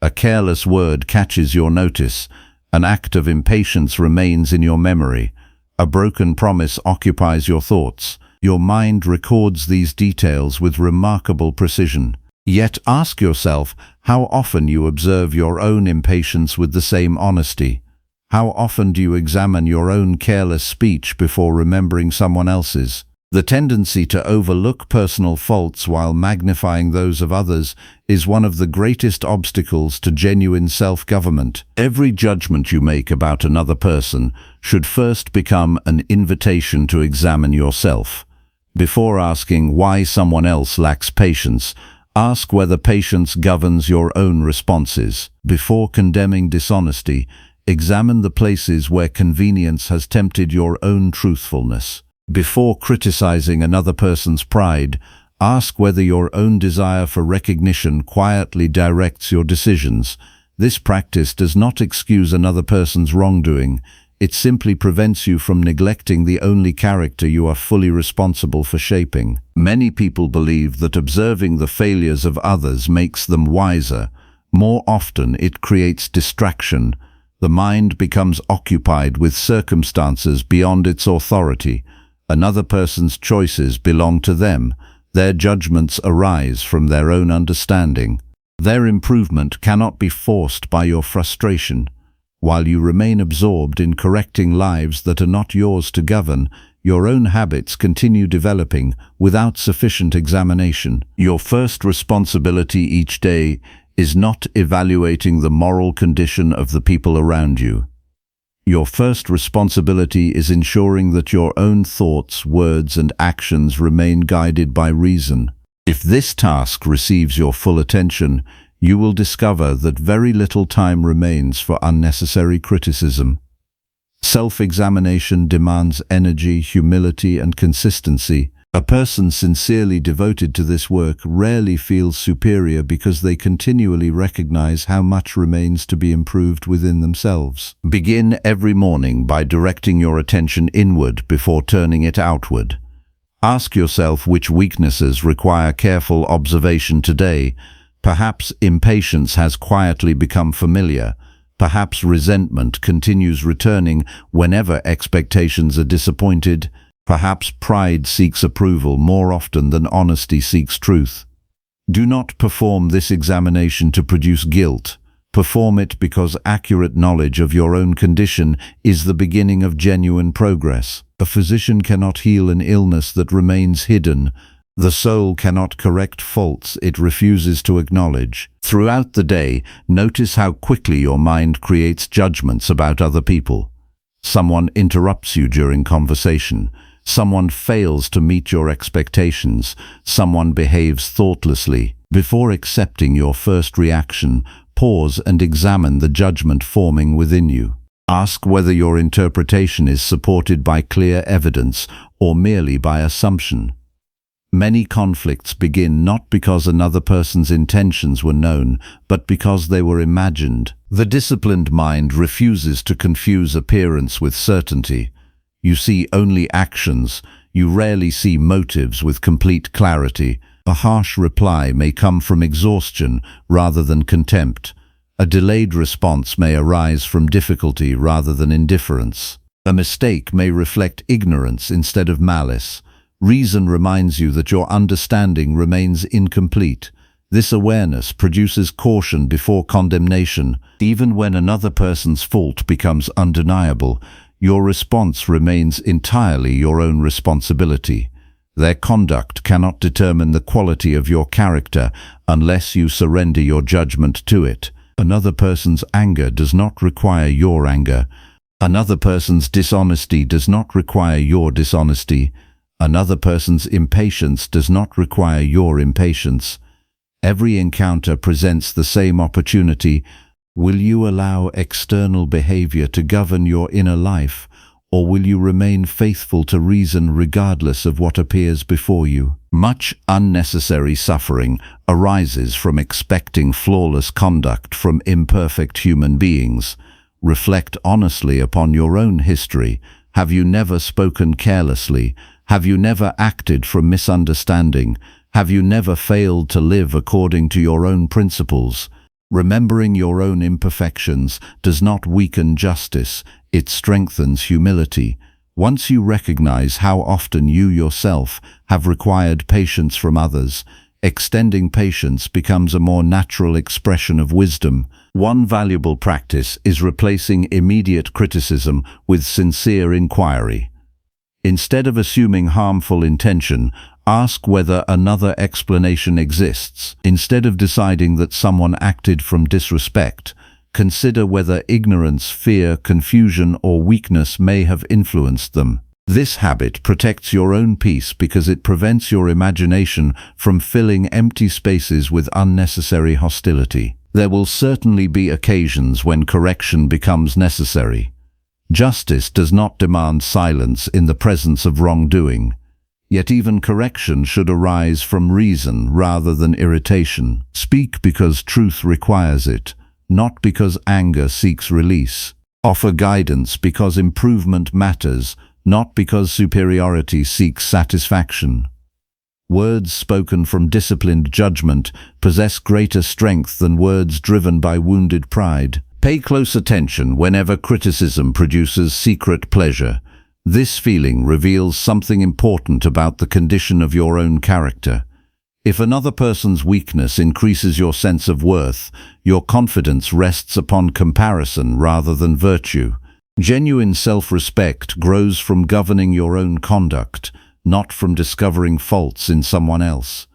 A careless word catches your notice. An act of impatience remains in your memory. A broken promise occupies your thoughts. Your mind records these details with remarkable precision. Yet ask yourself how often you observe your own impatience with the same honesty. How often do you examine your own careless speech before remembering someone else's? The tendency to overlook personal faults while magnifying those of others is one of the greatest obstacles to genuine self-government. Every judgment you make about another person should first become an invitation to examine yourself. Before asking why someone else lacks patience, ask whether patience governs your own responses. Before condemning dishonesty, examine the places where convenience has tempted your own truthfulness. Before criticizing another person's pride, ask whether your own desire for recognition quietly directs your decisions. This practice does not excuse another person's wrongdoing. It simply prevents you from neglecting the only character you are fully responsible for shaping. Many people believe that observing the failures of others makes them wiser. More often, it creates distraction. The mind becomes occupied with circumstances beyond its authority. Another person's choices belong to them. Their judgments arise from their own understanding. Their improvement cannot be forced by your frustration. While you remain absorbed in correcting lives that are not yours to govern, your own habits continue developing without sufficient examination. Your first responsibility each day is not evaluating the moral condition of the people around you. Your first responsibility is ensuring that your own thoughts, words, and actions remain guided by reason. If this task receives your full attention, you will discover that very little time remains for unnecessary criticism. Self-examination demands energy, humility, and consistency. A person sincerely devoted to this work rarely feels superior because they continually recognize how much remains to be improved within themselves. Begin every morning by directing your attention inward before turning it outward. Ask yourself which weaknesses require careful observation today. Perhaps impatience has quietly become familiar. Perhaps resentment continues returning whenever expectations are disappointed. Perhaps pride seeks approval more often than honesty seeks truth. Do not perform this examination to produce guilt. Perform it because accurate knowledge of your own condition is the beginning of genuine progress. A physician cannot heal an illness that remains hidden. The soul cannot correct faults it refuses to acknowledge. Throughout the day, notice how quickly your mind creates judgments about other people. Someone interrupts you during conversation. Someone fails to meet your expectations. Someone behaves thoughtlessly. Before accepting your first reaction, pause and examine the judgment forming within you. Ask whether your interpretation is supported by clear evidence or merely by assumption. Many conflicts begin not because another person's intentions were known, but because they were imagined. The disciplined mind refuses to confuse appearance with certainty. You see only actions. You rarely see motives with complete clarity. A harsh reply may come from exhaustion rather than contempt. A delayed response may arise from difficulty rather than indifference. A mistake may reflect ignorance instead of malice. Reason reminds you that your understanding remains incomplete. This awareness produces caution before condemnation. Even when another person's fault becomes undeniable, your response remains entirely your own responsibility. Their conduct cannot determine the quality of your character unless you surrender your judgment to it. Another person's anger does not require your anger. Another person's dishonesty does not require your dishonesty. Another person's impatience does not require your impatience. Every encounter presents the same opportunity. Will you allow external behavior to govern your inner life, or will you remain faithful to reason regardless of what appears before you? Much unnecessary suffering arises from expecting flawless conduct from imperfect human beings. Reflect honestly upon your own history. Have you never spoken carelessly? Have you never acted from misunderstanding? Have you never failed to live according to your own principles? Remembering your own imperfections does not weaken justice, it strengthens humility. Once you recognize how often you yourself have required patience from others, extending patience becomes a more natural expression of wisdom. One valuable practice is replacing immediate criticism with sincere inquiry. Instead of assuming harmful intention, ask whether another explanation exists. Instead of deciding that someone acted from disrespect, consider whether ignorance, fear, confusion, or weakness may have influenced them. This habit protects your own peace because it prevents your imagination from filling empty spaces with unnecessary hostility. There will certainly be occasions when correction becomes necessary. Justice does not demand silence in the presence of wrongdoing. Yet even correction should arise from reason rather than irritation. Speak because truth requires it, not because anger seeks release. Offer guidance because improvement matters, not because superiority seeks satisfaction. Words spoken from disciplined judgment possess greater strength than words driven by wounded pride. Pay close attention whenever criticism produces secret pleasure. This feeling reveals something important about the condition of your own character. If another person's weakness increases your sense of worth, your confidence rests upon comparison rather than virtue. Genuine self-respect grows from governing your own conduct, not from discovering faults in someone else.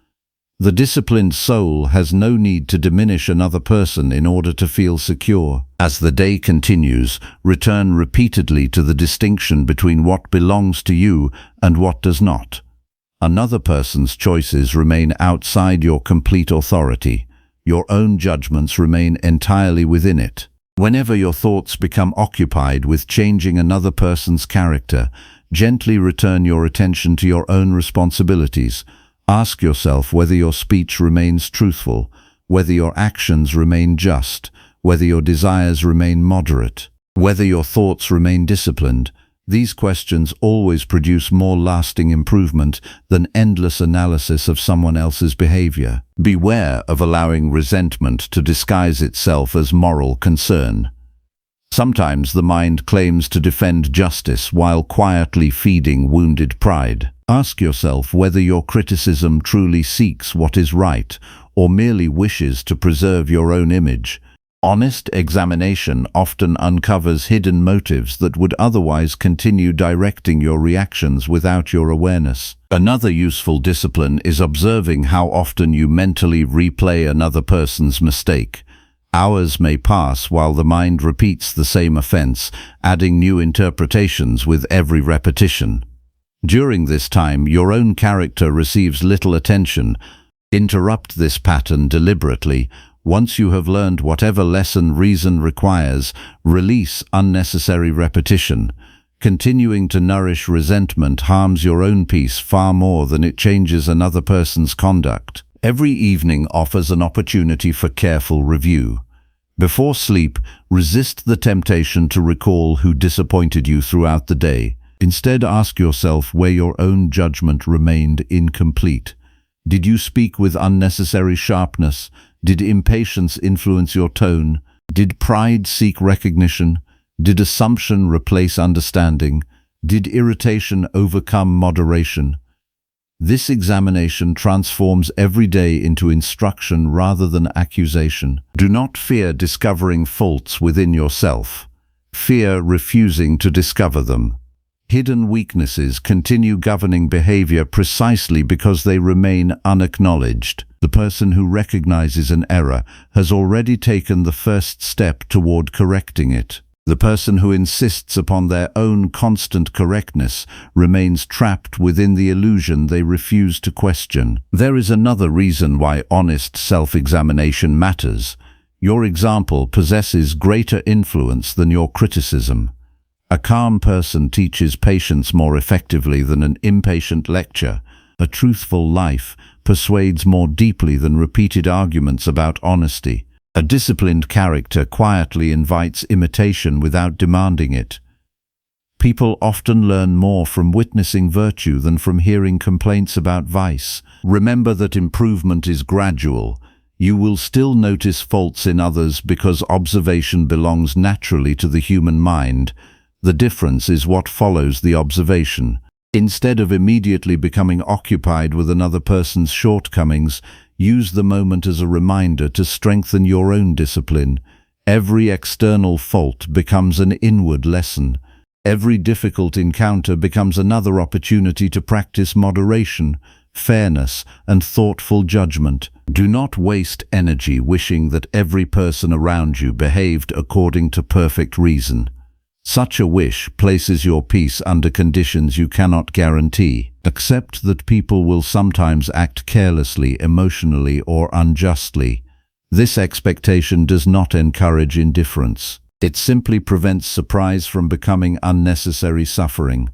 The disciplined soul has no need to diminish another person in order to feel secure. As the day continues, return repeatedly to the distinction between what belongs to you and what does not. Another person's choices remain outside your complete authority. Your own judgments remain entirely within it. Whenever your thoughts become occupied with changing another person's character, gently return your attention to your own responsibilities. Ask yourself whether your speech remains truthful, whether your actions remain just, whether your desires remain moderate, whether your thoughts remain disciplined. These questions always produce more lasting improvement than endless analysis of someone else's behavior. Beware of allowing resentment to disguise itself as moral concern. Sometimes the mind claims to defend justice while quietly feeding wounded pride. Ask yourself whether your criticism truly seeks what is right or merely wishes to preserve your own image. Honest examination often uncovers hidden motives that would otherwise continue directing your reactions without your awareness. Another useful discipline is observing how often you mentally replay another person's mistake. Hours may pass while the mind repeats the same offense, adding new interpretations with every repetition. During this time, your own character receives little attention. Interrupt this pattern deliberately. Once you have learned whatever lesson reason requires, release unnecessary repetition. Continuing to nourish resentment harms your own peace far more than it changes another person's conduct. Every evening offers an opportunity for careful review. Before sleep, resist the temptation to recall who disappointed you throughout the day. Instead, ask yourself where your own judgment remained incomplete. Did you speak with unnecessary sharpness? Did impatience influence your tone? Did pride seek recognition? Did assumption replace understanding? Did irritation overcome moderation? This examination transforms every day into instruction rather than accusation. Do not fear discovering faults within yourself. Fear refusing to discover them. Hidden weaknesses continue governing behavior precisely because they remain unacknowledged. The person who recognizes an error has already taken the first step toward correcting it. The person who insists upon their own constant correctness remains trapped within the illusion they refuse to question. There is another reason why honest self-examination matters. Your example possesses greater influence than your criticism. A calm person teaches patience more effectively than an impatient lecture. A truthful life persuades more deeply than repeated arguments about honesty. A disciplined character quietly invites imitation without demanding it. People often learn more from witnessing virtue than from hearing complaints about vice. Remember that improvement is gradual. You will still notice faults in others because observation belongs naturally to the human mind. The difference is what follows the observation. Instead of immediately becoming occupied with another person's shortcomings, use the moment as a reminder to strengthen your own discipline. Every external fault becomes an inward lesson. Every difficult encounter becomes another opportunity to practice moderation, fairness, and thoughtful judgment. Do not waste energy wishing that every person around you behaved according to perfect reason. Such a wish places your peace under conditions you cannot guarantee. Accept that people will sometimes act carelessly, emotionally, or unjustly. This expectation does not encourage indifference. It simply prevents surprise from becoming unnecessary suffering.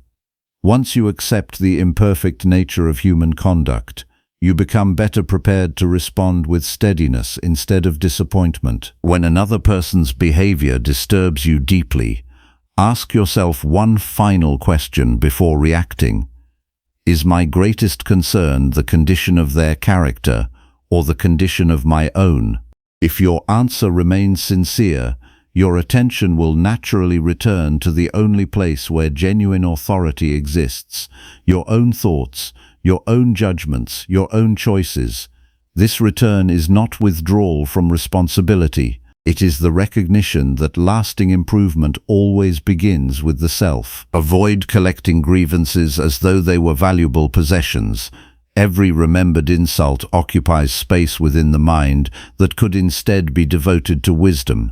Once you accept the imperfect nature of human conduct, you become better prepared to respond with steadiness instead of disappointment. When another person's behavior disturbs you deeply, ask yourself one final question before reacting. Is my greatest concern the condition of their character or the condition of my own? If your answer remains sincere, your attention will naturally return to the only place where genuine authority exists: your own thoughts, your own judgments, your own choices. This return is not withdrawal from responsibility. It is the recognition that lasting improvement always begins with the self. Avoid collecting grievances as though they were valuable possessions. Every remembered insult occupies space within the mind that could instead be devoted to wisdom.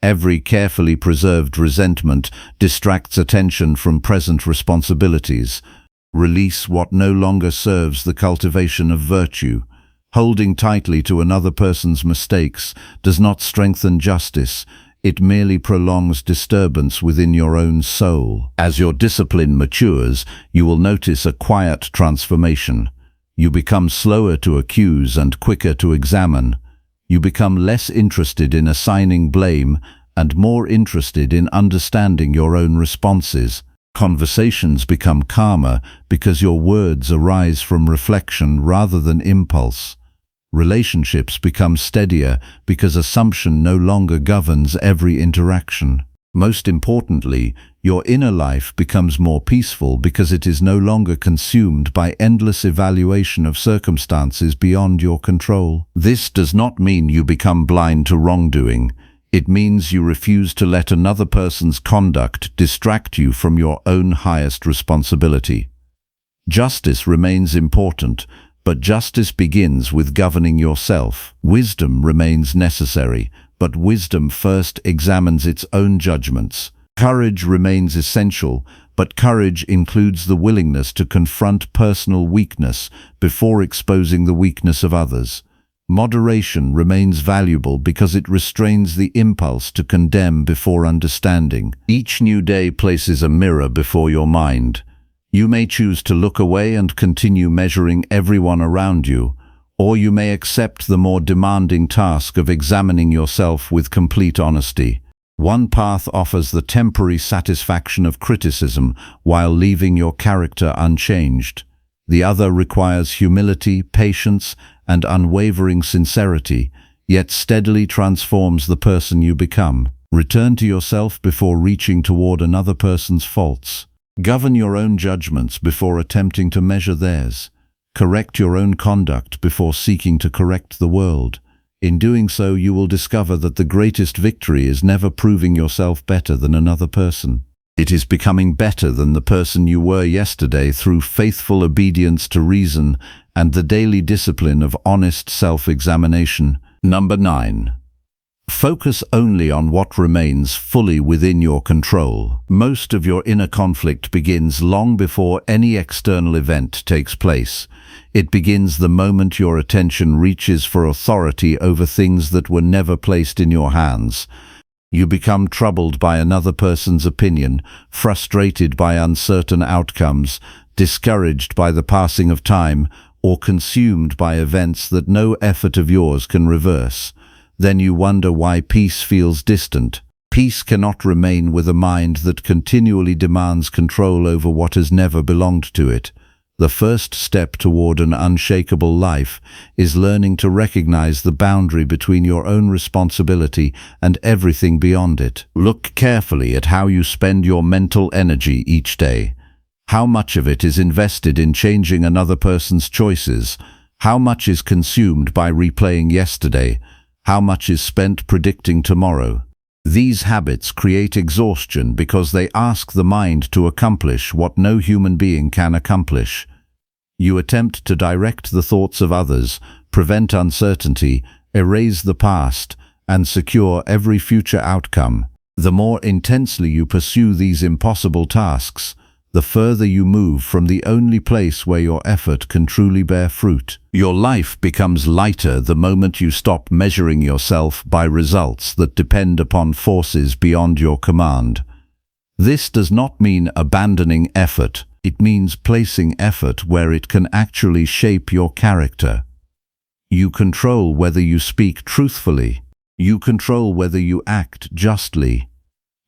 Every carefully preserved resentment distracts attention from present responsibilities. Release what no longer serves the cultivation of virtue. Holding tightly to another person's mistakes does not strengthen justice. It merely prolongs disturbance within your own soul. As your discipline matures, you will notice a quiet transformation. You become slower to accuse and quicker to examine. You become less interested in assigning blame and more interested in understanding your own responses. Conversations become calmer because your words arise from reflection rather than impulse. Relationships become steadier because assumption no longer governs every interaction. Most importantly, your inner life becomes more peaceful because it is no longer consumed by endless evaluation of circumstances beyond your control. This does not mean you become blind to wrongdoing. It means you refuse to let another person's conduct distract you from your own highest responsibility. Justice remains important, but justice begins with governing yourself. Wisdom remains necessary, but wisdom first examines its own judgments. Courage remains essential, but courage includes the willingness to confront personal weakness before exposing the weakness of others. Moderation remains valuable because it restrains the impulse to condemn before understanding. Each new day places a mirror before your mind. You may choose to look away and continue measuring everyone around you, Or you may accept the more demanding task of examining yourself with complete honesty. One path offers the temporary satisfaction of criticism while leaving your character unchanged. The other requires humility, patience, and unwavering sincerity, yet steadily transforms the person you become. Return to yourself before reaching toward another person's faults. Govern your own judgments before attempting to measure theirs. Correct your own conduct before seeking to correct the world. In doing so, you will discover that the greatest victory is never proving yourself better than another person. It is becoming better than the person you were yesterday through faithful obedience to reason and the daily discipline of honest self-examination. Number 9. Focus only on what remains fully within your control. Most of your inner conflict begins long before any external event takes place. It begins the moment your attention reaches for authority over things that were never placed in your hands. You become troubled by another person's opinion, frustrated by uncertain outcomes, discouraged by the passing of time, or consumed by events that no effort of yours can reverse. Then you wonder why peace feels distant. Peace cannot remain with a mind that continually demands control over what has never belonged to it. The first step toward an unshakable life is learning to recognize the boundary between your own responsibility and everything beyond it. Look carefully at how you spend your mental energy each day. How much of it is invested in changing another person's choices? How much is consumed by replaying yesterday? How much is spent predicting tomorrow? These habits create exhaustion because they ask the mind to accomplish what no human being can accomplish. You attempt to direct the thoughts of others, prevent uncertainty, erase the past, and secure every future outcome. The more intensely you pursue these impossible tasks, the further you move from the only place where your effort can truly bear fruit. Your life becomes lighter the moment you stop measuring yourself by results that depend upon forces beyond your command. This does not mean abandoning effort. It means placing effort where it can actually shape your character. You control whether you speak truthfully. You control whether you act justly.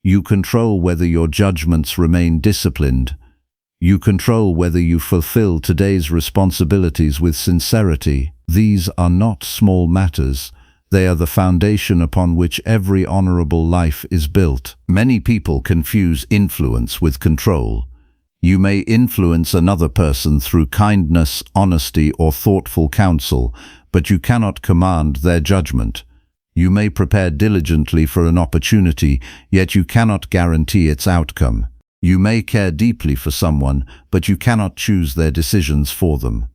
You control whether your judgments remain disciplined. You control whether you fulfill today's responsibilities with sincerity. These are not small matters. They are the foundation upon which every honorable life is built. Many people confuse influence with control. You may influence another person through kindness, honesty, or thoughtful counsel, but you cannot command their judgment. You may prepare diligently for an opportunity, yet you cannot guarantee its outcome. You may care deeply for someone, but you cannot choose their decisions for them.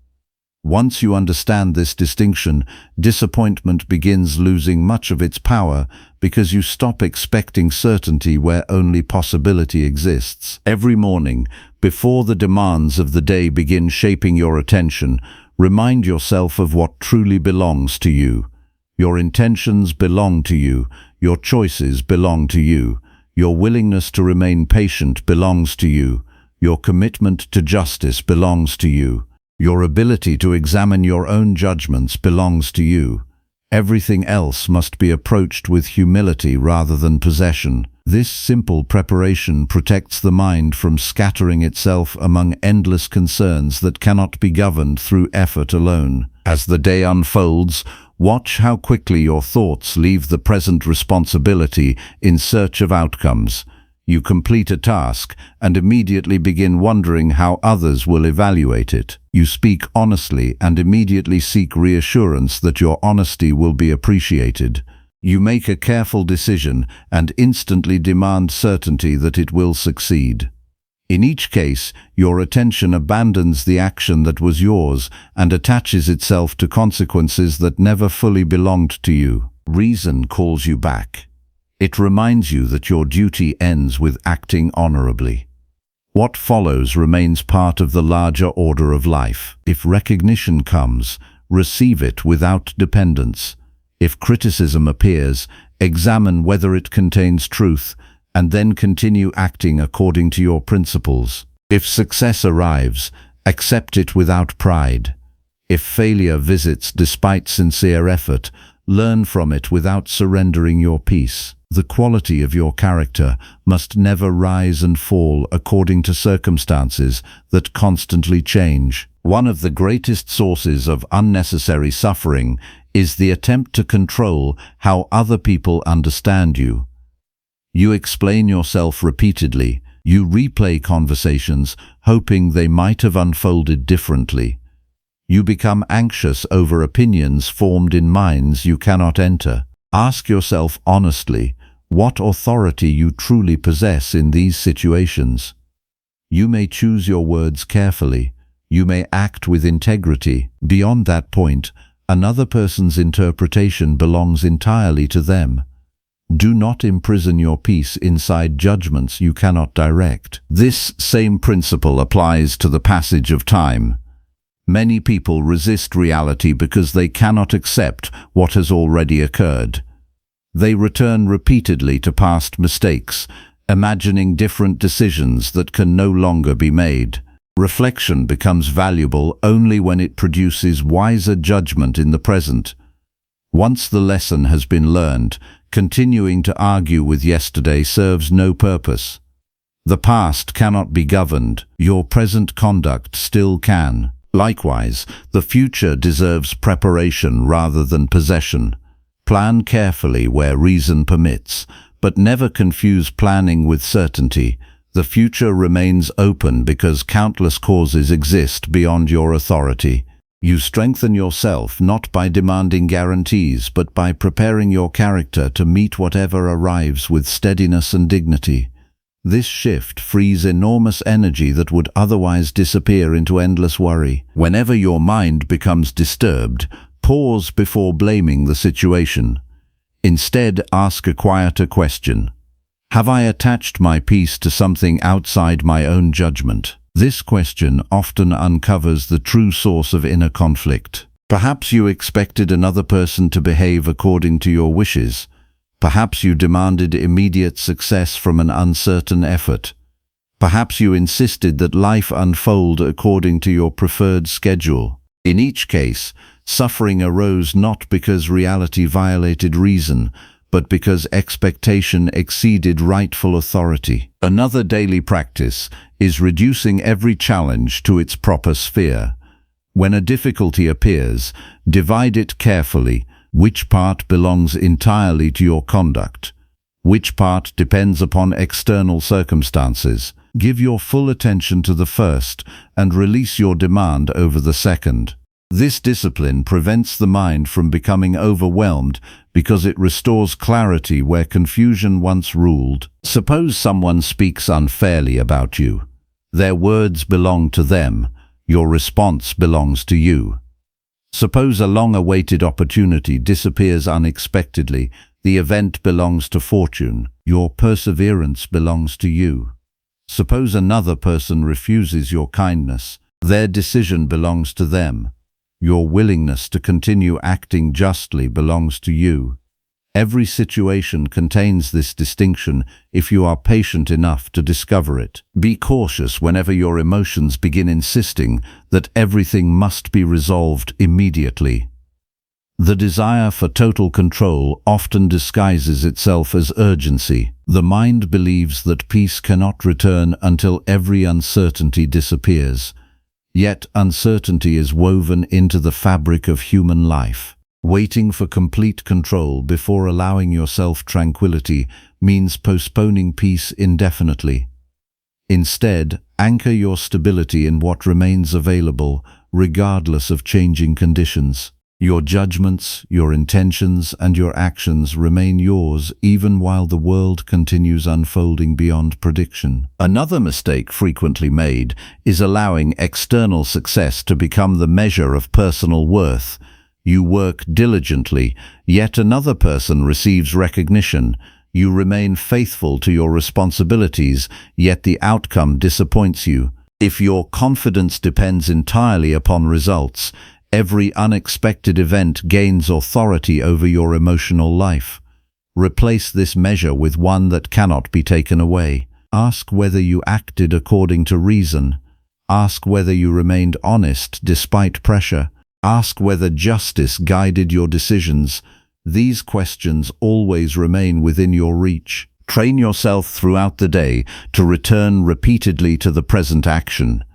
Once you understand this distinction, disappointment begins losing much of its power because you stop expecting certainty where only possibility exists. Every morning, before the demands of the day begin shaping your attention, remind yourself of what truly belongs to you. Your intentions belong to you. Your choices belong to you. Your willingness to remain patient belongs to you. Your commitment to justice belongs to you. Your ability to examine your own judgments belongs to you. Everything else must be approached with humility rather than possession. This simple preparation protects the mind from scattering itself among endless concerns that cannot be governed through effort alone. As the day unfolds, watch how quickly your thoughts leave the present responsibility in search of outcomes. You complete a task and immediately begin wondering how others will evaluate it. You speak honestly and immediately seek reassurance that your honesty will be appreciated. You make a careful decision and instantly demand certainty that it will succeed. In each case, your attention abandons the action that was yours and attaches itself to consequences that never fully belonged to you. Reason calls you back. It reminds you that your duty ends with acting honorably. What follows remains part of the larger order of life. If recognition comes, receive it without dependence. If criticism appears, examine whether it contains truth, and then continue acting according to your principles. If success arrives, accept it without pride. If failure visits despite sincere effort, learn from it without surrendering your peace. The quality of your character must never rise and fall according to circumstances that constantly change. One of the greatest sources of unnecessary suffering is the attempt to control how other people understand you. You explain yourself repeatedly. You replay conversations, hoping they might have unfolded differently. You become anxious over opinions formed in minds you cannot enter. Ask yourself honestly what authority you truly possess in these situations. You may choose your words carefully. You may act with integrity. Beyond that point, another person's interpretation belongs entirely to them. Do not imprison your peace inside judgments you cannot direct. This same principle applies to the passage of time. Many people resist reality because they cannot accept what has already occurred. They return repeatedly to past mistakes, imagining different decisions that can no longer be made. Reflection becomes valuable only when it produces wiser judgment in the present. Once the lesson has been learned, continuing to argue with yesterday serves no purpose. The past cannot be governed. Your present conduct still can. Likewise, the future deserves preparation rather than possession. Plan carefully where reason permits, but never confuse planning with certainty. The future remains open because countless causes exist beyond your authority. You strengthen yourself not by demanding guarantees, but by preparing your character to meet whatever arrives with steadiness and dignity. This shift frees enormous energy that would otherwise disappear into endless worry. Whenever your mind becomes disturbed, pause before blaming the situation. Instead, ask a quieter question. Have I attached my peace to something outside my own judgment? This question often uncovers the true source of inner conflict. Perhaps you expected another person to behave according to your wishes. Perhaps you demanded immediate success from an uncertain effort. Perhaps you insisted that life unfold according to your preferred schedule. In each case, suffering arose not because reality violated reason, but because expectation exceeded rightful authority. Another daily practice is reducing every challenge to its proper sphere. When a difficulty appears, divide it carefully. Which part belongs entirely to your conduct? Which part depends upon external circumstances? Give your full attention to the first and release your demand over the second. This discipline prevents the mind from becoming overwhelmed because it restores clarity where confusion once ruled. Suppose someone speaks unfairly about you. Their words belong to them. Your response belongs to you. Suppose a long-awaited opportunity disappears unexpectedly. The event belongs to fortune. Your perseverance belongs to you. Suppose another person refuses your kindness. Their decision belongs to them. Your willingness to continue acting justly belongs to you. Every situation contains this distinction if you are patient enough to discover it. Be cautious whenever your emotions begin insisting that everything must be resolved immediately. The desire for total control often disguises itself as urgency. The mind believes that peace cannot return until every uncertainty disappears. Yet uncertainty is woven into the fabric of human life. Waiting for complete control before allowing yourself tranquility means postponing peace indefinitely. Instead, anchor your stability in what remains available, regardless of changing conditions. Your judgments, your intentions, and your actions remain yours even while the world continues unfolding beyond prediction. Another mistake frequently made is allowing external success to become the measure of personal worth. You work diligently, yet another person receives recognition. You remain faithful to your responsibilities, yet the outcome disappoints you. If your confidence depends entirely upon results, every unexpected event gains authority over your emotional life. Replace this measure with one that cannot be taken away. Ask whether you acted according to reason. Ask whether you remained honest despite pressure. Ask whether justice guided your decisions. These questions always remain within your reach. Train yourself throughout the day to return repeatedly to the present action.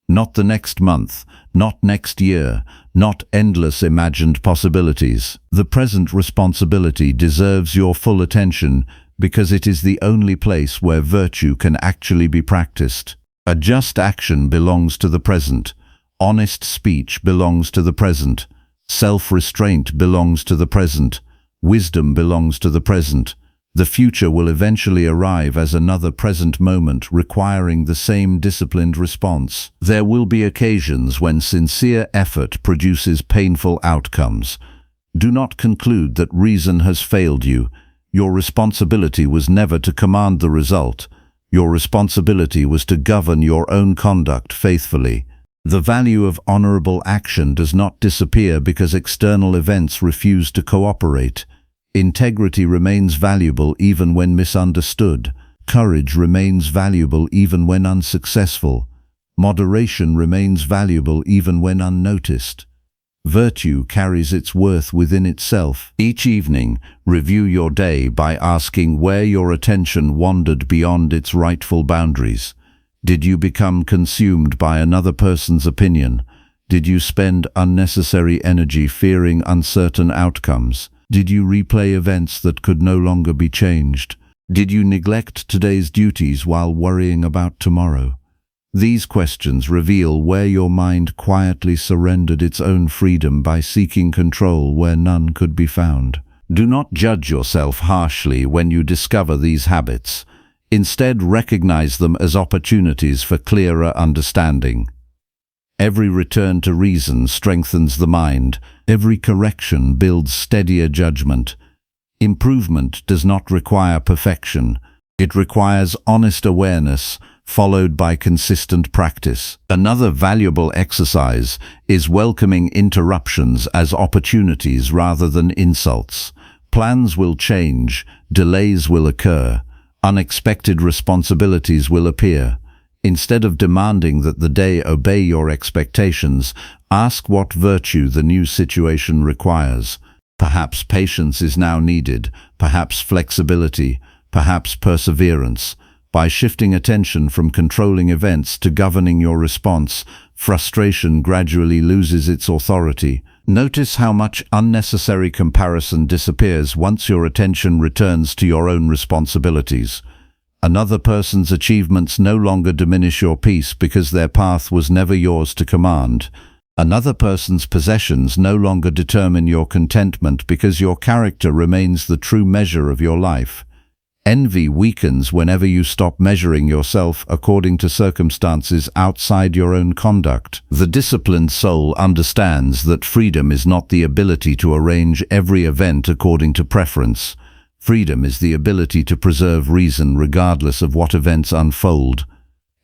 Not the next month, not next year, not endless imagined possibilities. The present responsibility deserves your full attention because it is the only place where virtue can actually be practiced. A just action belongs to the present. Honest speech belongs to the present. Self-restraint belongs to the present. Wisdom belongs to the present. The future will eventually arrive as another present moment requiring the same disciplined response. There will be occasions when sincere effort produces painful outcomes. Do not conclude that reason has failed you. Your responsibility was never to command the result. Your responsibility was to govern your own conduct faithfully. The value of honorable action does not disappear because external events refuse to cooperate. Integrity remains valuable even when misunderstood. Courage remains valuable even when unsuccessful. Moderation remains valuable even when unnoticed. Virtue carries its worth within itself. Each evening, review your day by asking where your attention wandered beyond its rightful boundaries. Did you become consumed by another person's opinion? Did you spend unnecessary energy fearing uncertain outcomes? Did you replay events that could no longer be changed? Did you neglect today's duties while worrying about tomorrow? These questions reveal where your mind quietly surrendered its own freedom by seeking control where none could be found. Do not judge yourself harshly when you discover these habits. Instead, recognize them as opportunities for clearer understanding. Every return to reason strengthens the mind. Every correction builds steadier judgment. Improvement does not require perfection. It requires honest awareness, followed by consistent practice. Another valuable exercise is welcoming interruptions as opportunities rather than insults. Plans will change, delays will occur, unexpected responsibilities will appear. Instead of demanding that the day obey your expectations, ask what virtue the new situation requires. Perhaps patience is now needed, perhaps flexibility, perhaps perseverance. By shifting attention from controlling events to governing your response, frustration gradually loses its authority. Notice how much unnecessary comparison disappears once your attention returns to your own responsibilities. Another person's achievements no longer diminish your peace because their path was never yours to command. Another person's possessions no longer determine your contentment because your character remains the true measure of your life. Envy weakens whenever you stop measuring yourself according to circumstances outside your own conduct. The disciplined soul understands that freedom is not the ability to arrange every event according to preference. Freedom is the ability to preserve reason regardless of what events unfold.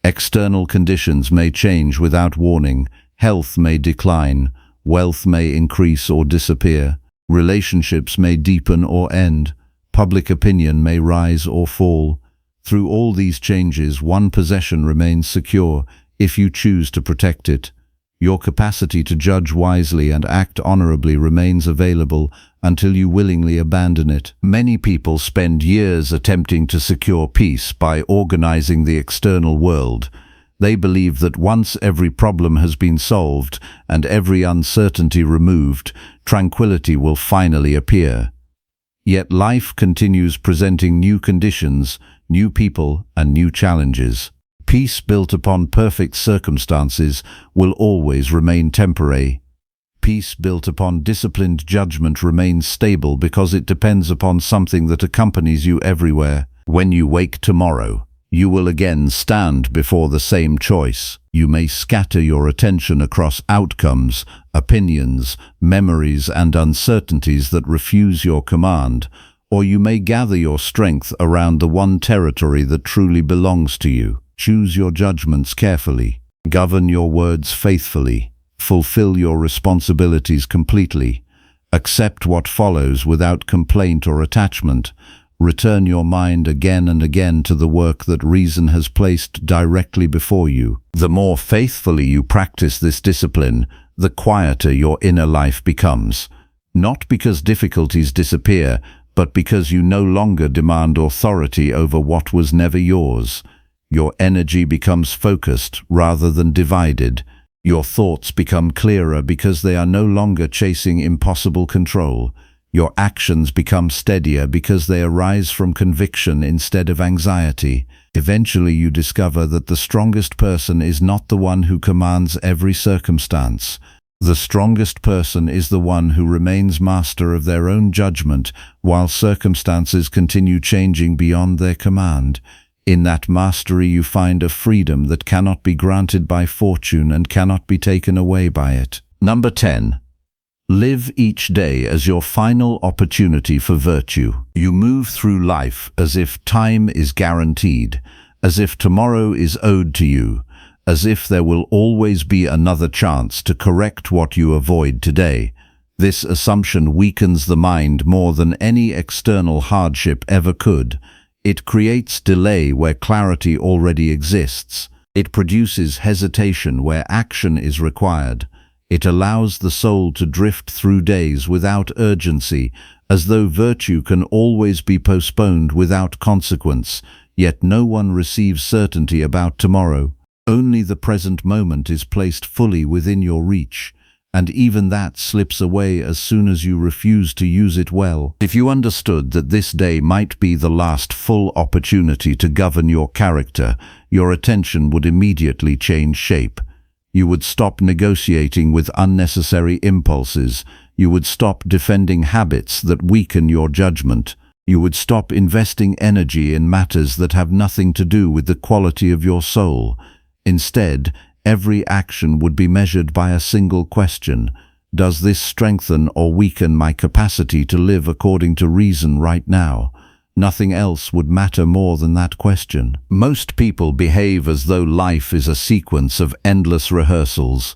External conditions may change without warning. Health may decline. Wealth may increase or disappear. Relationships may deepen or end. Public opinion may rise or fall. Through all these changes, one possession remains secure if you choose to protect it. Your capacity to judge wisely and act honorably remains available until you willingly abandon it. Many people spend years attempting to secure peace by organizing the external world. They believe that once every problem has been solved and every uncertainty removed, tranquility will finally appear. Yet life continues presenting new conditions, new people, and new challenges. Peace built upon perfect circumstances will always remain temporary. Peace built upon disciplined judgment remains stable because it depends upon something that accompanies you everywhere. When you wake tomorrow, you will again stand before the same choice. You may scatter your attention across outcomes, opinions, memories, and uncertainties that refuse your command, or you may gather your strength around the one territory that truly belongs to you. Choose your judgments carefully. Govern your words faithfully. Fulfill your responsibilities completely. Accept what follows without complaint or attachment. Return your mind again and again to the work that reason has placed directly before you. The more faithfully you practice this discipline, the quieter your inner life becomes. Not because difficulties disappear, but because you no longer demand authority over what was never yours. Your energy becomes focused rather than divided. Your thoughts become clearer because they are no longer chasing impossible control. Your actions become steadier because they arise from conviction instead of anxiety. Eventually you discover that the strongest person is not the one who commands every circumstance. The strongest person is the one who remains master of their own judgment while circumstances continue changing beyond their command. In that mastery you find a freedom that cannot be granted by fortune and cannot be taken away by it. Number 10. Live each day as your final opportunity for virtue. You move through life as if time is guaranteed, as if tomorrow is owed to you, as if there will always be another chance to correct what you avoid today. This assumption weakens the mind more than any external hardship ever could. It creates delay where clarity already exists. It produces hesitation where action is required. It allows the soul to drift through days without urgency, as though virtue can always be postponed without consequence, yet no one receives certainty about tomorrow. Only the present moment is placed fully within your reach, and even that slips away as soon as you refuse to use it well. If you understood that this day might be the last full opportunity to govern your character, your attention would immediately change shape. You would stop negotiating with unnecessary impulses. You would stop defending habits that weaken your judgment. You would stop investing energy in matters that have nothing to do with the quality of your soul. Instead, every action would be measured by a single question. Does this strengthen or weaken my capacity to live according to reason right now? Nothing else would matter more than that question. Most people behave as though life is a sequence of endless rehearsals.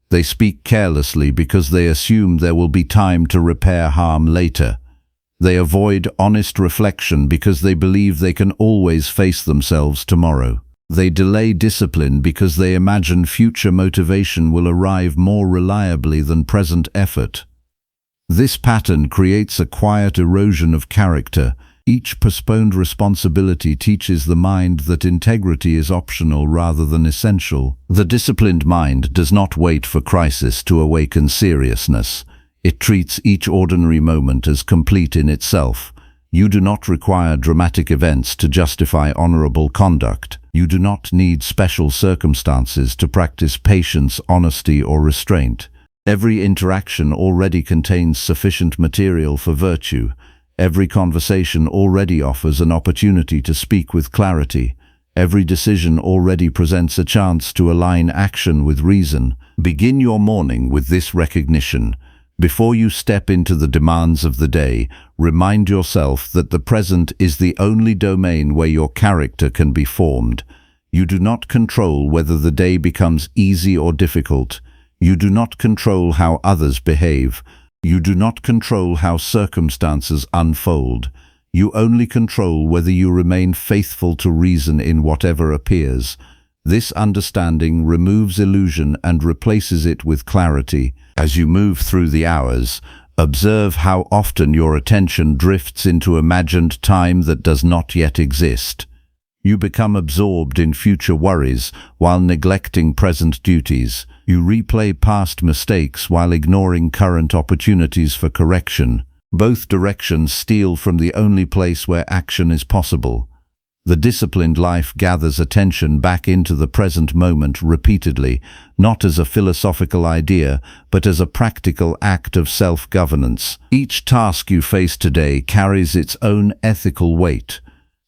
They speak carelessly because they assume there will be time to repair harm later. They avoid honest reflection because they believe they can always face themselves tomorrow. They delay discipline because they imagine future motivation will arrive more reliably than present effort. This pattern creates a quiet erosion of character. Each postponed responsibility teaches the mind that integrity is optional rather than essential. The disciplined mind does not wait for crisis to awaken seriousness. It treats each ordinary moment as complete in itself. You do not require dramatic events to justify honorable conduct. You do not need special circumstances to practice patience, honesty, or restraint. Every interaction already contains sufficient material for virtue. Every conversation already offers an opportunity to speak with clarity. Every decision already presents a chance to align action with reason. Begin your morning with this recognition. Before you step into the demands of the day, remind yourself that the present is the only domain where your character can be formed. You do not control whether the day becomes easy or difficult. You do not control how others behave. You do not control how circumstances unfold. You only control whether you remain faithful to reason in whatever appears. This understanding removes illusion and replaces it with clarity. As you move through the hours, observe how often your attention drifts into imagined time that does not yet exist. You become absorbed in future worries while neglecting present duties. You replay past mistakes while ignoring current opportunities for correction. Both directions steal from the only place where action is possible. The disciplined life gathers attention back into the present moment repeatedly, not as a philosophical idea, but as a practical act of self-governance. Each task you face today carries its own ethical weight.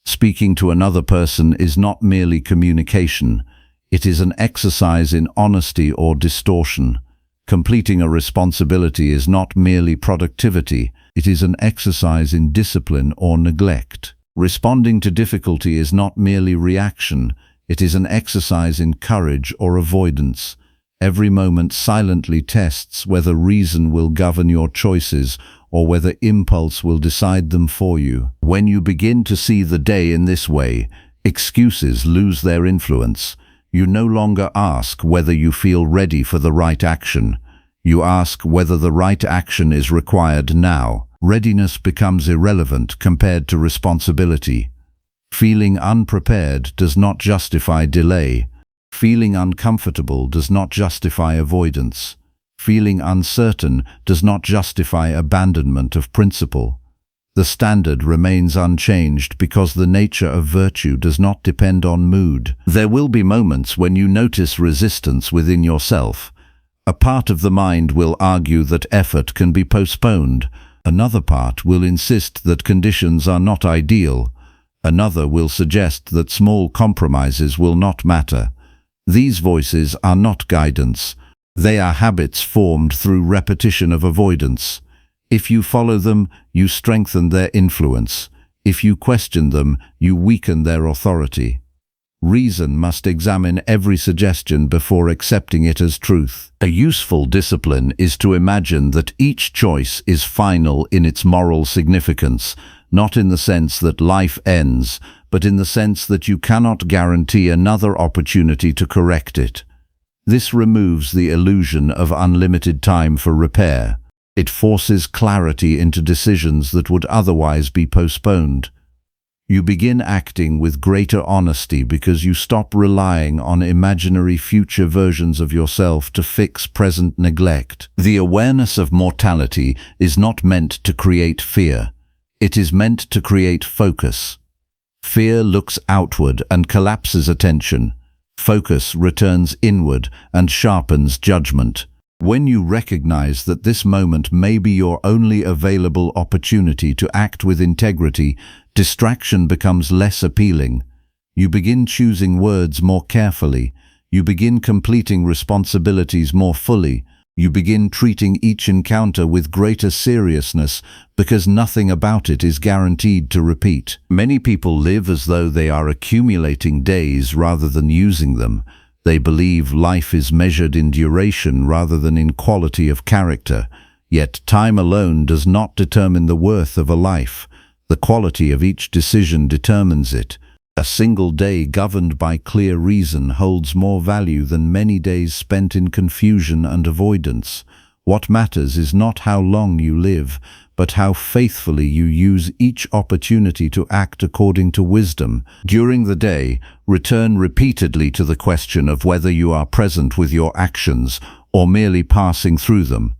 Speaking to another person is not merely communication. It is an exercise in honesty or distortion. Completing a responsibility is not merely productivity. It is an exercise in discipline or neglect. Responding to difficulty is not merely reaction, it is an exercise in courage or avoidance. Every moment silently tests whether reason will govern your choices or whether impulse will decide them for you. When you begin to see the day in this way, excuses lose their influence. You no longer ask whether you feel ready for the right action. You ask whether the right action is required now. Readiness becomes irrelevant compared to responsibility. Feeling unprepared does not justify delay. Feeling uncomfortable does not justify avoidance. Feeling uncertain does not justify abandonment of principle. The standard remains unchanged because the nature of virtue does not depend on mood. There will be moments when you notice resistance within yourself. A part of the mind will argue that effort can be postponed. Another part will insist that conditions are not ideal. Another will suggest that small compromises will not matter. These voices are not guidance. They are habits formed through repetition of avoidance. If you follow them, you strengthen their influence. If you question them, you weaken their authority. Reason must examine every suggestion before accepting it as truth. A useful discipline is to imagine that each choice is final in its moral significance, not in the sense that life ends, but in the sense that you cannot guarantee another opportunity to correct it. This removes the illusion of unlimited time for repair. It forces clarity into decisions that would otherwise be postponed. You begin acting with greater honesty because you stop relying on imaginary future versions of yourself to fix present neglect. The awareness of mortality is not meant to create fear. It is meant to create focus. Fear looks outward and collapses attention. Focus returns inward and sharpens judgment. When you recognize that this moment may be your only available opportunity to act with integrity, distraction becomes less appealing. You begin choosing words more carefully. You begin completing responsibilities more fully. You begin treating each encounter with greater seriousness because nothing about it is guaranteed to repeat. Many people live as though they are accumulating days rather than using them. They believe life is measured in duration rather than in quality of character. Yet time alone does not determine the worth of a life. The quality of each decision determines it. A single day governed by clear reason holds more value than many days spent in confusion and avoidance. What matters is not how long you live, but how faithfully you use each opportunity to act according to wisdom. During the day, return repeatedly to the question of whether you are present with your actions or merely passing through them.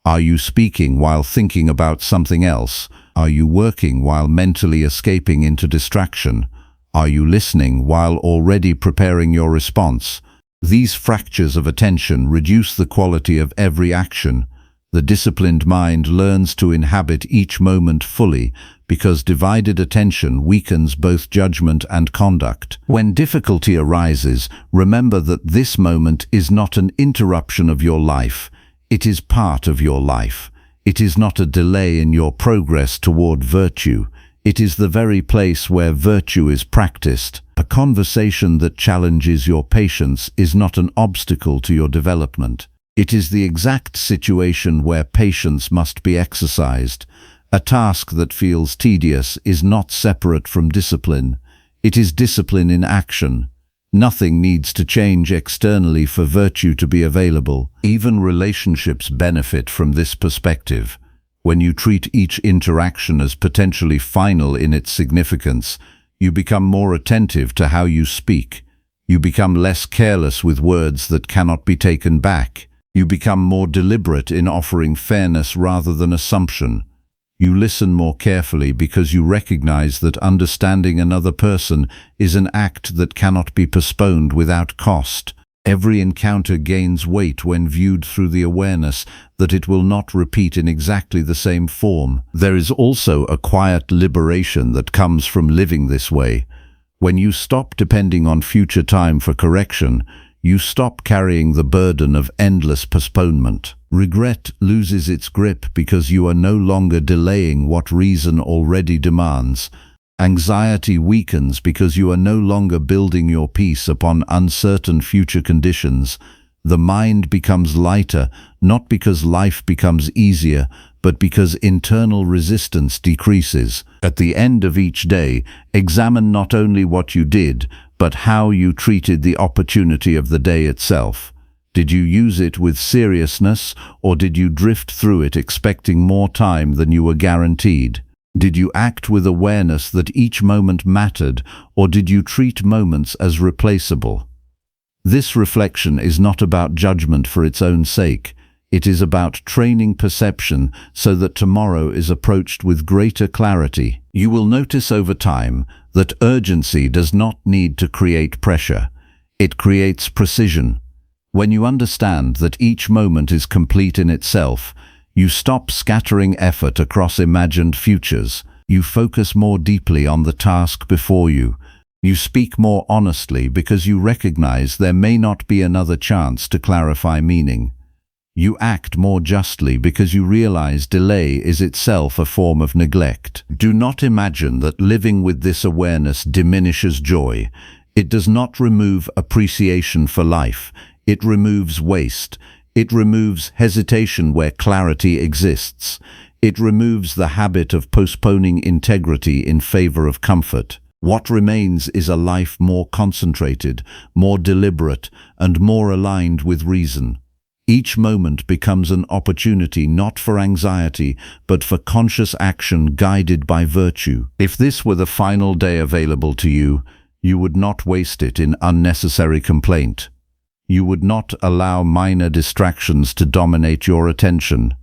Are you speaking while thinking about something else? Are you working while mentally escaping into distraction? Are you listening while already preparing your response? These fractures of attention reduce the quality of every action. The disciplined mind learns to inhabit each moment fully because divided attention weakens both judgment and conduct. When difficulty arises, remember that this moment is not an interruption of your life. It is part of your life. It is not a delay in your progress toward virtue. It is the very place where virtue is practiced. A conversation that challenges your patience is not an obstacle to your development. It is the exact situation where patience must be exercised. A task that feels tedious is not separate from discipline. It is discipline in action. Nothing needs to change externally for virtue to be available. Even relationships benefit from this perspective. When you treat each interaction as potentially final in its significance, you become more attentive to how you speak. You become less careless with words that cannot be taken back. You become more deliberate in offering fairness rather than assumption. You listen more carefully because you recognize that understanding another person is an act that cannot be postponed without cost. Every encounter gains weight when viewed through the awareness that it will not repeat in exactly the same form. There is also a quiet liberation that comes from living this way. When you stop depending on future time for correction, you stop carrying the burden of endless postponement. Regret loses its grip because you are no longer delaying what reason already demands. Anxiety weakens because you are no longer building your peace upon uncertain future conditions. The mind becomes lighter, not because life becomes easier, but because internal resistance decreases. At the end of each day, examine not only what you did, but how you treated the opportunity of the day itself. Did you use it with seriousness, or did you drift through it expecting more time than you were guaranteed? Did you act with awareness that each moment mattered, or did you treat moments as replaceable? This reflection is not about judgment for its own sake. It is about training perception so that tomorrow is approached with greater clarity. You will notice over time that urgency does not need to create pressure. It creates precision. When you understand that each moment is complete in itself, you stop scattering effort across imagined futures. You focus more deeply on the task before you. You speak more honestly because you recognize there may not be another chance to clarify meaning. You act more justly because you realize delay is itself a form of neglect. Do not imagine that living with this awareness diminishes joy. It does not remove appreciation for life. It removes waste. It removes hesitation where clarity exists. It removes the habit of postponing integrity in favor of comfort. What remains is a life more concentrated, more deliberate, and more aligned with reason. Each moment becomes an opportunity not for anxiety, but for conscious action guided by virtue. If this were the final day available to you, you would not waste it in unnecessary complaint. You would not allow minor distractions to dominate your attention.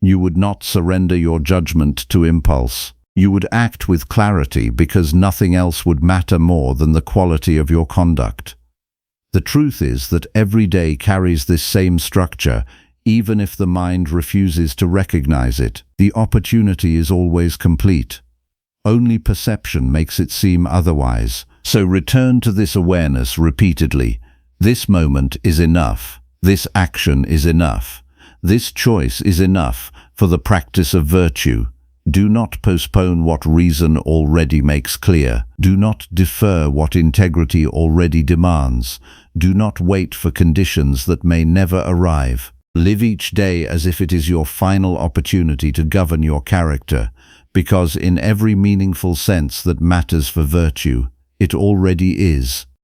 You would not surrender your judgment to impulse. You would act with clarity because nothing else would matter more than the quality of your conduct. The truth is that every day carries this same structure, even if the mind refuses to recognize it. The opportunity is always complete. Only perception makes it seem otherwise. So return to this awareness repeatedly. This moment is enough. This action is enough. This choice is enough for the practice of virtue. Do not postpone what reason already makes clear. Do not defer what integrity already demands. Do not wait for conditions that may never arrive. Live each day as if it is your final opportunity to govern your character, because in every meaningful sense that matters for virtue, it already is.